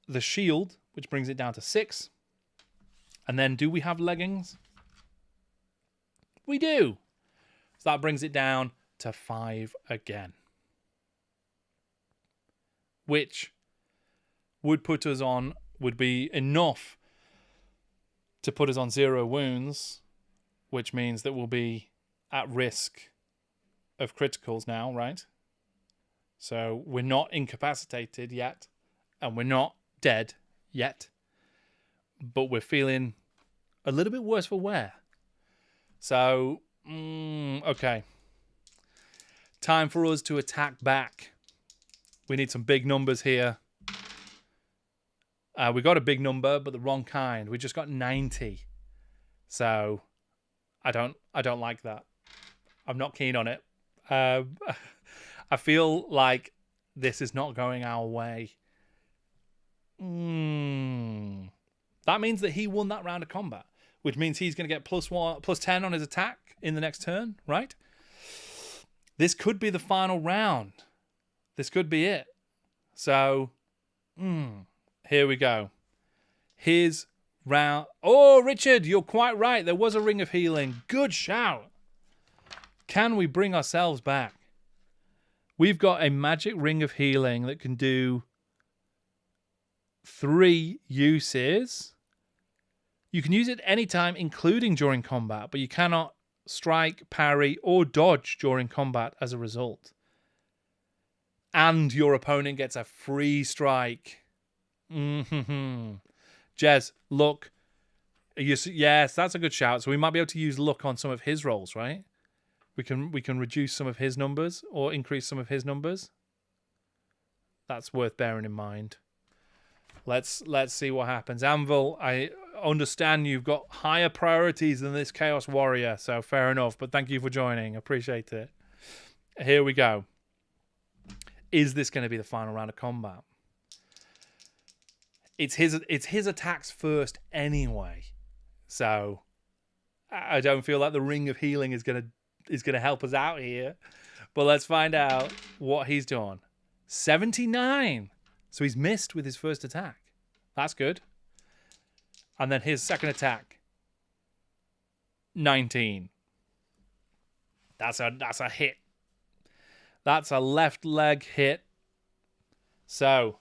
the shield, which brings it down to 6. And then do we have leggings? We do. So that brings it down to 5 again. Which would put us on, would be enough to put us on 0 wounds, which means that we'll be at risk of criticals now, right? So we're not incapacitated yet, and we're not dead yet, but we're feeling a little bit worse for wear. So, okay. Time for us to attack back. We need some big numbers here. We got a big number, but the wrong kind. We just got 90. So I don't like that. I'm not keen on it. I feel like this is not going our way. That means that he won that round of combat, which means he's going to get +10 on his attack in the next turn, right? This could be the final round. This could be it. So, here we go. His round. Oh, Richard, you're quite right. There was a ring of healing. Good shout. Can we bring ourselves back? We've got a magic ring of healing that can do 3 uses. You can use it anytime, including during combat, but you cannot strike, parry, or dodge during combat as a result. And your opponent gets a free strike. Jez, look. Yes, that's a good shout. So we might be able to use luck on some of his rolls, right? We can reduce some of his numbers or increase some of his numbers. That's worth bearing in mind. Let's see what happens. Anvil, I understand you've got higher priorities than this Chaos Warrior, so fair enough. But thank you for joining. Appreciate it. Here we go. Is this going to be the final round of combat? It's his attacks first anyway, so I don't feel like the ring of healing is gonna help us out here. But let's find out what he's done. 79, so he's missed with his first attack. That's good. And then his second attack, 19. That's a hit. That's a left leg hit. So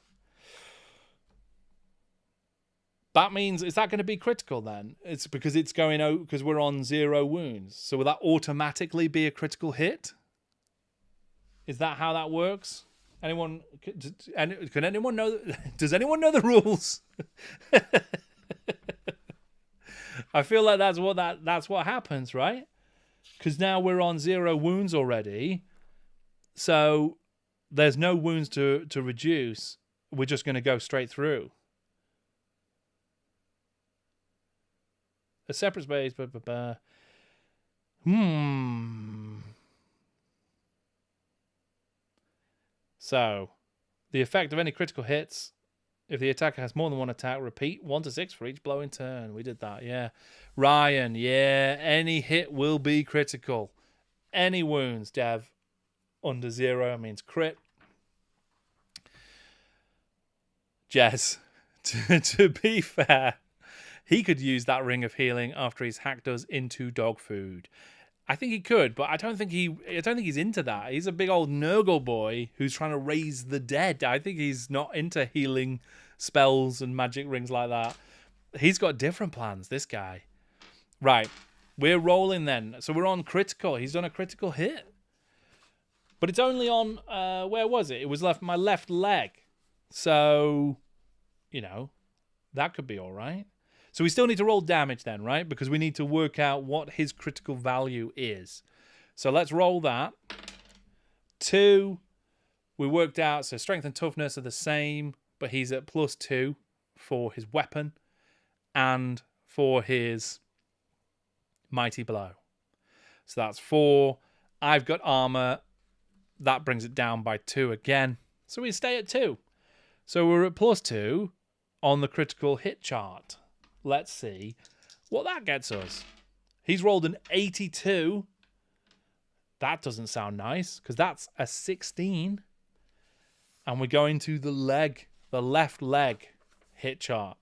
that means, is that going to be critical then? It's because it's going out because we're on 0 wounds. So will that automatically be a critical hit? Is that how that works? Can anyone know? Does anyone know the rules? I feel like that's what happens, right? Because now we're on 0 wounds already. So there's no wounds to reduce. We're just going to go straight through. A separate space. So, the effect of any critical hits. If the attacker has more than one attack, repeat 1 to 6 for each blow in turn. We did that, yeah. Ryan, yeah. Any hit will be critical. Any wounds, Dev, under 0 means crit. Jez, to be fair, he could use that ring of healing after he's hacked us into dog food. I think he could, but I don't think he's into that. He's a big old Nurgle boy who's trying to raise the dead. I think he's not into healing spells and magic rings like that. He's got different plans, this guy. Right, we're rolling then. So we're on critical. He's done a critical hit. But it's only on, where was it? It was my left leg. So, That could be all right. So we still need to roll damage then, right? Because we need to work out what his critical value is. So let's roll that. 2. We worked out, so strength and toughness are the same, but he's at +2 for his weapon and for his mighty blow. So that's 4. I've got armor. That brings it down by 2 again. So we stay at 2. So we're at +2 on the critical hit chart. Let's see what that gets us. He's rolled an 82. That doesn't sound nice because that's a 16. And we're going to the left leg hit chart.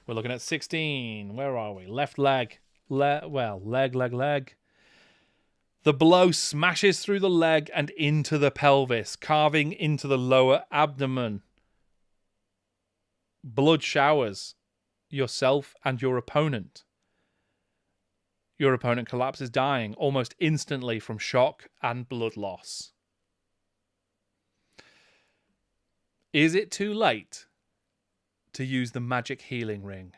We're looking at 16. Where are we? Left leg. Leg. The blow smashes through the leg and into the pelvis, carving into the lower abdomen. Blood showers yourself and your opponent. Your opponent collapses dying almost instantly from shock and blood loss. Is it too late to use the magic healing ring?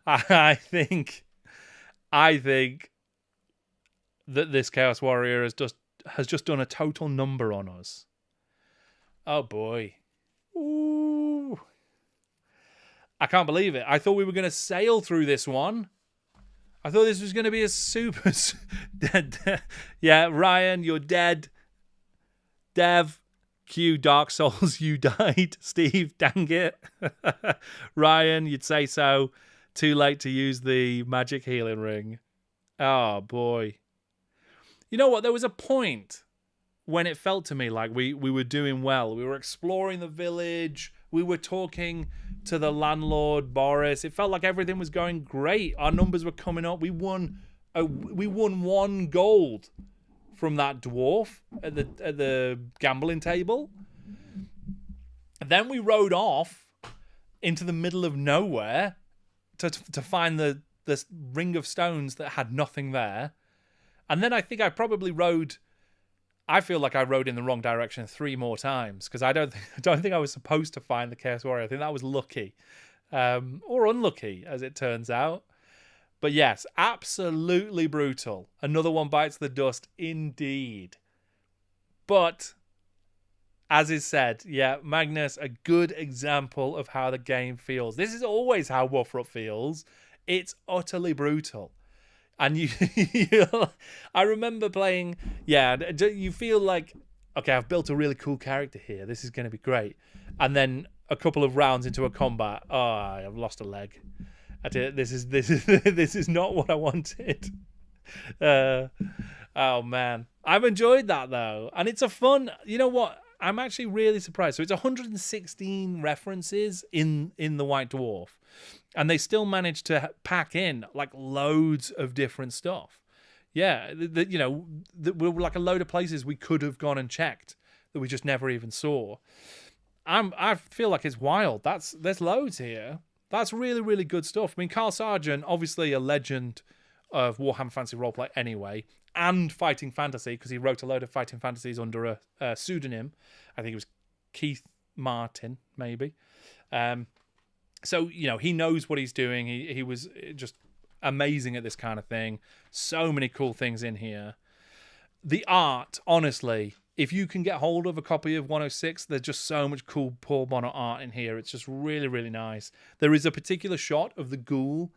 I think that this Chaos Warrior has just done a total number on us. Oh boy. Ooh. I can't believe it. I thought we were going to sail through this one. I thought this was going to be a super... Yeah, Ryan, you're dead. Dev, Q, Dark Souls, you died. Steve, dang it. Ryan, you'd say so. Too late to use the magic healing ring. Oh, boy. You know what? There was a point when it felt to me like we were doing well. We were exploring the village. We were talking to the landlord, Boris. It felt like everything was going great. Our numbers were coming up. We won 1 gold from that dwarf at the gambling table. And then we rode off into the middle of nowhere to find the ring of stones that had nothing there. And then I think I feel like I rode in the wrong direction 3 more times because I don't think I was supposed to find the Chaos Warrior. I think that was lucky, or unlucky as it turns out. But yes, absolutely brutal. Another one bites the dust indeed. But as is said, yeah, Magnus, a good example of how the game feels. This is always how WFRP feels. It's utterly brutal. And I remember playing, you feel like, okay, I've built a really cool character here. This is going to be great. And then a couple of rounds into a combat, I've lost a leg. This is not what I wanted. Oh man, I've enjoyed that though, and it's a fun. You know what? I'm actually really surprised. So it's 116 references in the White Dwarf, and they still managed to pack in like loads of different stuff. Yeah, we're like a load of places we could have gone and checked that we just never even saw. I feel like it's wild. There's loads here. That's really, really good stuff. I mean, Carl Sargent, obviously a legend of Warhammer Fantasy Roleplay anyway, and Fighting Fantasy, because he wrote a load of Fighting Fantasies under a pseudonym. I think it was Keith Martin, maybe. So, he knows what he's doing. He was just amazing at this kind of thing. So many cool things in here. The art, honestly, if you can get hold of a copy of 106, there's just so much cool Paul Bonner art in here. It's just really, really nice. There is a particular shot of the ghoul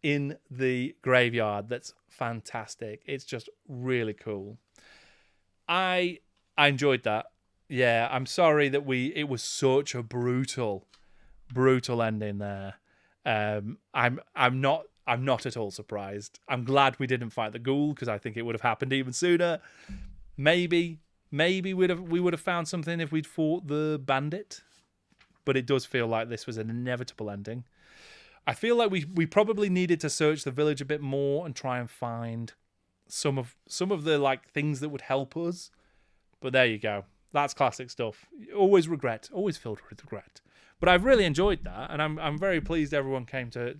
in the graveyard that's fantastic. It's just really cool. I enjoyed that. Yeah, I'm sorry that it was such a brutal ending there. I'm not at all surprised. I'm glad we didn't fight the ghoul because I think it would have happened even sooner. Maybe we would have found something if we'd fought the bandit, but it does feel like this was an inevitable ending. I feel like we probably needed to search the village a bit more and try and find some of the like things that would help us. But there you go. That's classic stuff. Always filled with regret. But I've really enjoyed that, and I'm very pleased everyone came to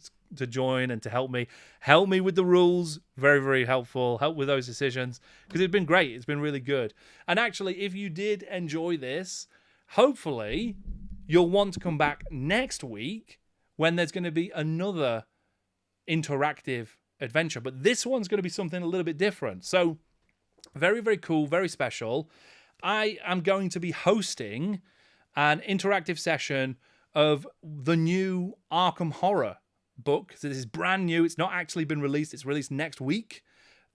join and to help me with the rules. Very, very helpful. Help with those decisions, because it's been great. It's been really good. And actually, if you did enjoy this, hopefully you'll want to come back next week when there's going to be another interactive adventure. But this one's going to be something a little bit different. So very, very cool, very special. I am going to be hosting an interactive session of the new Arkham Horror book. So this is brand new. It's not actually been released. It's released next week.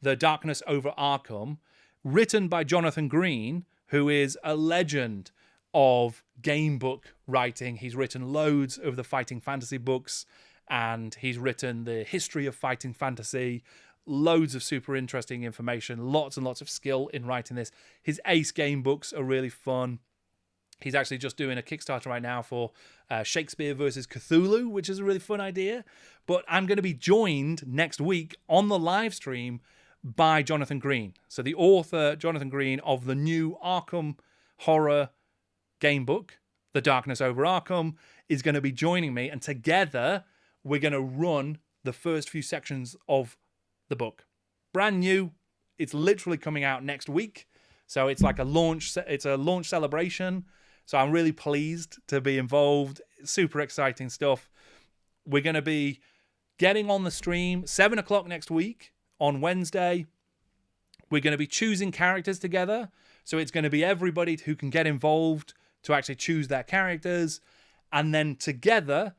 The Darkness Over Arkham, written by Jonathan Green, who is a legend of game book writing. He's written loads of the fighting fantasy books, and he's written the history of fighting fantasy, loads of super interesting information, lots and lots of skill in writing this. His Ace game books are really fun. He's actually just doing a Kickstarter right now for Shakespeare versus Cthulhu, which is a really fun idea. But I'm going to be joined next week on the live stream by Jonathan Green. So the author, Jonathan Green, of the new Arkham Horror game book, The Darkness Over Arkham, is going to be joining me. And together, we're going to run the first few sections of the book. Brand new. It's literally coming out next week. So it's like a launch celebration. So I'm really pleased to be involved. Super exciting stuff. We're going to be getting on the stream 7 o'clock next week on Wednesday. We're going to be choosing characters together. So it's going to be everybody who can get involved to actually choose their characters. And then together,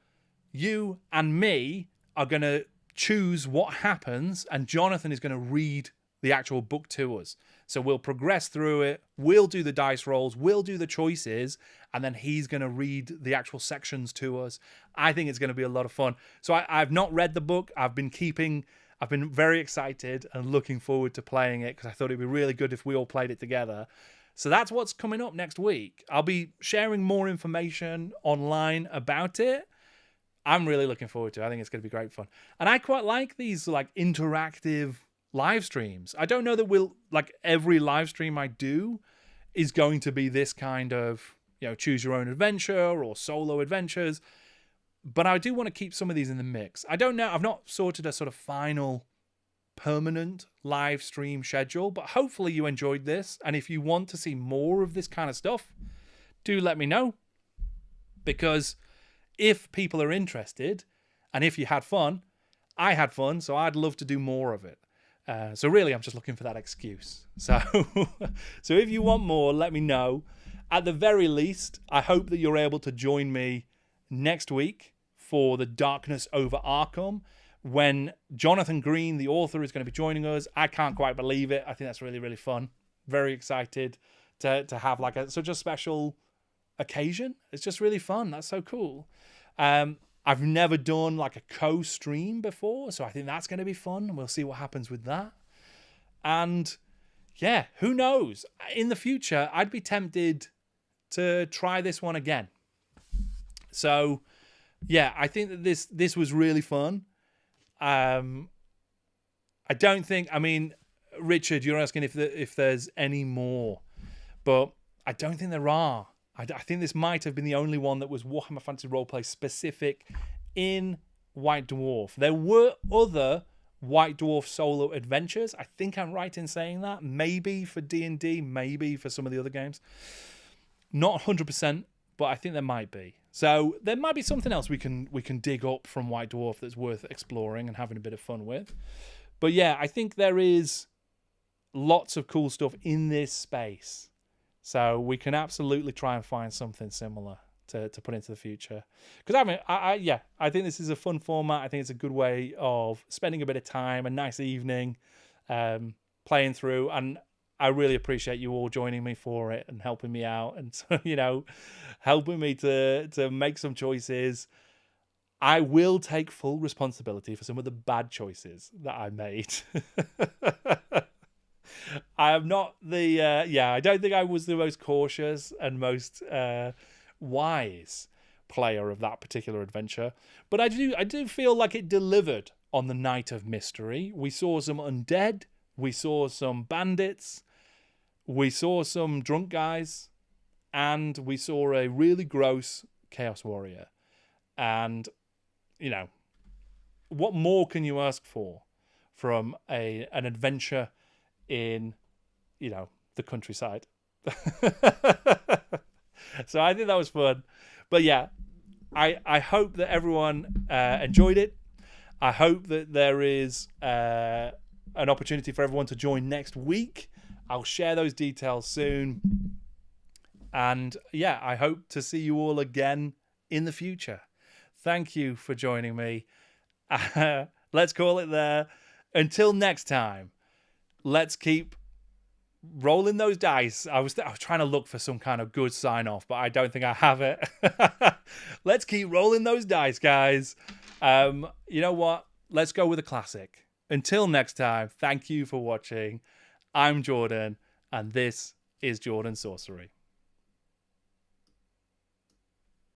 you and me are going to choose what happens. And Jonathan is going to read the actual book to us. So we'll progress through it. We'll do the dice rolls. We'll do the choices. And then he's going to read the actual sections to us. I think it's going to be a lot of fun. So I've not read the book. I've been very excited and looking forward to playing it, because I thought it'd be really good if we all played it together. So that's what's coming up next week. I'll be sharing more information online about it. I'm really looking forward to it. I think it's going to be great fun. And I quite like these like interactive live streams. I don't know that every live stream I do is going to be this kind of, choose your own adventure or solo adventures, but I do want to keep some of these in the mix. I don't know. I've not sorted a sort of final permanent live stream schedule, but hopefully you enjoyed this. And if you want to see more of this kind of stuff, do let me know, because if people are interested and if you had fun, I had fun, so I'd love to do more of it. So really, I'm just looking for that excuse. So if you want more, let me know. At the very least, I hope that you're able to join me next week for the Darkness Over Arkham, when Jonathan Green, the author, is going to be joining us. I can't quite believe it. I think that's really, really fun. Very excited to have such a special occasion. It's just really fun. That's so cool. I've never done like a co-stream before, so I think that's going to be fun. We'll see what happens with that. And yeah, who knows? In the future, I'd be tempted to try this one again. So yeah, I think that this was really fun. I don't think, Richard, you're asking if there's any more, but I don't think there are. I think this might have been the only one that was Warhammer Fantasy Roleplay specific in White Dwarf. There were other White Dwarf solo adventures. I think I'm right in saying that. Maybe for D&D, maybe for some of the other games. Not 100%, but I think there might be. So there might be something else we can dig up from White Dwarf that's worth exploring and having a bit of fun with. But yeah, I think there is lots of cool stuff in this space. So we can absolutely try and find something similar to put into the future. Because I think this is a fun format. I think it's a good way of spending a bit of time, a nice evening, playing through. And I really appreciate you all joining me for it and helping me out, and helping me to make some choices. I will take full responsibility for some of the bad choices that I made. I am not I don't think I was the most cautious and most wise player of that particular adventure. But I do feel like it delivered on the Night of Mystery. We saw some undead. We saw some bandits. We saw some drunk guys. And we saw a really gross Chaos Warrior. And, you know, what more can you ask for from an adventure in, you know, the countryside? So I think that was fun. But yeah, I hope that everyone enjoyed it. I hope that there is an opportunity for everyone to join next week. I'll share those details soon. And yeah, I hope to see you all again in the future. Thank you for joining me. Let's call it there. Until next time, let's keep rolling those dice. I was trying to look for some kind of good sign off, but I don't think I have it. Let's keep rolling those dice, guys. You know what? Let's go with a classic. Until next time, thank you for watching. I'm Jordan, and this is Jordan Sorcery.